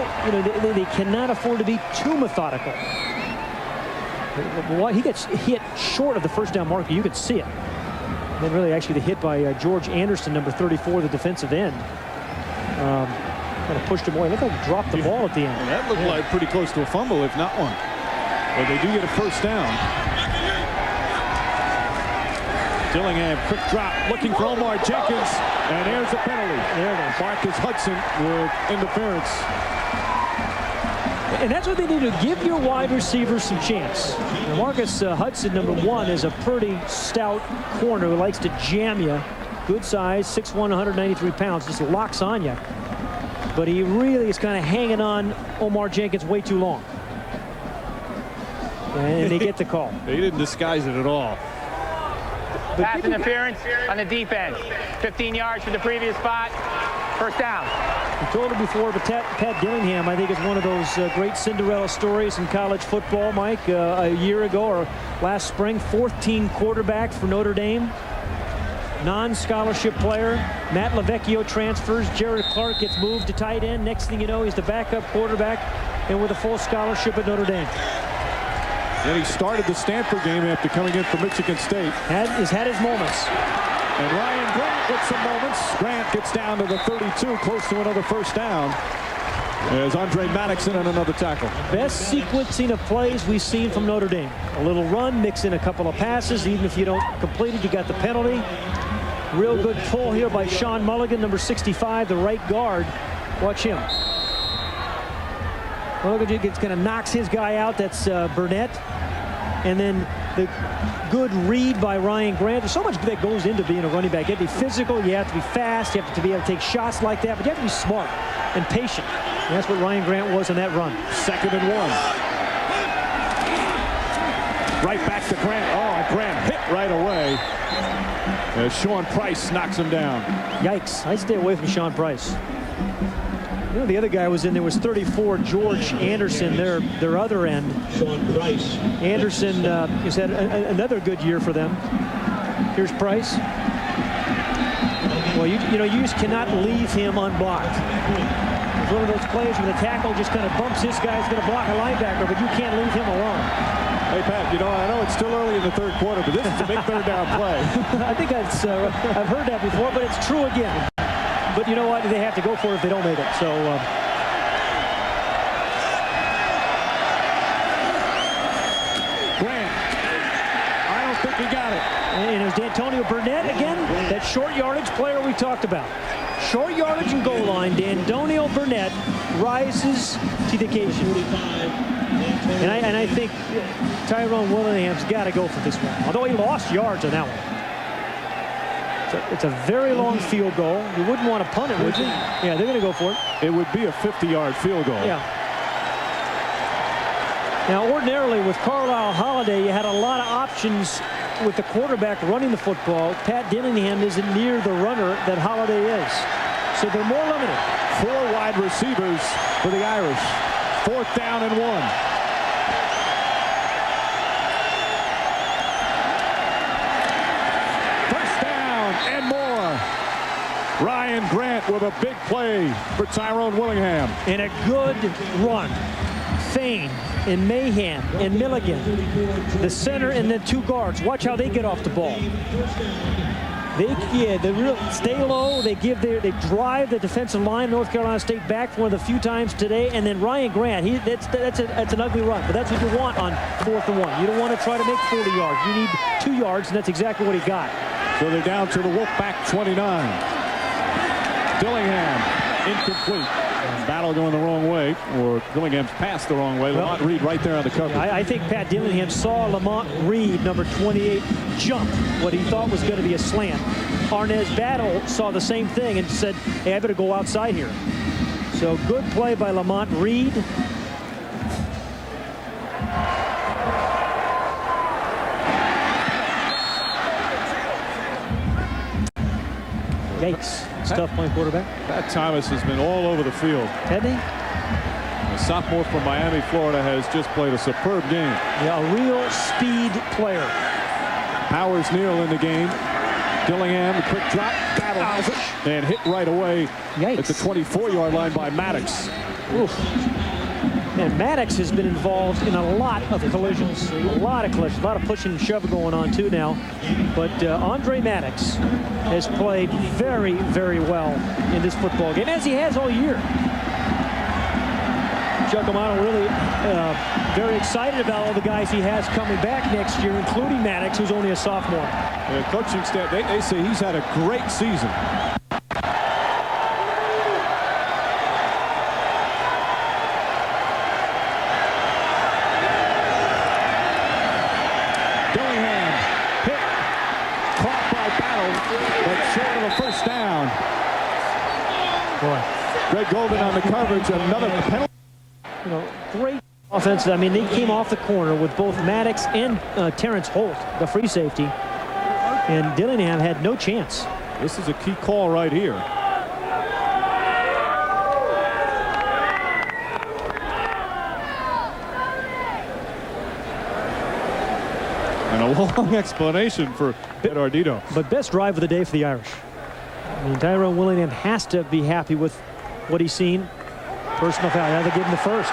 they cannot afford to be too methodical. He gets hit short of the first down marker. You could see it. And then really actually the hit by George Anderson, number 34, the defensive end. Kind of pushed him away. It looked like he dropped the ball at the end. Well, that looked like pretty close to a fumble, if not one. But they do get a first down. Dillingham, quick drop, looking for Omar Jenkins, and there's a penalty. There it is. Marcus Hudson with interference. And that's what they need to give your wide receivers some chance. Now, Marcus Hudson, number 1, is a pretty stout corner who likes to jam you. Good size, 6'1", 193 pounds, just locks on you. But he really is kind of hanging on Omar Jenkins way too long. And they get the call. They didn't disguise it at all. Pass interference on the defense. 15 yards from the previous spot. First down. I told it before, but Pat Dillingham, I think, is one of those great Cinderella stories in college football, Mike. A year ago or last spring, 14 quarterback for Notre Dame. Non-scholarship player. Matt LaVecchio transfers. Jared Clark gets moved to tight end. Next thing you know, he's the backup quarterback and with a full scholarship at Notre Dame. Then he started the Stanford game after coming in from Michigan State. Has had his moments. And Ryan Grant gets some moments. Grant gets down to the 32, close to another first down. There's Andre Maddox in on another tackle. Best sequencing of plays we've seen from Notre Dame. A little run, mix in a couple of passes. Even if you don't complete it, you got the penalty. Real good pull here by Sean Mulligan, number 65, the right guard. Watch him. Mulligan kind of knocks his guy out. That's Burnett. And then the good read by Ryan Grant. There's so much that goes into being a running back. You have to be physical. You have to be fast. You have to be able to take shots like that. But you have to be smart and patient. And that's what Ryan Grant was on that run. 2nd and 1. Right back to Grant. Oh, Grant hit right away. As Sean Price knocks him down. Yikes. I'd stay away from Sean Price. You know, the other guy was in there was 34, George Anderson, their other end. Sean Price. Anderson has had another good year for them. Here's Price. Well, you know, you just cannot leave him unblocked. It's one of those plays where the tackle just kind of bumps this guy who's going to block a linebacker, but you can't leave him alone. Hey, Pat, you know, I know it's still early in the 3rd quarter, but this is a big 3rd down play. I think I've heard that before, but it's true again. But you know what? They have to go for it if they don't make it. So Grant. I don't think he got it. And it was D'Antonio Burnett again, that short yardage player we talked about. Short yardage and goal line. D'Antonio Burnett rises to the occasion. And I think Tyrone Willingham's got to go for this one. Although he lost yards on that one. It's a very long field goal. You wouldn't want to punt it, would you? Yeah, they're going to go for it. It would be a 50-yard field goal. Yeah. Now, ordinarily with Carlisle Holiday, you had a lot of options with the quarterback running the football. Pat Dillingham isn't near the runner that Holiday is. So they're more limited. 4 wide receivers for the Irish. 4th down and 1. And more. Ryan Grant with a big play for Tyrone Willingham. And a good run. Fain and Mahan and Milligan. The center and the 2 guards. Watch how they get off the ball. They stay low. They drive the defensive line. North Carolina State back for one of the few times today. And then Ryan Grant. That's an ugly run, but that's what you want on 4th and 1. You don't want to try to make 40 yards. You need 2 yards, and that's exactly what he got. So they're down to the Wolfpack 29. Dillingham, incomplete. Battle going the wrong way, or Dillingham's passed the wrong way. Lamont Reed right there on the cover. I think Pat Dillingham saw Lamont Reed, number 28, jump what he thought was going to be a slant. Arnez Battle saw the same thing and said, hey, I better go outside here. So good play by Lamont Reed. Yikes. It's tough playing quarterback. Pat Thomas has been all over the field. Hasn't he? The sophomore from Miami, Florida, has just played a superb game. Yeah, a real speed player. Powers Neal in the game. Dillingham, the quick drop, battles it, and hit right away. Yikes. At the 24-yard line by Maddox. Oof. And Maddox has been involved in a lot of collisions. A lot of pushing and shoving going on too now. But Andre Maddox has played very, very well in this football game, as he has all year. Chuck Amato really very excited about all the guys he has coming back next year, including Maddox, who's only a sophomore. The coaching staff, they say he's had a great season. First down. Boy. Greg Golden on the coverage. Another penalty. You know, great offense. I mean, they came off the corner with both Maddox and Terrence Holt, the free safety. And Dillingham had no chance. This is a key call right here. And a long explanation for Ardito. But best drive of the day for the Irish. I mean, Tyrone Willingham has to be happy with what he's seen. Personal foul. Now they give him the first.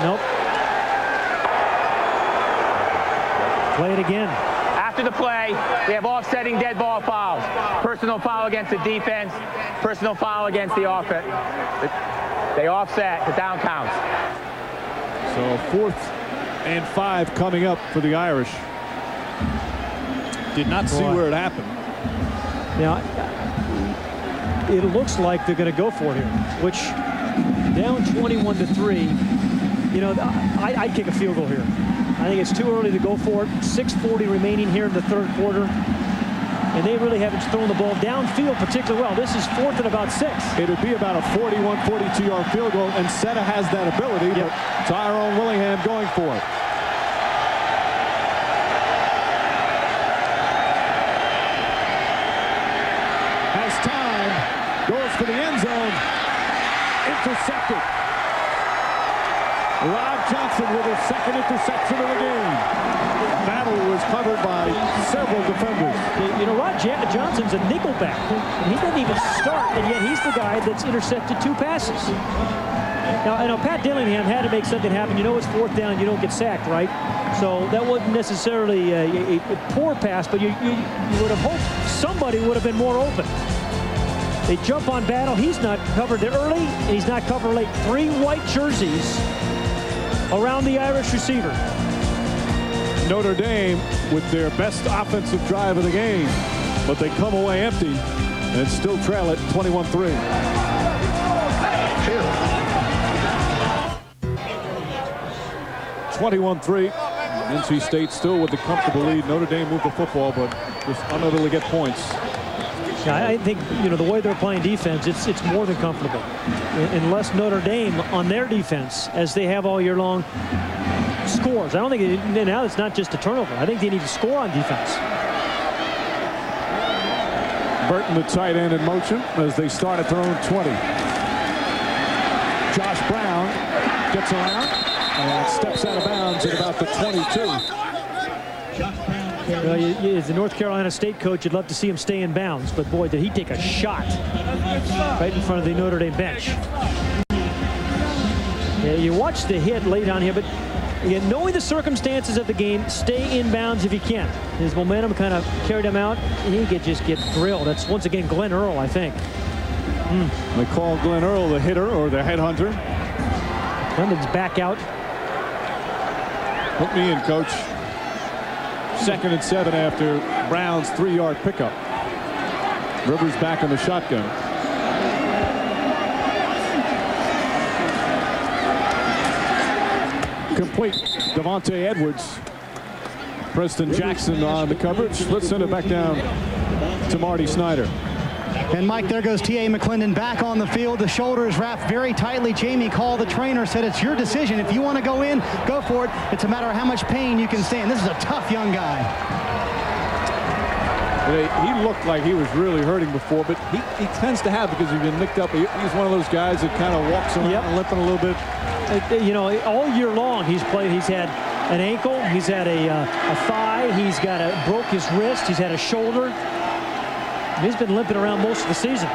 Nope. Play it again. After the play, we have offsetting dead ball fouls. Personal foul against the defense. Personal foul against the offense. They offset the down counts. So 4th and 5 coming up for the Irish. Did not see where it happened. Now, it looks like they're going to go for it here, which down 21-3. You know, I'd kick a field goal here. I think it's too early to go for it. 6:40 remaining here in the third quarter. And they really haven't thrown the ball downfield particularly well. This is 4th and about 6. It would be about a 41, 42-yard field goal, and Seta has that ability, but Tyrone Willingham going for it. Has time, goes for the end zone, intercepted. Rob Johnson with his second interception of the game. Battle was covered by several defenders. You know, Rob Johnson's a nickelback, and he didn't even start, and yet he's the guy that's intercepted 2 passes. Now, I know Pat Dillingham had to make something happen. You know it's 4th down, you don't get sacked, right? So that wasn't necessarily a poor pass, but you would have hoped somebody would have been more open. They jump on Battle. He's not covered early, and he's not covered late. 3 white jerseys around the Irish receiver. Notre Dame with their best offensive drive of the game, but they come away empty and still trail it 21-3. 21-3. NC State still with the comfortable lead. Notre Dame moved the football, but just unable to get points. Yeah, I think, you know, the way they're playing defense, it's more than comfortable. Unless Notre Dame on their defense, as they have all year long, scores. I don't think now it's not just a turnover. I think they need to score on defense. Burton, the tight end, in motion as they start at their own 20. Josh Brown gets around and steps out of bounds at about the 22. Well, as the North Carolina State coach, you'd love to see him stay in bounds, but boy, did he take a shot right in front of the Notre Dame bench. Yeah, you watch the hit late on here, but again, knowing the circumstances of the game, stay in bounds if you can. His momentum kind of carried him out, and he could just get drilled. That's once again Glenn Earl, I think. They call Glenn Earl the hitter or the headhunter. London's back out. Put me in, coach. 2nd and 7 after Brown's 3-yard pickup. Rivers back in the shotgun. Complete. Devontae Edwards. Preston Jackson on the coverage. Let's send it back down to Marty Snyder. And Mike, there goes T.A. McClendon back on the field. The shoulder is wrapped very tightly. Jamie Call, the trainer, said it's your decision. If you want to go in, go for it. It's a matter of how much pain you can stand. This is a tough young guy. He looked like he was really hurting before, but he tends to have, because he's been nicked up. He's one of those guys that kind of walks around limping a little bit. You know, all year long he's played. He's had an ankle. He's had a thigh. He's broke his wrist. He's had a shoulder. He's been limping around most of the season.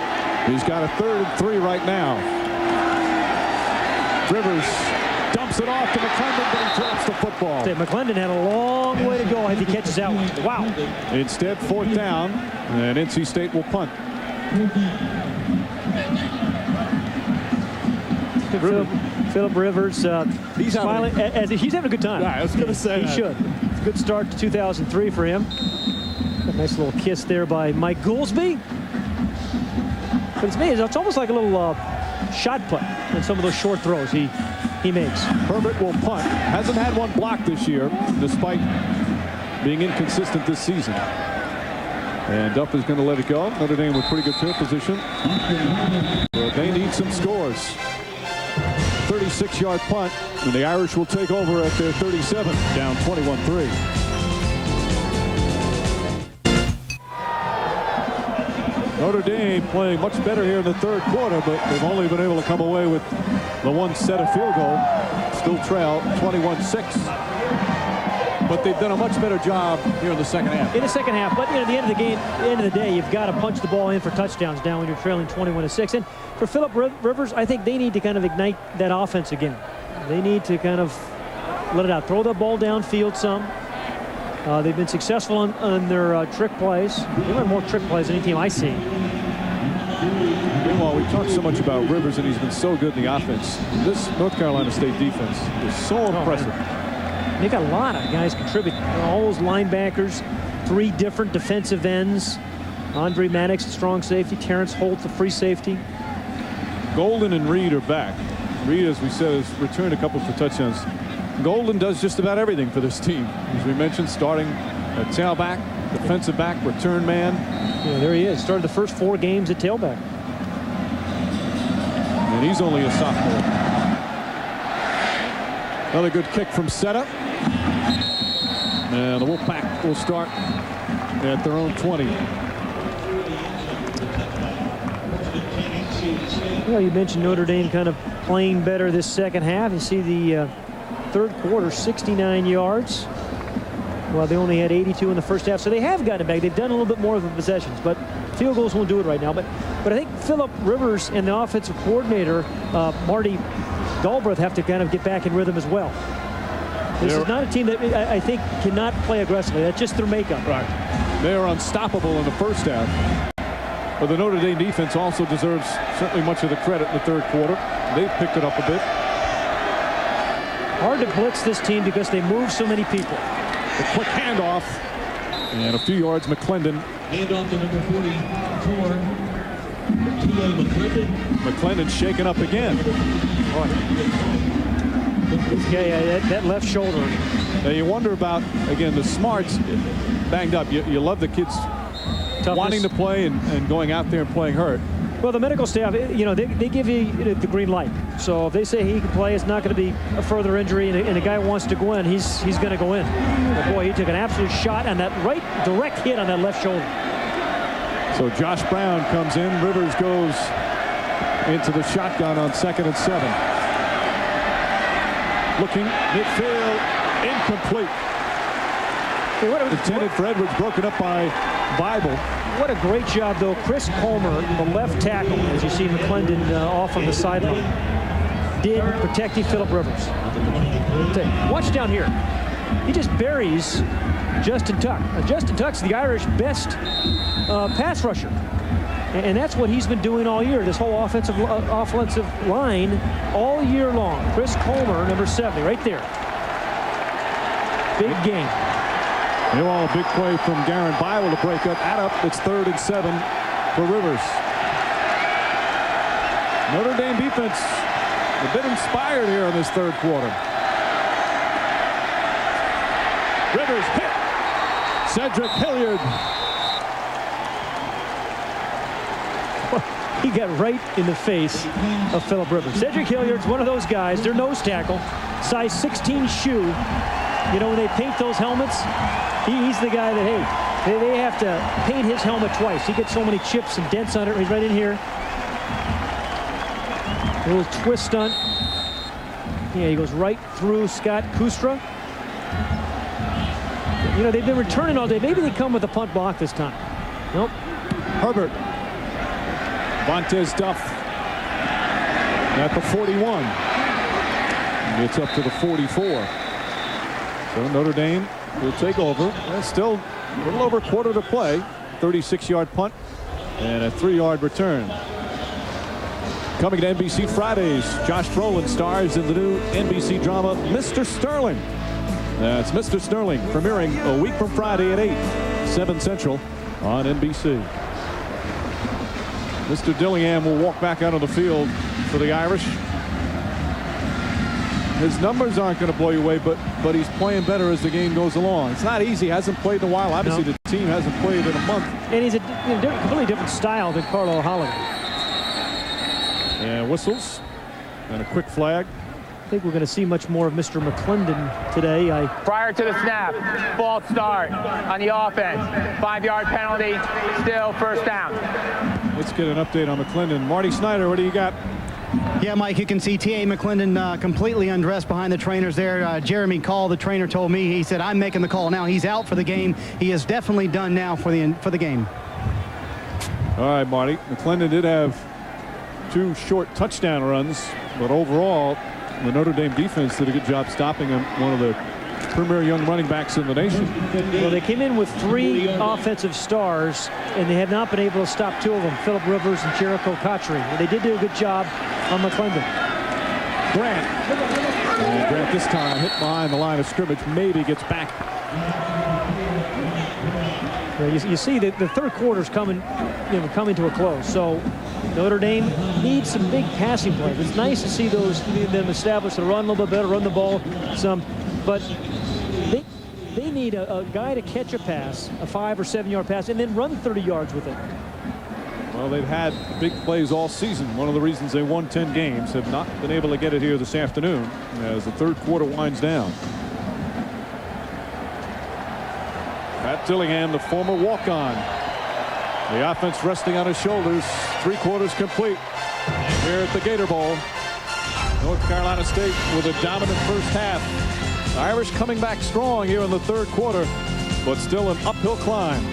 He's got a 3rd and 3 right now. Rivers dumps it off to McClendon, but he drops the football. McClendon had a long way to go if he catches that one. Wow. Instead, 4th down, and NC State will punt. Philip Rivers, he's smiling. He's having a good time. Yeah, I was going to say he should. It's a good start to 2003 for him. A nice little kiss there by Mike Goolsby. But it's almost like a little shot put in some of those short throws he makes. Herbert will punt. Hasn't had one blocked this year, despite being inconsistent this season. And Duff is going to let it go. Notre Dame with pretty good field position. But they need some scores. 36-yard punt, and the Irish will take over at their 37, down 21-3. Notre Dame playing much better here in the 3rd quarter, but they've only been able to come away with the one set of field goal. Still trail 21-6. But they've done a much better job here in the 2nd half. In the 2nd half, but at the end of the day, you've got to punch the ball in for touchdowns now when you're trailing 21-6. And for Philip Rivers, I think they need to kind of ignite that offense again. They need to kind of let it out, throw the ball downfield some. They've been successful on their trick plays. They run more trick plays than any team I see. Meanwhile, we talked so much about Rivers, and he's been so good in the offense. This North Carolina State defense is so impressive. They got a lot of guys contributing. All those linebackers, 3 different defensive ends. Andre Maddox, strong safety. Terrence Holt, the free safety. Golden and Reed are back. Reed, as we said, has returned a couple for touchdowns. Golden does just about everything for this team. As we mentioned, starting at tailback, defensive back, return man. Yeah, there he is. Started the first 4 games at tailback. And he's only a sophomore. Another good kick from Seta. And the Wolfpack will start at their own 20. Well, you mentioned Notre Dame kind of playing better this second half. You see the third quarter, 69 yards. Well, they only had 82 in the first half, so they have gotten it back. They've done a little bit more of the possessions, but field goals won't do it right now. But I think Philip Rivers and the offensive coordinator, Marty Galbraith, have to kind of get back in rhythm as well. This is not a team that I think cannot play aggressively. That's just their makeup. Right. They are unstoppable in the first half. But the Notre Dame defense also deserves certainly much of the credit in the third quarter. They've picked it up a bit. Hard to blitz this team because they move so many people. A quick handoff. And a few yards, McClendon. Handoff to number 44, T.A. McClendon. McClendon shaken up again. Yeah, that left shoulder. Now you wonder about, again, the smarts banged up. You love the kids Toughness. Wanting to play and going out there and playing hurt. Well, the medical staff, you know, they give you the green light. So if they say he can play, it's not going to be a further injury, and a guy wants to go in, he's going to go in. But boy, he took an absolute shot on that direct hit on that left shoulder. So Josh Brown comes in. Rivers goes into the shotgun on 2nd and 7. Looking midfield, incomplete. Intended for Edwards, broken up by Bible. What a great job, though. Chris Comer, the left tackle, as you see McClendon off on the sideline, did protecting Philip Rivers. Watch down here. He just buries Justin Tuck. Justin Tuck's the Irish best pass rusher. And that's what he's been doing all year, this whole offensive line all year long. Chris Comer, number 70, right there. Big game. Meanwhile, a big play from Garen Bible to break up. It's 3rd and 7 for Rivers. Notre Dame defense a bit inspired here in this third quarter. Rivers hit. Cedric Hilliard. He got right in the face of Philip Rivers. Cedric Hilliard's one of those guys, their nose tackle, size 16 shoe. You know, when they paint those helmets, he's the guy that, hey, they have to paint his helmet twice. He gets so many chips and dents on it. He's right in here. A little twist stunt. Yeah, he goes right through Scott Kustra. You know, they've been returning all day. Maybe they come with a punt block this time. Nope. Herbert. Vontez Duff at the 41. It's up to the 44. So Notre Dame will take over. That's still a little over a quarter to play. 36-yard punt and a 3-yard return. Coming to NBC Fridays, Josh Brolin stars in the new NBC drama Mr. Sterling. That's Mr. Sterling, premiering a week from Friday at 8, 7 Central on NBC. Mr. Dillingham will walk back out on the field for the Irish. His numbers aren't going to blow you away, but he's playing better as the game goes along. It's not easy. Hasn't played in a while. Obviously, the team hasn't played in a month. And he's a completely different style than Carlo Holiday. And whistles and a quick flag. I think we're going to see much more of Mr. McClendon today. Prior to the snap, false start on the offense. 5-yard penalty, still first down. Let's get an update on McClendon. Marty Snyder, what do you got? Yeah, Mike, you can see T.A. McClendon completely undressed behind the trainers there. Jeremy Call, the trainer, told me, he said, I'm making the call now. He's out for the game. He is definitely done now for the game. All right, Marty. McClendon did have 2 short touchdown runs, but overall, the Notre Dame defense did a good job stopping him. One of the premier young running backs in the nation. Well, they came in with 3 offensive stars, and they have not been able to stop 2 of them, Phillip Rivers and Jericho Cotchery. They did do a good job on McClendon. Grant. And Grant this time hit behind the line of scrimmage, maybe gets back. You see that the third quarter's coming to a close. So Notre Dame needs some big passing plays. It's nice to see them establish the run a little bit better, run the ball some, but they need a guy to catch a pass, a 5 or 7 yard pass, and then run 30 yards with it. Well, they've had big plays all season. One of the reasons they won 10 games, have not been able to get it here this afternoon as the third quarter winds down. Pat Dillingham, the former walk-on. The offense resting on his shoulders. 3 quarters complete here at the Gator Bowl. North Carolina State with a dominant first half. The Irish coming back strong here in the third quarter, but still an uphill climb.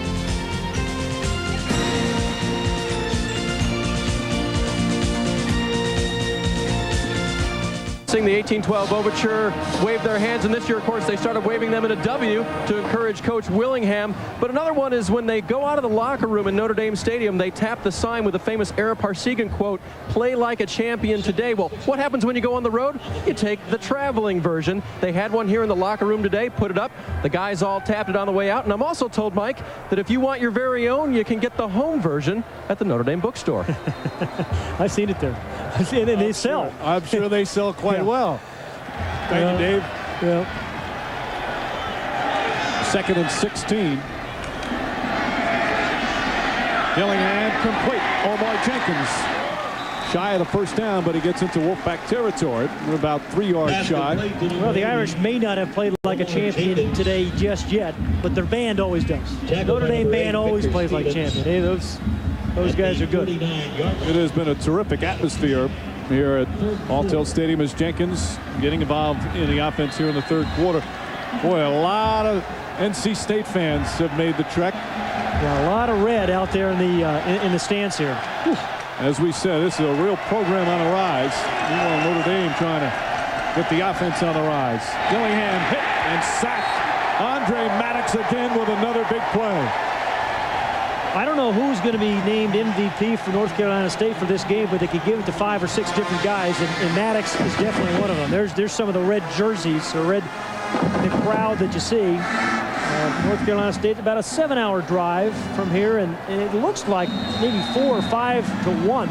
Sing the 1812 overture, wave their hands, and this year, of course, they started waving them in a W to encourage Coach Willingham. But another one is when they go out of the locker room in Notre Dame Stadium, they tap the sign with the famous Ara Parsegan quote, "Play like a champion today." Well, what happens when you go on the road? You take the traveling version. They had one here in the locker room today, put it up. The guys all tapped it on the way out. And I'm also told, Mike, that if you want your very own, you can get the home version at the Notre Dame bookstore. I've seen it there. And they sell. I'm sure they sell quite well. Thank you, Dave. Yeah. 2nd and 16. Dillingham complete. Omar Jenkins shy of the first down, but he gets into Wolfpack territory. We're about 3 yards shy. Well, the Irish may not have played like a champion today just yet, but their band always does. Notre Dame band always plays like champion. Hey, those guys are good. It has been a terrific atmosphere here at Alltel Stadium as Jenkins getting involved in the offense here in the third quarter. Boy, a lot of NC State fans have made the trek. Yeah, a lot of red out there in the stands here. Whew. As we said, this is a real program on the rise. Meanwhile, Notre Dame trying to get the offense on the rise. Dillingham hit and sacked. Andre Maddox again with another big play. I don't know who's going to be named MVP for North Carolina State for this game, but they could give it to 5 or 6 different guys, and Maddox is definitely one of them. There's some of the red jerseys, or the crowd that you see. North Carolina State, about a 7-hour drive from here, and it looks like maybe 4 or 5 to 1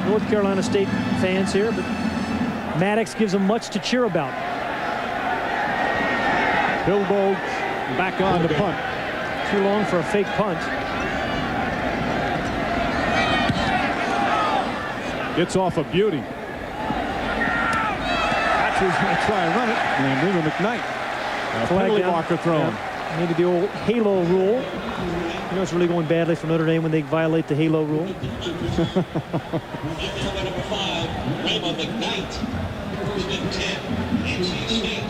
North Carolina State fans here, but Maddox gives them much to cheer about. Bilbo back on the punt. Too long for a fake punt. Gets off a beauty. Hatcher's going to try and run it. And River McKnight. A penalty marker thrown. Yeah. Maybe the old halo rule. You know it's really going badly for Notre Dame when they violate the halo rule. Number 5, Raymond McKnight. First and 10, NC State.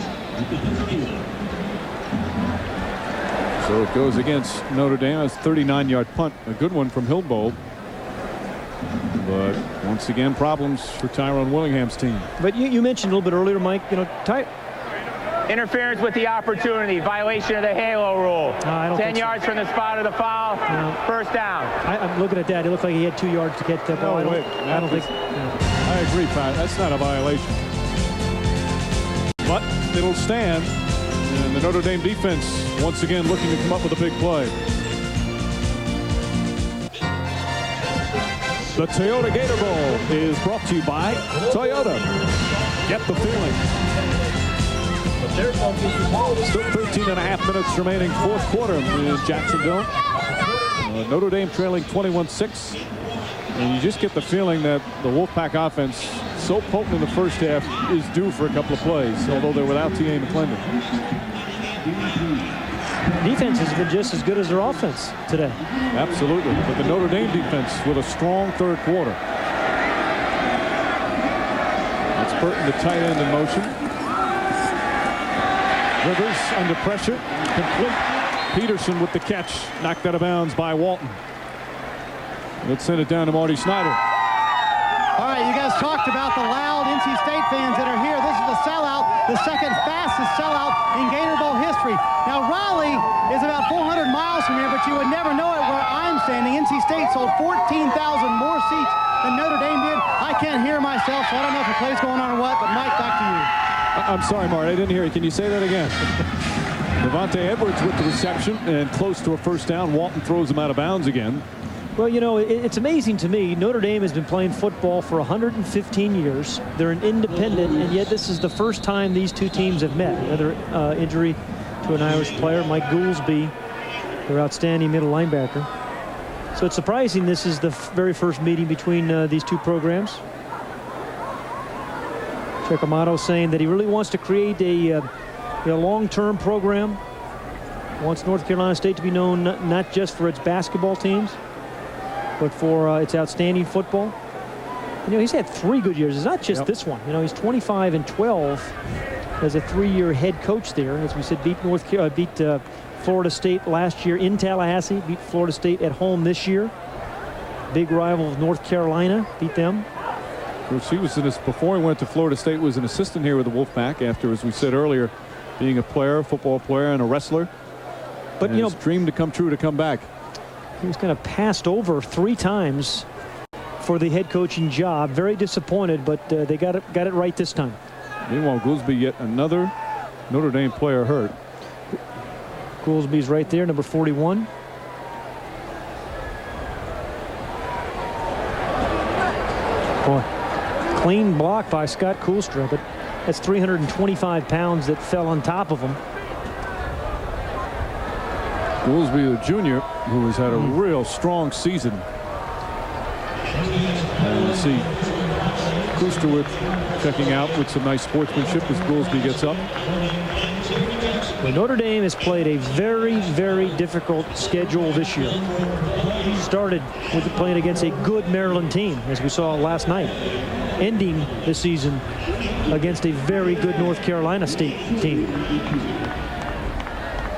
So it goes against Notre Dame. It's a 39-yard punt. A good one from Hillbold. But once again, problems for Tyrone Willingham's team. But you mentioned a little bit earlier, Mike, Interference with the opportunity, violation of the halo rule. 10 yards from the spot of the foul, first down. I'm looking at that. It looked like he had 2 yards to catch that ball. I don't think. I agree, Pat. That's not a violation. But it'll stand. And the Notre Dame defense once again looking to come up with a big play. The Toyota Gator Bowl is brought to you by Toyota. Get the feeling. Still 13 and a half minutes remaining, fourth quarter in Jacksonville. Notre Dame trailing 21-6. And you just get the feeling that the Wolfpack offense, so potent in the first half, is due for a couple of plays, although they're without T.A. McClendon. Defense has been just as good as their offense today. Absolutely. But the Notre Dame defense with a strong third quarter. That's Burton, the tight end, in motion. Rivers under pressure. Complete. Peterson with the catch. Knocked out of bounds by Walton. Let's send it down to Marty Snyder. All right, you guys talked about the loud NC State fans that are here. This is the sellout. the second fastest sellout in Gator Bowl history. Now, Raleigh is about 400 miles from here, but you would never know it where I'm standing. NC State sold 14,000 more seats than Notre Dame did. I can't hear myself, so I don't know if the play's going on or what, but Mike, back to you. I'm sorry, Mart, I didn't hear you. Can you say that again? Devontae Edwards with the reception and close to a first down. Walton throws him out of bounds again. Well, you know, it's amazing to me. Notre Dame has been playing football for 115 years. They're an independent, and yet this is the first time these two teams have met. Another injury to an Irish player, Mike Goolsby, their outstanding middle linebacker. So it's surprising this is the very first meeting between these two programs. Chuck Amato saying that he really wants to create a long-term program. Wants North Carolina State to be known not just for its basketball teams, but for its outstanding football. You know, he's had 3 good years. It's not just this one. You know, he's 25-12 as a 3-year head coach there. As we said, beat Florida State last year in Tallahassee. Beat Florida State at home this year. Big rival of North Carolina. Beat them. Of course, he was before he went to Florida State, was an assistant here with the Wolfpack. After, as we said earlier, being a player, football player, and a wrestler. But and you know, his dream to come true to come back. He was kind of passed over 3 times for the head coaching job. Very disappointed, but they got it right this time. Meanwhile, Goolsby, yet another Notre Dame player hurt. Goolsby's right there, number 41. Boy, clean block by Scott Koolstra, but that's 325 pounds that fell on top of him. Goolsby, the junior, who has had a real strong season. And we'll see Kusterwood checking out with some nice sportsmanship as Goolsby gets up. Well, Notre Dame has played a very, very difficult schedule this year. Started with playing against a good Maryland team, as we saw last night, ending the season against a very good North Carolina State team.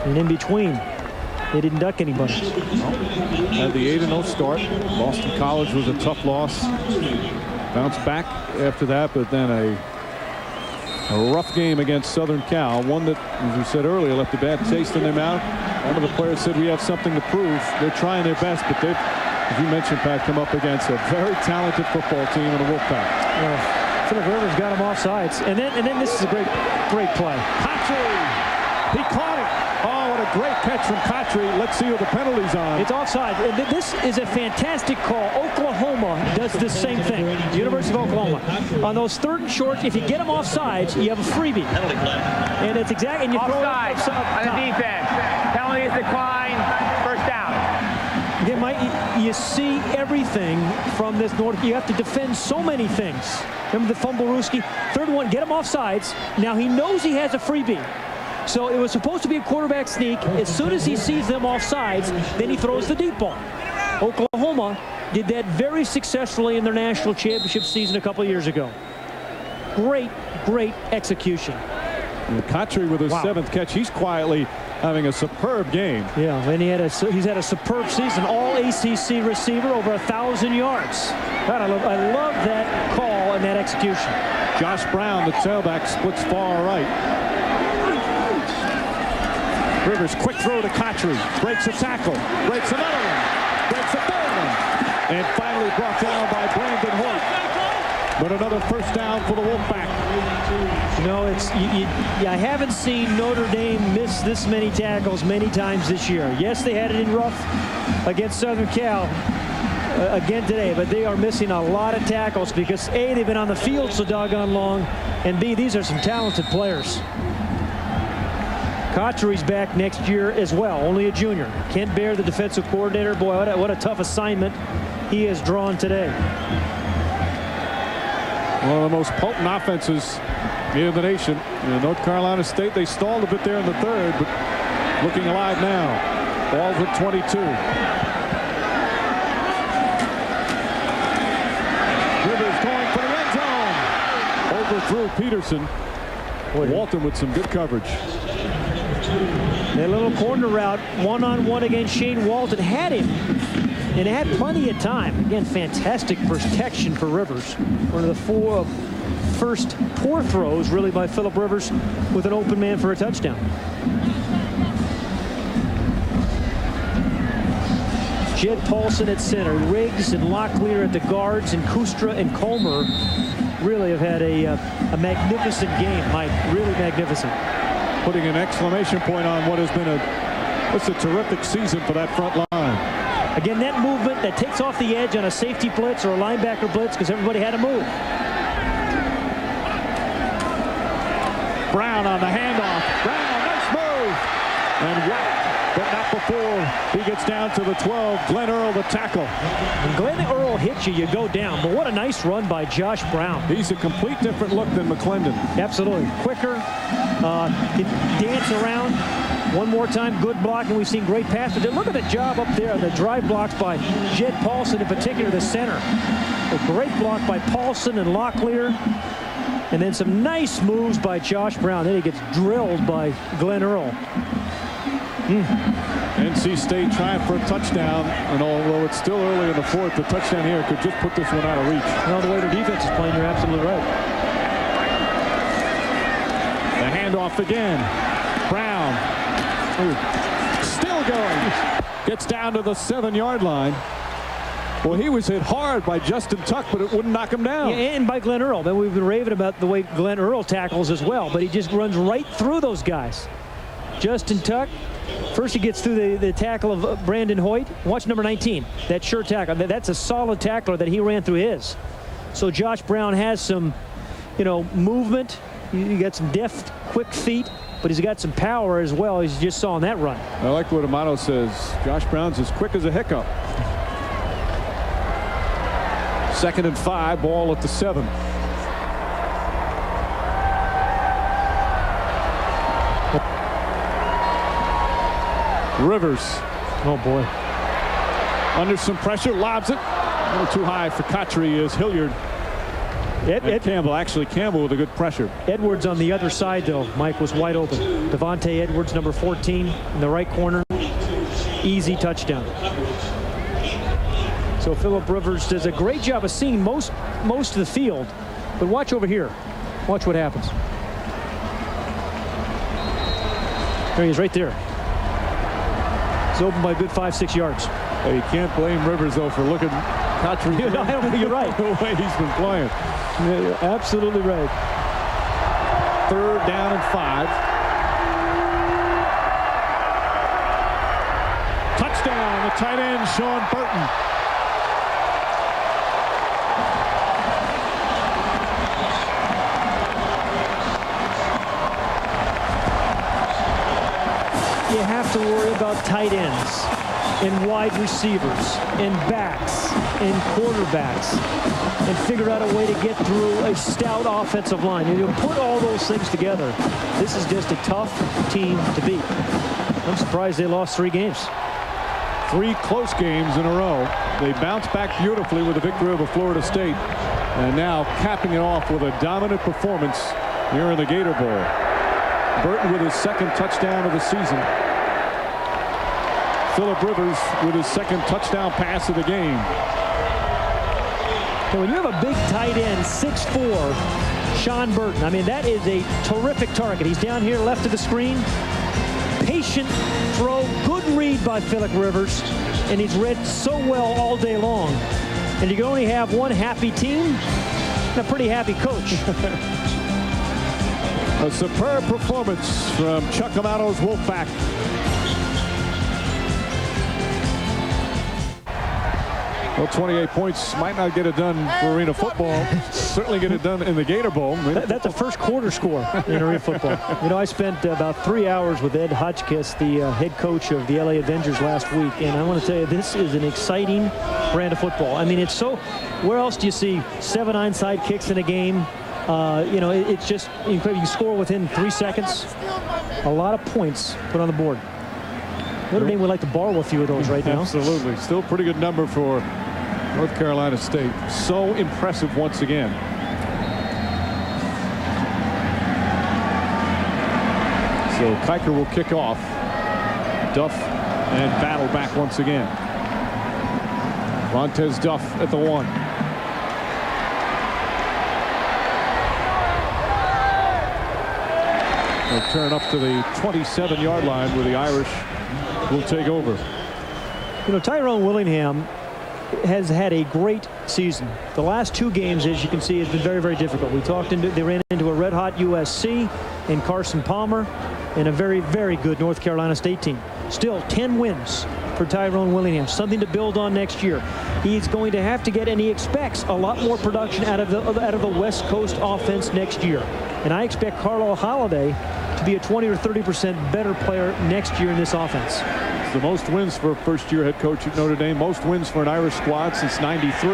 And in between, they didn't duck anybody. Had the 8-0 start. Boston College was a tough loss. Bounced back after that, but then a rough game against Southern Cal. One that, as we said earlier, left a bad taste in their mouth. One of the players said, we have something to prove. They're trying their best, but they've, as you mentioned, Pat, come up against a very talented football team in the Wolfpack. Philip Rivers got him off sides. And then this is a great play. Kotry! He caught it. Oh, what a great catch from Kotry. Let's see who the penalty's on. It's offside. This is a fantastic call. Oklahoma does the same thing. University of Oklahoma. On those 3rd and short, if you get them offsides, you have a freebie. And it's exactly. And you offside on the defense. Penalty is declined. First down. Again, Mike, you see everything from this North. You have to defend so many things. Remember the fumble, Ruski? 3rd one, get him offsides. Now he knows he has a freebie. So it was supposed to be a quarterback sneak. As soon as he sees them off sides, then he throws the deep ball. Oklahoma did that very successfully in their national championship season a couple of years ago. Great, great execution. And Kotry with his 7th catch. He's quietly having a superb game. Yeah, and he's had a superb season. All ACC receiver, over 1,000 yards. God, I love that call and that execution. Josh Brown, the tailback, splits far right. Rivers, quick throw to Kotry, breaks a tackle, breaks another one, breaks a 3rd one, and finally brought down by Brandon Hoyt. But another first down for the Wolfpack. No, I haven't seen Notre Dame miss this many tackles many times this year. Yes, they had it in rough against Southern Cal again today, but they are missing a lot of tackles because A, they've been on the field so doggone long, and B, these are some talented players. Kotry's back next year as well, only a junior. Kent Baer, the defensive coordinator. Boy, what a tough assignment he has drawn today. One of the most potent offenses in the nation. North Carolina State, they stalled a bit there in the 3rd, but looking alive now. Ball's with 22. Rivers going for the end zone. Overthrew Peterson. Boy, Walton with some good coverage. That little corner route, one-on-one against Shane Walton, had him, and had plenty of time. Again, fantastic protection for Rivers. One of the first poor throws, really, by Phillip Rivers with an open man for a touchdown. Jed Paulson at center, Riggs and Locklear at the guards, and Kustra and Comer really have had a magnificent game, Mike. Really magnificent. Putting an exclamation point on what has been a terrific season for that front line. Again, that movement that takes off the edge on a safety blitz or a linebacker blitz because everybody had to move. Brown on the handoff. Brown, nice move. And whacked, but not before he gets down to the 12. Glenn Earl, the tackle. When Glenn Earl hits you, you go down. But what a nice run by Josh Brown. He's a complete different look than McClendon. Absolutely. Quicker, can dance around. One more time, good block, and we've seen great passes. Look at the job up there, the drive blocks by Jed Paulson, in particular, the center. A great block by Paulson and Locklear. And then some nice moves by Josh Brown. Then he gets drilled by Glenn Earl. NC State trying for a touchdown, and although it's still early in the fourth, the touchdown here could just put this one out of reach. Well, the way their defense is playing, you're absolutely right. The handoff again. Brown. Ooh. Still going. Gets down to the 7-yard line. Well, he was hit hard by Justin Tuck, but it wouldn't knock him down. Yeah, and by Glenn Earl. But we've been raving about the way Glenn Earl tackles as well, but he just runs right through those guys. Justin Tuck, first he gets through the tackle of Brandon Hoyt. Watch number 19, that sure tackle. That's a solid tackler that he ran through his. So Josh Brown has some, movement. You got some deft, quick feet, but he's got some power as well, as you just saw on that run. I like what Amato says. Josh Brown's as quick as a hiccup. 2nd and 5, ball at the 7. Rivers. Oh, boy. Under some pressure, lobs it. A little too high for Cotchery is Hilliard. Campbell, actually Campbell with a good pressure. Edwards on the other side, though, Mike, was wide open. Devontae Edwards, number 14, in the right corner. Easy touchdown. So Phillip Rivers does a great job of seeing most of the field. But watch over here. Watch what happens. There he is, right there. He's open by a good 5-6 yards. Well, you can't blame Rivers, though, for looking Cotchery. No, I don't think you're right. The way he's been playing. Yeah, absolutely right. 3rd down and 5. Touchdown, the tight end, Sean Burton. You have to worry about tight ends and wide receivers and backs and quarterbacks and figure out a way to get through a stout offensive line. And you put all those things together, this is just a tough team to beat. I'm surprised they lost 3 games. 3 close games in a row. They bounced back beautifully with a victory over Florida State, and now capping it off with a dominant performance here in the Gator Bowl. Burton with his 2nd touchdown of the season. Phillip Rivers with his 2nd touchdown pass of the game. And when you have a big tight end, 6'4", Sean Burton, I mean, that is a terrific target. He's down here left of the screen. Patient throw, good read by Phillip Rivers, and he's read so well all day long. And you can only have one happy team and a pretty happy coach. A superb performance from Chuck Amato's Wolfpack. Well, 28 points might not get it done for arena football. Certainly get it done in the Gator Bowl. That's a first quarter score in arena football. I spent about 3 hours with Ed Hotchkiss, the head coach of the LA Avengers, last week. And I want to tell you, this is an exciting brand of football. I mean, it's so, where else do you see 7 onside kicks in a game? It's just incredible. You score within 3 seconds. A lot of points put on the board. Notre Dame would like to borrow a few of those right now. Absolutely. Still a pretty good number for North Carolina State. So impressive once again. So Kiker will kick off. Duff and Battle back once again. Montez Duff at the 1. They'll turn up to the 27-yard line where the Irish will take over. You know, Tyrone Willingham has had a great season. The last 2 games, as you can see, has been very, very difficult. They ran into a red-hot USC and Carson Palmer and a very, very good North Carolina State team. Still 10 wins for Tyrone Willingham, something to build on next year. He's going to have to get, and he expects a lot more production out of the West Coast offense next year. And I expect Carlisle Holiday to be a 20 or 30% better player next year in this offense. It's the most wins for a first-year head coach at Notre Dame, most wins for an Irish squad since '93.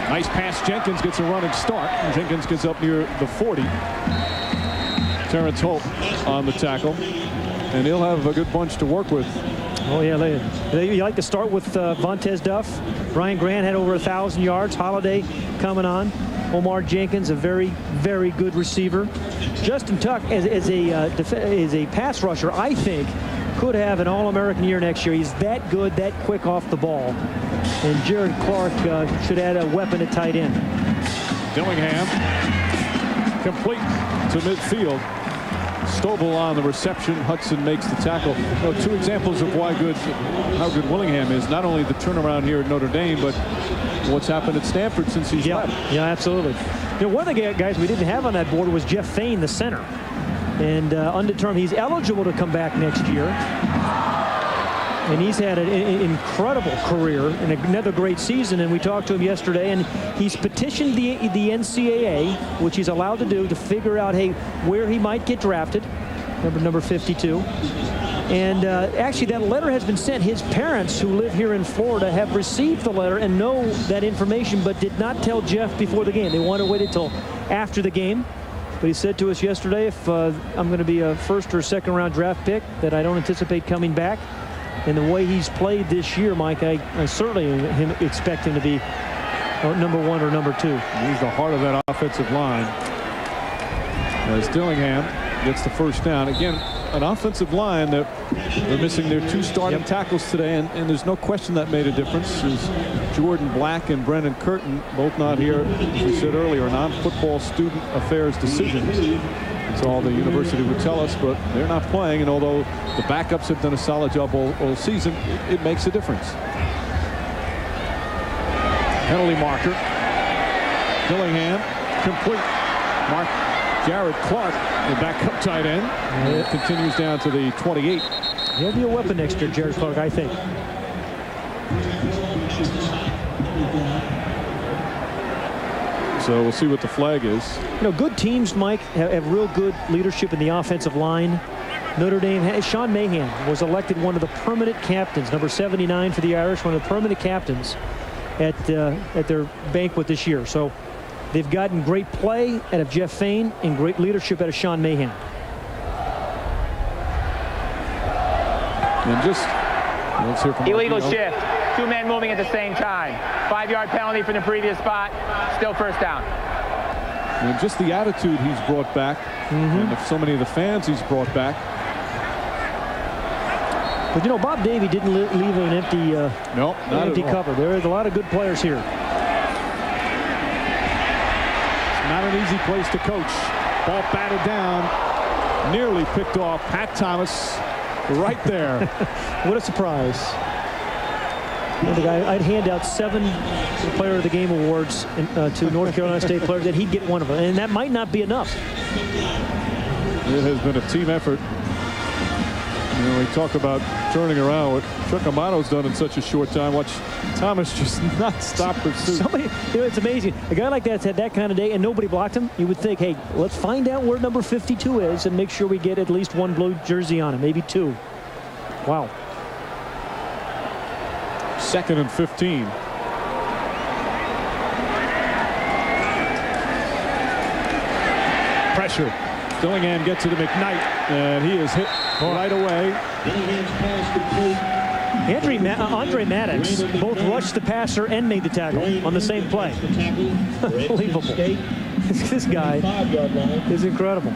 Nice pass. Jenkins gets a running start. And Jenkins gets up near the 40. Terrence Holt on the tackle. And he'll have a good bunch to work with. Oh, yeah. You like to start with Vontez Duff. Brian Grant had over 1,000 yards. Holiday coming on. Omar Jenkins, a very, very good receiver. Justin Tuck, as a pass rusher, I think, could have an All-American year next year. He's that good, that quick off the ball. And Jared Clark should add a weapon at tight end. Dillingham complete to midfield. Stovall on the reception. Hudson makes the tackle. You know, 2 examples of how good Willingham is. Not only the turnaround here at Notre Dame, but what's happened at Stanford since he's left. Yeah, absolutely. You know, one of the guys we didn't have on that board was Jeff Fain, the center. And undetermined, he's eligible to come back next year. And he's had an incredible career and another great season. And we talked to him yesterday, and he's petitioned the NCAA, which he's allowed to do, to figure out, hey, where he might get drafted, number 52. And actually, that letter has been sent. His parents, who live here in Florida, have received the letter and know that information, but did not tell Jeff before the game. They wanted to wait until after the game. But he said to us yesterday, if I'm going to be a first or second round draft pick, that I don't anticipate coming back. And the way he's played this year, Mike, I certainly expect him to be number 1 or number 2. He's the heart of that offensive line. As Dillingham gets the first down. Again, an offensive line that they're missing their 2 starting tackles today, and there's no question that made a difference. Is Jordan Black and Brennan Curtin, both not here, as we said earlier, non-football student affairs decisions. That's all the university would tell us, but they're not playing, and although the backups have done a solid job all season, it makes a difference. Penalty marker. Dillingham complete. Jared Clark, the backup tight end, continues down to the 28. He'll be a weapon next year, Jared Clark, I think. So we'll see what the flag is. You know, good teams, Mike, have real good leadership in the offensive line. Notre Dame, Sean Mahan was elected one of the permanent captains, number 79 for the Irish, one of the permanent captains at their banquet this year. So they've gotten great play out of Jeff Fain and great leadership out of Sean Mahan. And just let's hear from illegal shift. 2 men moving at the same time. 5-yard penalty from the previous spot. Still first down. And just the attitude he's brought back, and so many of the fans he's brought back. But you know, Bob Davie didn't leave an empty empty cover. There is a lot of good players here. It's not an easy place to coach. Ball batted down, nearly picked off. Pat Thomas right there. What a surprise. I'd hand out 7 Player of the Game awards to North Carolina State players, that he'd get one of them, and that might not be enough. It has been a team effort. You know, we talk about turning around what Chuck Amato's done in such a short time. Watch Thomas just not stop pursuit. It's amazing. A guy like that's had that kind of day and nobody blocked him. You would think, hey, let's find out where number 52 is and make sure we get at least 1 blue jersey on him, maybe 2. Wow. 2nd and 15. Pressure. Dillingham gets it to McKnight, and he is hit right away. Andre Maddox both rushed the passer and made the tackle on the same play. Unbelievable. This guy is incredible.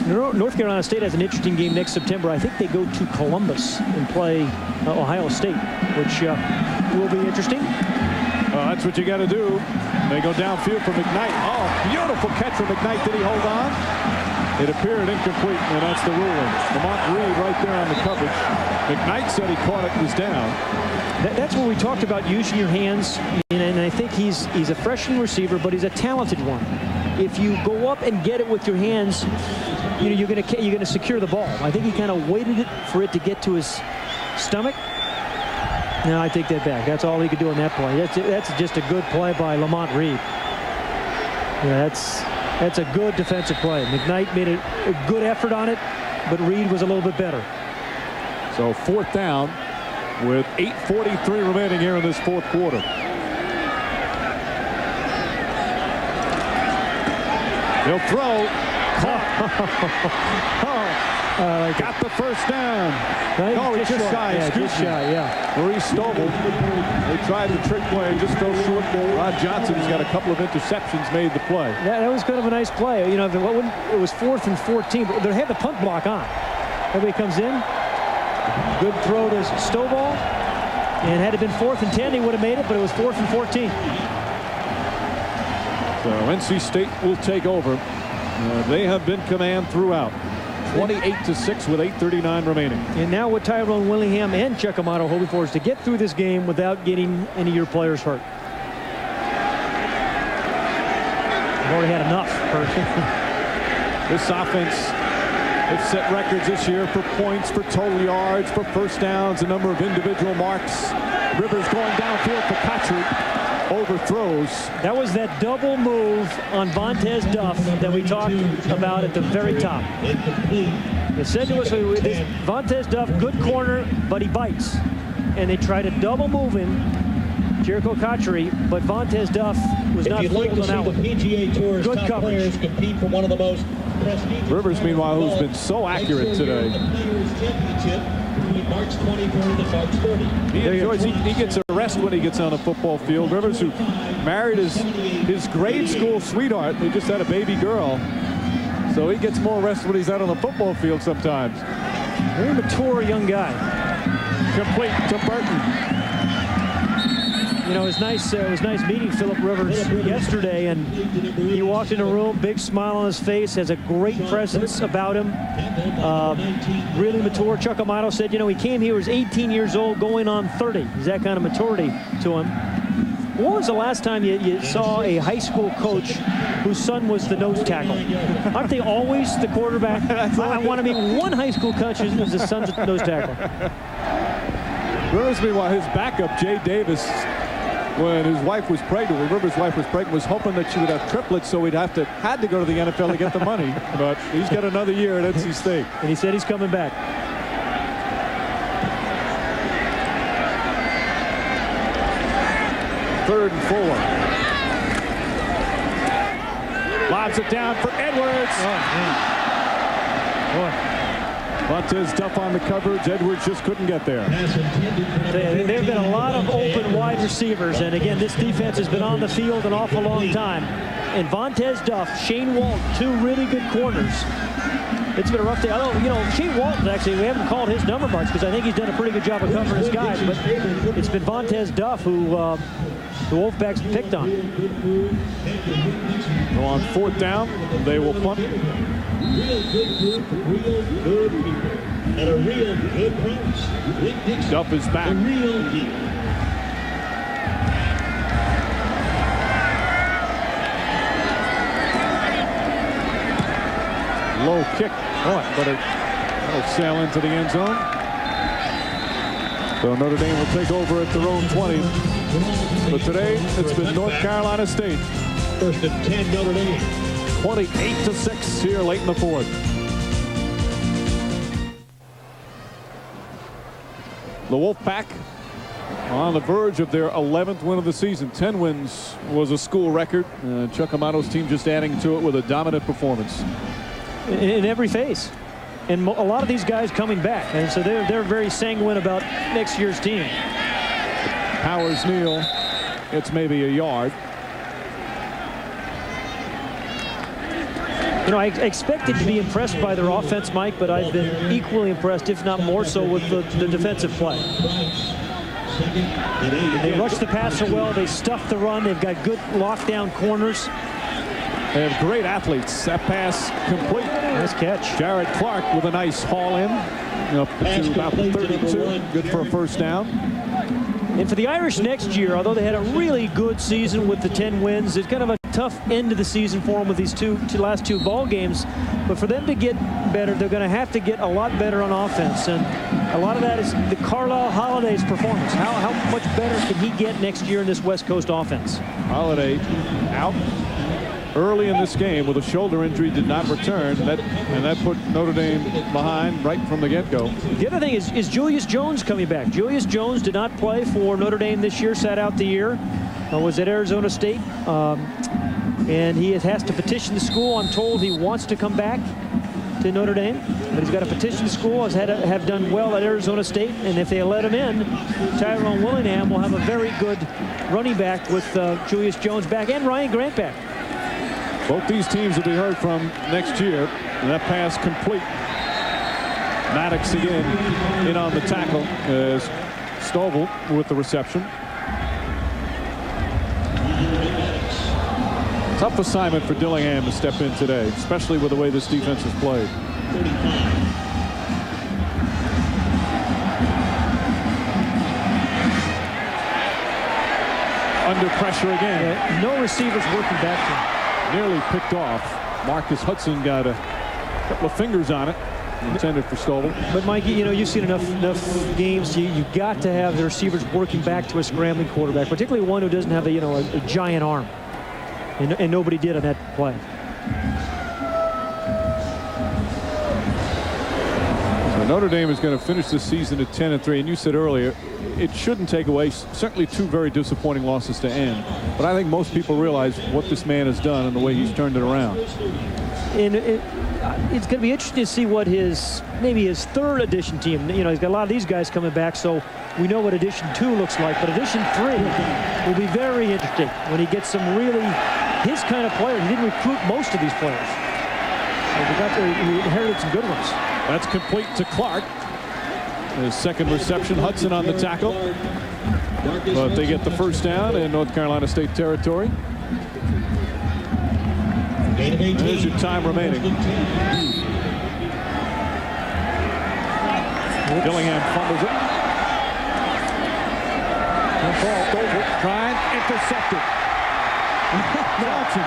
North Carolina State has an interesting game next September. I think they go to Columbus and play Ohio State, which will be interesting. That's what you got to do. They go downfield for McKnight. Oh, beautiful catch for McKnight. Did he hold on? It appeared incomplete, and that's the ruling. Lamont Reed right there on the coverage. McKnight said he caught it and was down. That's what we talked about, using your hands, and I think he's a freshman receiver, but he's a talented one. If you go up and get it with your hands, you're going to secure the ball. I think he kind of waited for it to get to his stomach. No, I take that back. That's all he could do on that play. That's just a good play by Lamont Reed. Yeah, that's a good defensive play. McKnight made a good effort on it, but Reed was a little bit better. So 4th down with 8:43 remaining here in this 4th quarter. He'll throw. Got the first down. No, he's just shy. Excuse me. Maurice Stovall. They tried the trick play and just fell short. Rod Johnson, who's got a couple of interceptions, made the play. That was kind of a nice play. You know, it was 4th and 14, but they had the punt block on. Everybody comes in. Good throw to Stovall. And had it been 4th and 10, he would have made it, but it was 4th and 14. So NC State will take over. They have been command throughout. 28-6 with 8:39 remaining. And now what Tyrone Willingham and Chuck Amato hoping for is to get through this game without getting any of your players hurt. We've already had enough hurt. This offense has set records this year for points, for total yards, for first downs, a number of individual marks. Rivers going downfield for Kotchery. Overthrows. That was that double move on Vontez Duff that we talked about at the very top. They said to us, Vontez Duff, good corner, but he bites. And they try to double move him, Jericho Kotchery, but Vontez Duff was not fooled on that one. PGA Tour's good top coverage. players compete for one of the most prestigious. Rivers, meanwhile, who's been so accurate today. March 23rd to March 30th. He enjoys. He gets a rest when he gets on the football field. Rivers, who married his grade school sweetheart, they just had a baby girl, so he gets more rest when he's out on the football field sometimes. Very mature young guy. Complete to Burton. You know, it was nice meeting Phillip Rivers yesterday, and he walked in a room, big smile on his face, has a great presence about him. Really mature. Chuck Amato said, you know, he came here, he was 18 years old, going on 30. He's that kind of maturity to him. When was the last time you saw a high school coach whose son was the nose tackle? Aren't they always the quarterback? I want to meet one high school coach who's his son's nose tackle. Rivers, meanwhile, his backup, Jay Davis, when his wife was pregnant, when Rivers' wife was pregnant, was hoping that she would have triplets, so he'd had to go to the NFL to get the money. But he's got another year at NC State. And he said he's coming back. Third and 4. Lobs it down for Edwards. Oh, man. Boy. Vontez Duff on the coverage. Edwards just couldn't get there. There have been a lot of open wide receivers, and again, this defense has been on the field an awful long time. And Vontez Duff, Shane Walton, two really good corners. It's been a rough day. Although, you know, Shane Walton, actually, we haven't called his number much because I think he's done a pretty good job of covering his guys, but it's been Vontez Duff who the Wolfpacks picked on. So on 4th down, they will punt. Real good group, real good people, and a real good price. Duff is back. The real deal. Low kick, but it'll sail into the end zone. So Notre Dame will take over at their own 20. But today, it's been North Carolina State. 1st and 10, Notre Dame. 28-6 here late in the 4th. The Wolfpack on the verge of their 11th win of the season. 10 wins was a school record. Chuck Amato's team just adding to it with a dominant performance. In every phase. And a lot of these guys coming back. And so they're very sanguine about next year's team. Powers Neal. It's maybe a yard. You know, I expected to be impressed by their offense, Mike, but I've been equally impressed, if not more so, with the defensive play. They rush the passer well. They stuff the run. They've got good lockdown corners. They have great athletes. That pass complete. Nice catch. Jared Clark with a nice haul in. Up to about 32. Good for a first down. And for the Irish next year, although they had a really good season with the 10 wins, it's kind of a tough end of the season for them with these last two ball games. But for them to get better, they're going to have to get a lot better on offense. And a lot of that is the Carlisle Holiday's performance. How much better can he get next year in this West Coast offense? Holiday out early in this game with a shoulder injury, did not return. And that put Notre Dame behind right from the get-go. The other thing is Julius Jones coming back. Julius Jones did not play for Notre Dame this year, sat out the year. Was at Arizona State. And he has to petition the school. I'm told he wants to come back to Notre Dame, but he's got to petition the school. Have done well at Arizona State, and if they let him in, Tyrone Willingham will have a very good running back with Julius Jones back and Ryan Grant back. Both these teams will be heard from next year. And that pass complete. Maddox again in on the tackle as Stovall with the reception. Tough assignment for Dillingham to step in today, especially with the way this defense has played. Under pressure again. Yeah, no receivers working back to him. Nearly picked off. Marcus Hudson got a couple of fingers on it. Intended for Stovall. But Mikey, you've seen enough games. You've got to have the receivers working back to a scrambling quarterback, particularly one who doesn't have a giant arm. And nobody did on that play. So Notre Dame is going to finish this season at 10-3. And you said earlier, it shouldn't take away certainly two very disappointing losses to end. But I think most people realize what this man has done and the way he's turned it around. And it's going to be interesting to see what maybe his third edition team. He's got a lot of these guys coming back, so we know what edition 2 looks like. But edition 3 will be very interesting when he gets some really his kind of players. He didn't recruit most of these players. He inherited some good ones. That's complete to Clark. His second reception. Hudson on the tackle. But they get the first down in North Carolina State territory. There's your time remaining. Dillingham fumbles it. Trying, intercepted. Johnson.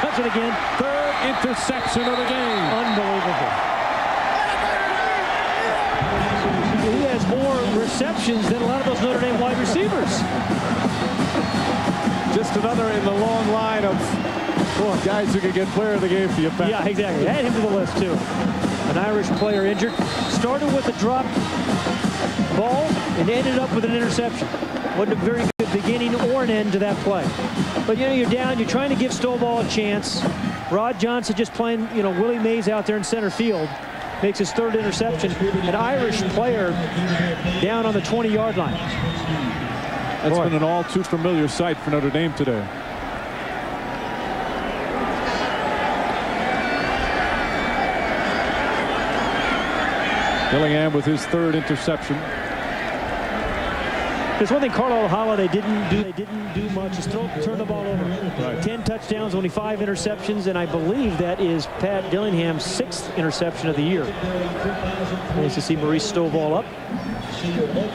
Johnson again. Third interception of the game. Unbelievable. He has more receptions than a lot of those Notre Dame wide receivers. Just another in the long line of guys who can get player of the game for you, Pat. Yeah, exactly. Add him to the list, too. An Irish player injured. Started with a drop ball and ended up with an interception. Wasn't a very good beginning or an end to that play. But, you're down. You're trying to give Stovall a chance. Rod Johnson just playing, Willie Mays out there in center field. Makes his third interception. An Irish player down on the 20-yard line. That's been an all too familiar sight for Notre Dame today. Dillingham with his third interception. There's one thing Carlisle Holiday didn't do much is turn the ball over. Right. 10 touchdowns, only 5 interceptions, and I believe that is Pat Dillingham's 6th interception of the year. Nice to see Maurice Stovall up.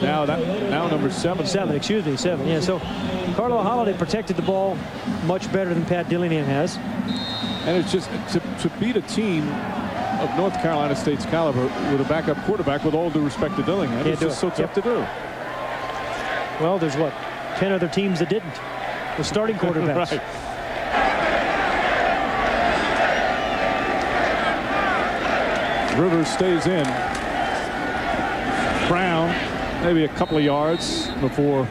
Now number 7. 7, excuse me, 7. Yeah, so Carlisle Holiday protected the ball much better than Pat Dillingham has. And it's just to beat a team of North Carolina State's caliber with a backup quarterback, with all due respect to Dillingham, it's just so tough to do. Well, there's 10 other teams that didn't. The starting quarterbacks. Right. Rivers stays in. Brown, maybe a couple of yards before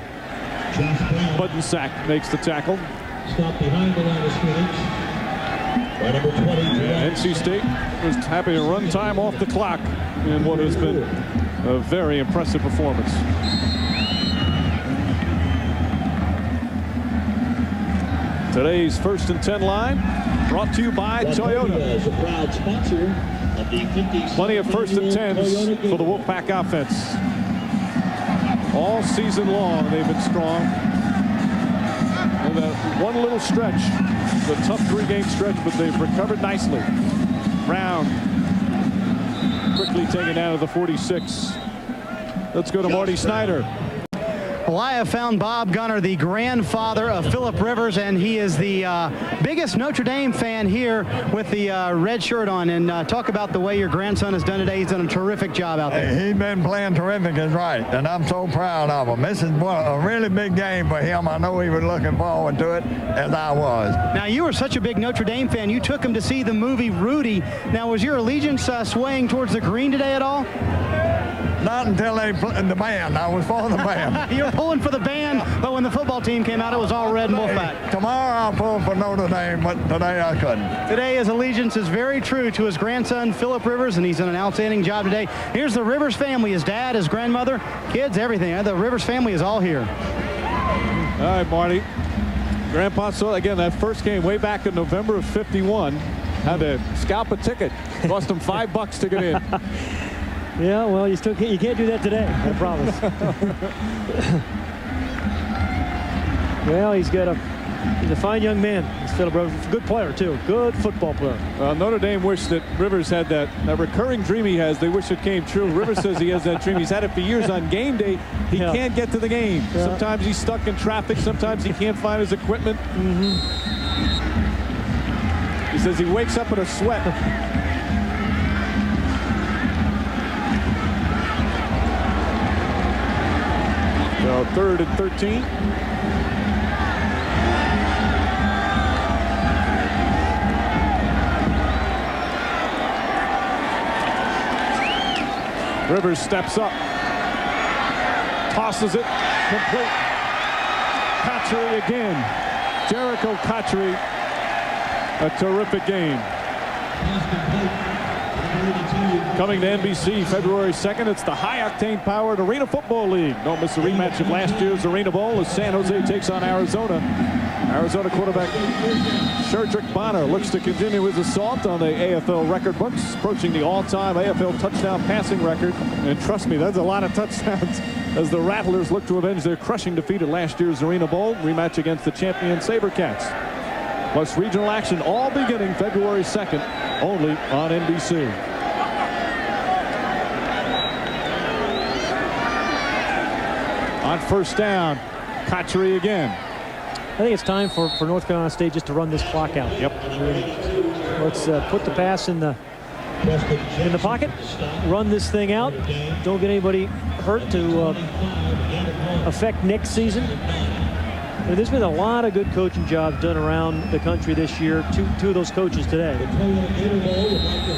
Buttonsack makes the tackle. Stop behind the line of scrimmage. By number 20. NC State was happy to run time off the clock in what has been a very impressive performance. Today's 1st and 10 line brought to you by Toyota. Is a proud sponsor of the 50 Plenty of 1st and 10s for the Wolfpack offense. All season long they've been strong. And that one little stretch a tough 3-game stretch, but they've recovered nicely. Brown quickly taken out of the 46. Let's go to Marty Snyder. Well, I have found Bob Gunner, the grandfather of Phillip Rivers, and he is the biggest Notre Dame fan here with the red shirt on. And talk about the way your grandson has done today. He's done a terrific job out there. He's been playing terrific, is right, and I'm so proud of him. This is a really big game for him. I know he was looking forward to it, as I was. Now, you were such a big Notre Dame fan. You took him to see the movie Rudy. Now, was your allegiance swaying towards the green today at all? Not until they played the band. I was for the band. You were pulling for the band, but when the football team came out, it was all red and Wolfpack. Tomorrow I'll pull for Notre Dame, but today I couldn't. Today his allegiance is very true to his grandson, Phillip Rivers, and he's done an outstanding job today. Here's the Rivers family, his dad, his grandmother, kids, everything. The Rivers family is all here. All right, Marty. Grandpa saw, again, that first game way back in November of '51. Had to scalp a ticket. Cost him $5 to get in. Yeah, well, you can't do that today, I promise. Well, he's a fine young man. He's Phillip Rivers, a good player too, good football player. Notre Dame wished that Rivers had that recurring dream he has. They wish it came true. Rivers says he has that dream. He's had it for years. On game day, he can't get to the game. Yeah. Sometimes he's stuck in traffic. Sometimes he can't find his equipment. He says he wakes up in a sweat. So 3rd and 13. Rivers steps up, tosses it, complete. Cotchery again. Jericho Cotchery, a terrific game. Coming to NBC February 2nd, it's the high-octane-powered Arena Football League. Don't miss the rematch of last year's Arena Bowl as San Jose takes on Arizona. Arizona quarterback Sherdrick Bonner looks to continue his assault on the AFL record books, approaching the all-time AFL touchdown passing record. And trust me, that's a lot of touchdowns as the Rattlers look to avenge their crushing defeat at last year's Arena Bowl rematch against the champion SaberCats. Plus regional action all beginning February 2nd, only on NBC. On first down, Cotchery again. I think it's time for North Carolina State just to run this clock out. Yep. Let's put the pass in the pocket, run this thing out. Don't get anybody hurt to affect next season. And there's been a lot of good coaching jobs done around the country this year. Two of those coaches today.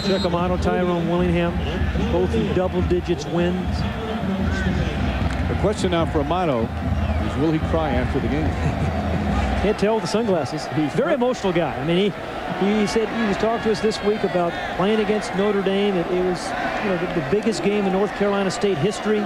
Chuck Amato, Tyrone Willingham, both in double digits wins. The question now for Amato is, will he cry after the game? Can't tell with the sunglasses. He's a very emotional guy. I mean, he said he was talking to us this week about playing against Notre Dame. It was, you know, the biggest game in North Carolina State history.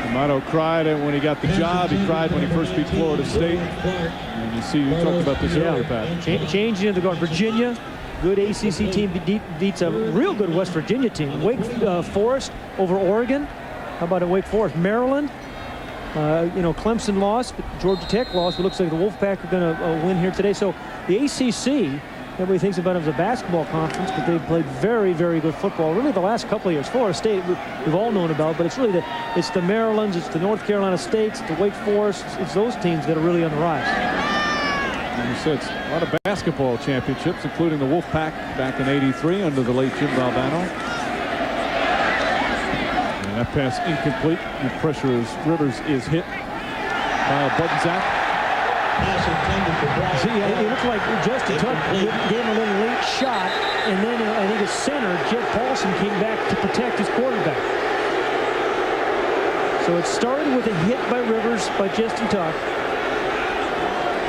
Amato cried when he got the job. He cried when he first beat Florida State. And you see, you talked about this earlier, Pat. Changing into the guard. Virginia, good ACC team beats a real good West Virginia team. Wake Forest over Oregon. How about at Wake Forest? Maryland. Clemson lost, but Georgia Tech lost. It looks like the Wolfpack are going to win here today. So the ACC, everybody thinks about it as a basketball conference, but they've played very, very good football. Really, the last couple of years. Florida State, we've all known about, but it's really the Marylands, it's the North Carolina States, the Wake Forest. It's those teams that are really on the rise. And you said a lot of basketball championships, including the Wolfpack back in '83 under the late Jim Valvano. And that pass incomplete. The pressure as Rivers is hit by Buttenzak. See, it looked like Justin Tuck gave him a little late shot, and then I think his center, Jed Paulson, came back to protect his quarterback. So it started with a hit by Rivers by Justin Tuck.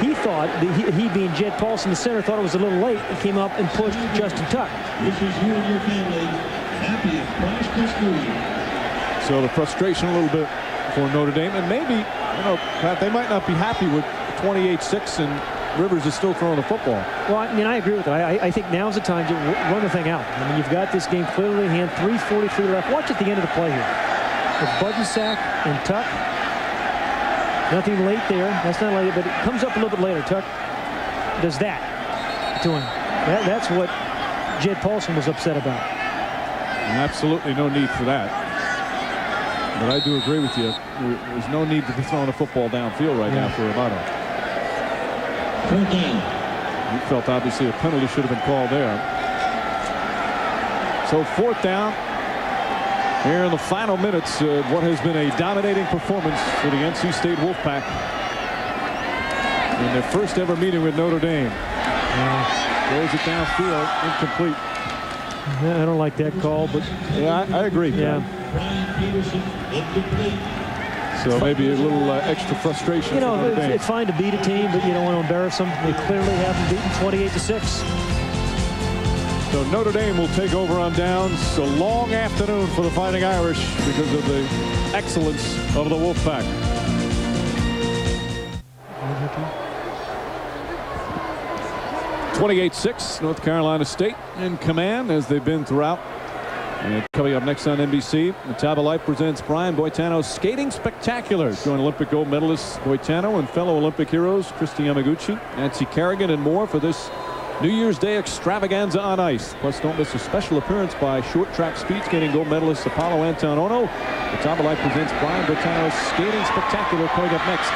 He thought, he being Jed Paulson, the center, thought it was a little late and came up and pushed Justin Tuck. This is you and your family. Happy prosperous New Year. So the frustration a little bit for Notre Dame, and maybe, Pat, they might not be happy with 28-6 and Rivers is still throwing the football. Well, I mean, I agree with that. I think now's the time to run the thing out. I mean, you've got this game clearly in hand, 3:43 left. Watch at the end of the play here. with button sack and tuck. Nothing late there. That's not late, but it comes up a little bit later. Tuck does that to him. That's what Jed Paulson was upset about. And absolutely no need for that. But I do agree with you. There's no need to be throwing a football downfield right now for Amato. He felt obviously a penalty should have been called there. So 4th down here in the final minutes of what has been a dominating performance for the NC State Wolfpack in their first ever meeting with Notre Dame. Throws it downfield, incomplete. Yeah, I don't like that call, but yeah, I agree. Yeah. So maybe a little extra frustration. You know, it's fine to beat a team, but you don't want to embarrass them. They clearly haven't beaten 28-6. So Notre Dame will take over on downs. A long afternoon for the Fighting Irish because of the excellence of the Wolfpack. 28-6, North Carolina State in command as they've been throughout. And coming up next on NBC, Mataba Life presents Brian Boitano's Skating Spectacular. Join Olympic gold medalist Boitano and fellow Olympic heroes Christy Yamaguchi, Nancy Kerrigan, and more for this New Year's Day extravaganza on ice. Plus, don't miss a special appearance by short track speed skating gold medalist Apollo Anton Ono. Mataba Life presents Brian Boitano's Skating Spectacular coming up next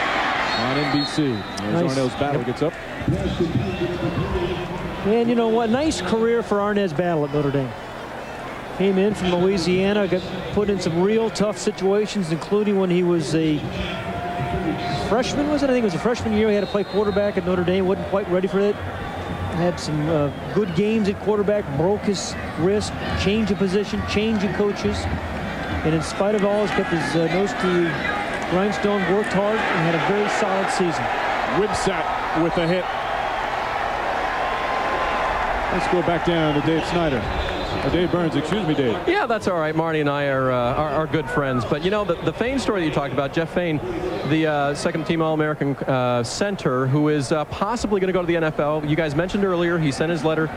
on NBC. As Arnell's Battle gets up. And you know what? Nice career for Arnez Battle at Notre Dame. Came in from Louisiana, got put in some real tough situations, including when he was a freshman, was it? I think it was a freshman year. He had to play quarterback at Notre Dame. Wasn't quite ready for it. Had some good games at quarterback. Broke his wrist. Change of position. Change of coaches. And in spite of all, he's kept his nose to the grindstone. Worked hard and had a very solid season. Wibsat with a hit. Let's go back down to Dave Snyder. Dave Burns, excuse me, Dave. Yeah, that's all right. Marty and I are good friends. But, you know, the Fain story that you talked about, Jeff Fain, the second-team All-American center who is possibly going to go to the NFL. You guys mentioned earlier he sent his letter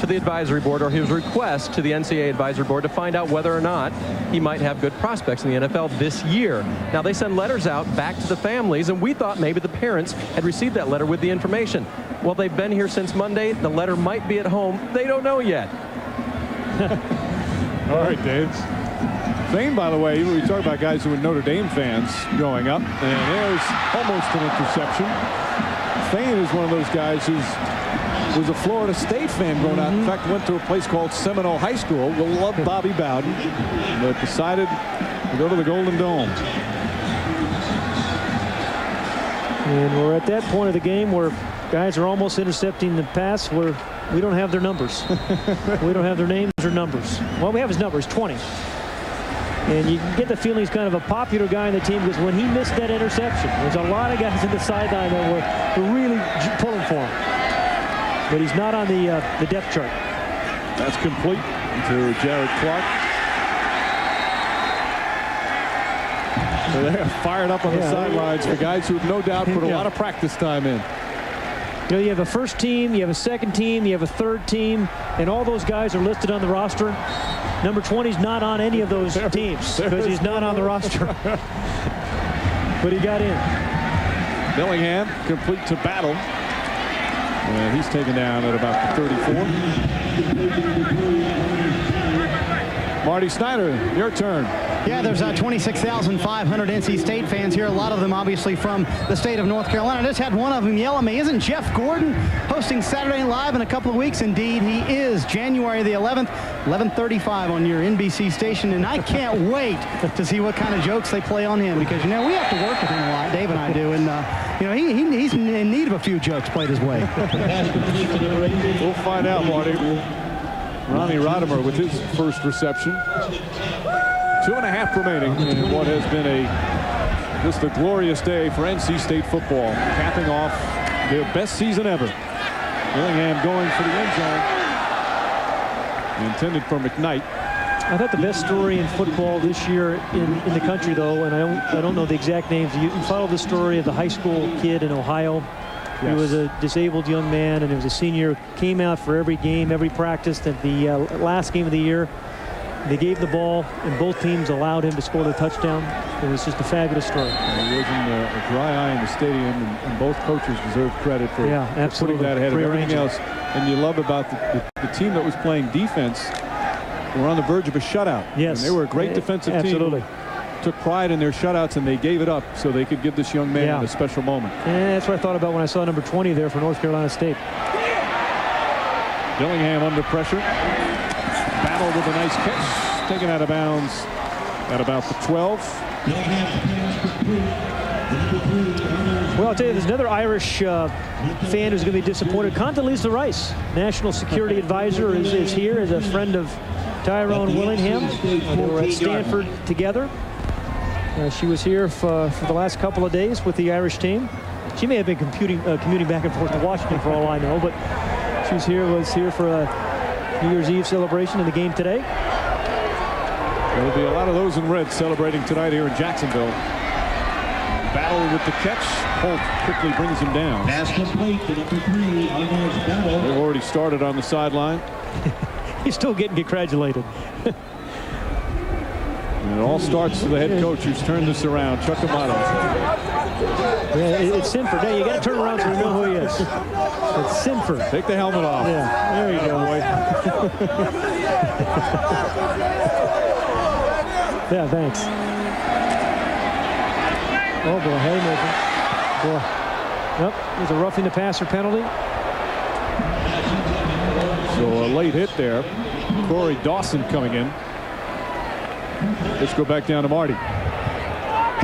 to the advisory board, or his request to the NCAA advisory board to find out whether or not he might have good prospects in the NFL this year. Now, they send letters out back to the families, and we thought maybe the parents had received that letter with the information. Well, they've been here since Monday. The letter might be at home. They don't know yet. All right, Dave. Fain, by the way, we talk about guys who were Notre Dame fans growing up, and there's almost an interception. Fain is one of those guys who was a Florida State fan growing up. In fact, went to a place called Seminole High School. Will love Bobby Bowden, but decided to go to the Golden Dome. And we're at that point of the game where guys are almost intercepting the pass where we don't have their numbers. We don't have their names or numbers. Well, we have his numbers, 20. And you can get the feeling he's kind of a popular guy in the team because when he missed that interception, there's a lot of guys in the sideline that were really pulling for him. But he's not on the depth chart. That's complete to Jared Clark. So they're fired up on the sidelines for guys who have no doubt put a lot of practice time in. You know, you have a first team, you have a second team, you have a third team, and all those guys are listed on the roster. Number 20 is not on any of those teams because he's not on the roster. But he got in. Bellingham complete to Battle. And he's taken down at about the 34. Marty Snyder, your turn. Yeah, there's 26,500 NC State fans here. A lot of them obviously from the state of North Carolina. I just had one of them yell at me. Isn't Jeff Gordon hosting Saturday Night Live in a couple of weeks? Indeed, he is. January the 11th, 11:35 on your NBC station. And I can't wait to see what kind of jokes they play on him because, you know, we have to work with him a lot. Dave and I do. And, you know, he's in need of a few jokes played his way. We'll find out, Marty. Ronnie Rodimer with his first reception. 2.5 remaining in what has been just a glorious day for NC State football, capping off their best season ever. Bellingham going for the end zone. Intended for McKnight. I thought the best story in football this year in the country, though, and I don't know the exact names. You can follow the story of the high school kid in Ohio. He was a disabled young man, and he was a senior. Came out for every game, every practice. At the last game of the year, They gave the ball, and both teams allowed him to score the touchdown. It was just a fabulous story. There wasn't a dry eye in the stadium, and both coaches deserve credit for putting that ahead of everything else. And you love about the team that was playing defense, were on the verge of a shutout. Yes. And they were a great defensive Absolutely. team. Took pride in their shutouts, and they gave it up so they could give this young man a special moment. And that's what I thought about when I saw number 20 there for North Carolina State. Dillingham under pressure. Battle with a nice catch. Taken out of bounds at about the 12. Well, I'll tell you, there's another Irish fan who's going to be disappointed. Condoleezza Rice, National Security Advisor, is here as a friend of Tyrone Willingham. They were at Stanford together. She was here for the last couple of days with the Irish team. She may have been commuting back and forth to Washington for all I know, but she was here for a New Year's Eve celebration in the game today. There'll be a lot of those in red celebrating tonight here in Jacksonville. Battle with the catch. Holt quickly brings him down. Pass complete to number 3, Arnold's Battle. They've already started on the sideline. He's still getting congratulated. And it all starts with the head coach who's turned this around, Chuck Amato. Yeah, it's Sinford. Hey, you got to turn around so we know who he is. It's Sinford. Take the helmet off. Yeah, there you go. Yeah, thanks. Oh boy, haymaker. Boy. Yep, there's a roughing the passer penalty. So a late hit there. Corey Dawson coming in. Let's go back down to Marty.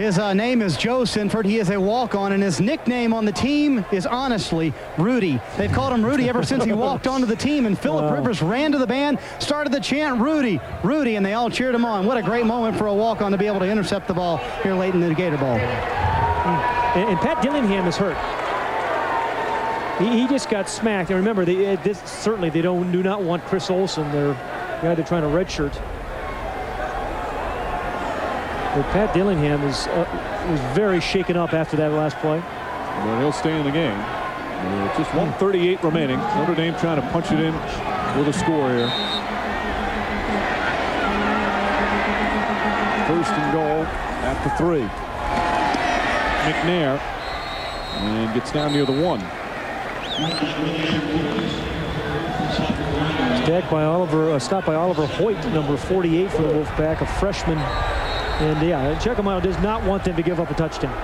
His name is Joe Sinford. He is a walk-on, and his nickname on the team is honestly Rudy. They've called him Rudy ever since he walked onto the team, and Phillip Rivers ran to the band, started the chant, Rudy, Rudy, and they all cheered him on. What a great moment for a walk-on to be able to intercept the ball here late in the Gator Bowl. And Pat Dillingham is hurt. He just got smacked. And remember, they do not want Chris Olsen, their guy they're trying to redshirt. But Pat Dillingham was very shaken up after that last play. But he'll stay in the game. Just 1:38 remaining. Notre Dame trying to punch it in with a score here. First and goal at the 3. McNair, and gets down near the 1. Stopped by Oliver Hoyt, number 48 for the Wolfpack, a freshman. And Chuck Amato does not want them to give up a touchdown.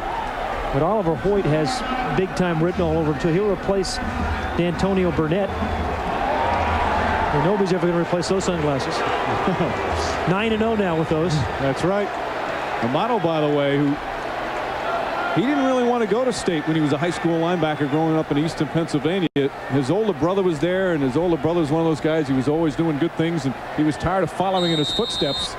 But Oliver Hoyt has big time written all over him, too. He'll replace D'Antonio Burnett. And nobody's ever going to replace those sunglasses. 9-0 now with those. That's right. Amato, by the way, he didn't really want to go to state when he was a high school linebacker growing up in Easton, Pennsylvania. His older brother was there, and his older brother was one of those guys. He was always doing good things, and he was tired of following in his footsteps,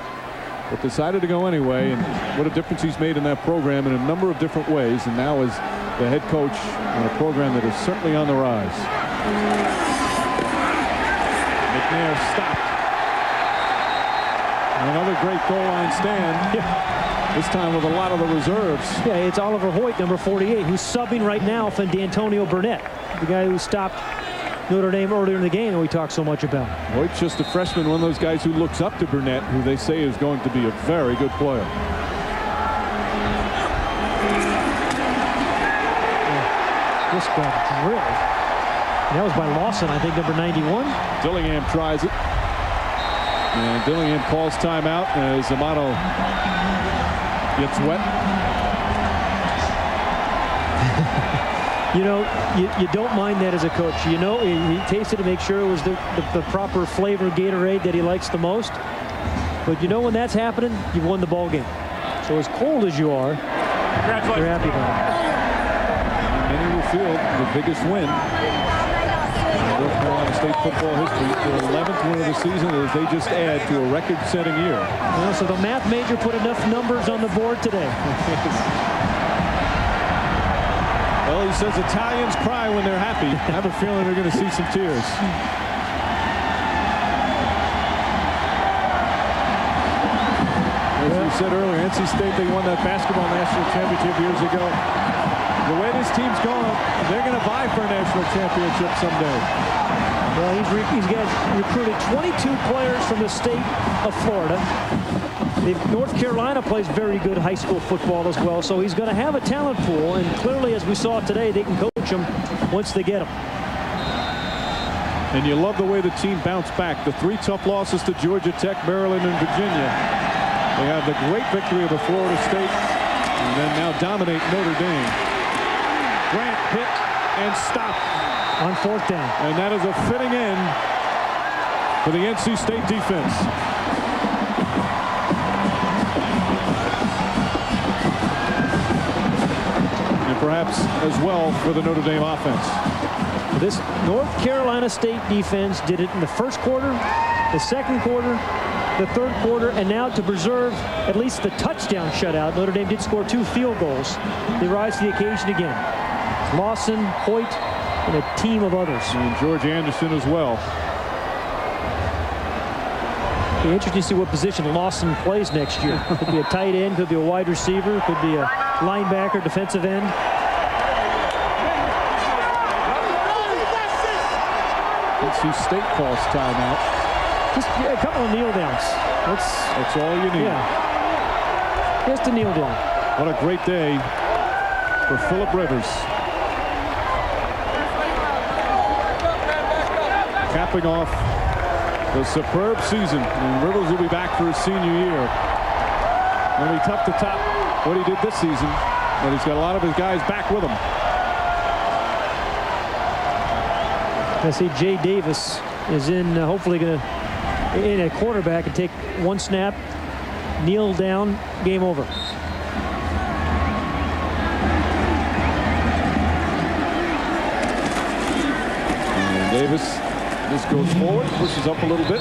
but decided to go anyway. And what a difference he's made in that program in a number of different ways, and now is the head coach on a program that is certainly on the rise. McNair stopped. Another great goal line stand. This time with a lot of the reserves. Yeah, it's Oliver Hoyt, number 48, who's subbing right now for D'Antonio Burnett, the guy who stopped Notre Dame earlier in the game that we talked so much about. Hoyt's just a freshman, one of those guys who looks up to Burnett, who they say is going to be a very good player. Just got drilled. And that was by Lawson, I think, number 91. Dillingham tries it. And Dillingham calls timeout as Amato gets wet. You don't mind that as a coach. He tasted to make sure it was the proper flavor Gatorade that he likes the most. But when that's happening, you've won the ball game. So as cold as you are, you're happy about it. Many will feel the biggest win in North Carolina State football history. Their 11th win of the season as they just add to a record-setting year. So the math major put enough numbers on the board today. Well, he says Italians cry when they're happy. I have a feeling we're going to see some tears. As we said earlier, NC State, they won that basketball national championship years ago. The way this team's going, they're going to vie for a national championship someday. Well, he's got recruited 22 players from the state of Florida. North Carolina plays very good high school football as well, so he's going to have a talent pool, and clearly, as we saw today, they can coach him once they get him. And you love the way the team bounced back. The 3 tough losses to Georgia Tech, Maryland, and Virginia. They have the great victory over Florida State, and then now dominate Notre Dame. Grant hit and stopped on 4th down. And that is a fitting end for the NC State defense. And perhaps as well for the Notre Dame offense. This North Carolina State defense did it in the first quarter, the second quarter, the third quarter, and now to preserve at least the touchdown shutout. Notre Dame did score 2 field goals. They rise to the occasion again. Lawson, Hoyt, and a team of others. And George Anderson as well. It'll be interesting to see what position Lawson plays next year. Could be a tight end, could be a wide receiver, could be a linebacker, defensive end. NC State calls timeout. Just a couple of kneel downs. That's all you need. Yeah. Just a kneel down. What a great day for Phillip Rivers. Capping off the superb season. And Rivers will be back for his senior year. It'll be tough to top what he did this season, but he's got a lot of his guys back with him. I see Jay Davis is in, hopefully going to, in a quarterback and take 1 snap, kneel down, game over. And Davis just goes forward, pushes up a little bit.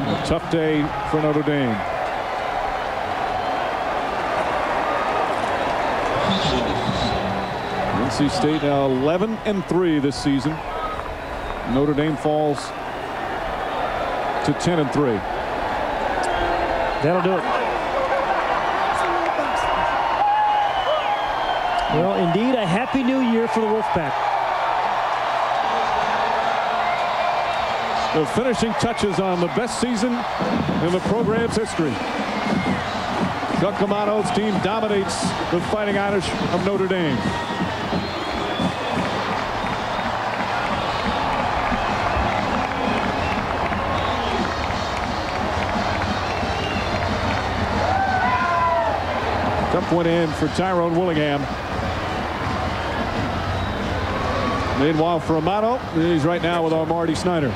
A tough day for Notre Dame. NC State now 11-3 this season. Notre Dame falls to 10-3. That'll do it. Well, indeed, a happy new year for the Wolfpack. The finishing touches on the best season in the program's history. Chuck Amato's team dominates the Fighting Irish of Notre Dame. Tough one in for Tyrone Willingham. Meanwhile, for Amato, he's right now with our Marty Snyder.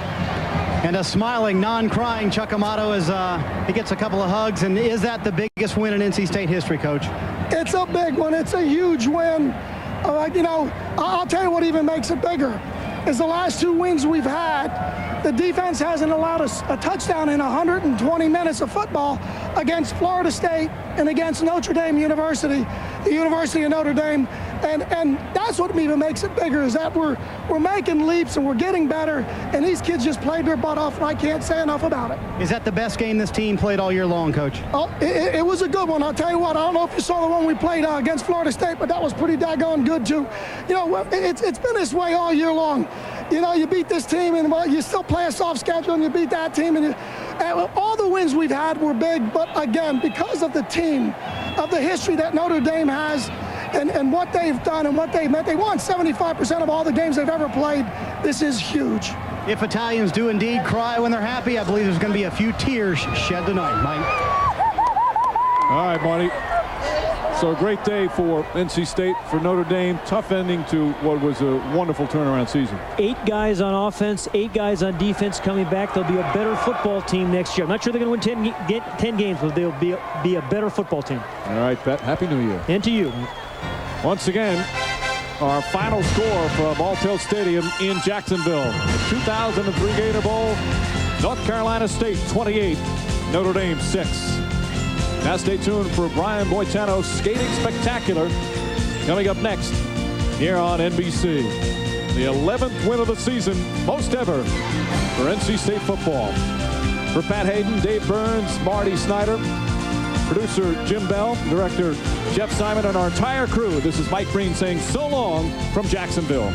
And a smiling, non-crying Chuck Amato as he gets a couple of hugs. And is that the biggest win in NC State history, Coach? It's a big one. It's a huge win. You know, I'll tell you what even makes it bigger is the last 2 wins we've had, the defense hasn't allowed us a touchdown in 120 minutes of football against Florida State and against Notre Dame University, the University of Notre Dame. And that's what even makes it bigger is that we're making leaps and we're getting better, and these kids just played their butt off, and I can't say enough about it. Is that the best game this team played all year long, Coach? Oh, it was a good one. I'll tell you what, I don't know if you saw the one we played against Florida State, but that was pretty daggone good too. You know, it's been this way all year long. You know, you beat this team and you still play a soft schedule, and you beat that team, and all the wins we've had were big, but again, because of the team, of the history that Notre Dame has, and what they've done and what they've meant. They won 75% of all the games they've ever played. This is huge. If Italians do indeed cry when they're happy, I believe there's going to be a few tears shed tonight, Mike. All right, Marty. So a great day for NC State, for Notre Dame. Tough ending to what was a wonderful turnaround season. 8 guys on offense, 8 guys on defense coming back. They'll be a better football team next year. I'm not sure they're going to win 10 games, but they'll be a better football team. All right, Pat. Happy New Year. And to you. Once again, our final score from Alltel Stadium in Jacksonville. The 2003 Gator Bowl, North Carolina State 28, Notre Dame 6. Now stay tuned for Brian Boitano's Skating Spectacular coming up next here on NBC. The 11th win of the season, most ever for NC State football. For Pat Hayden, Dave Burns, Marty Snyder, producer Jim Bell, director Jeff Simon, and our entire crew, this is Mike Green saying so long from Jacksonville.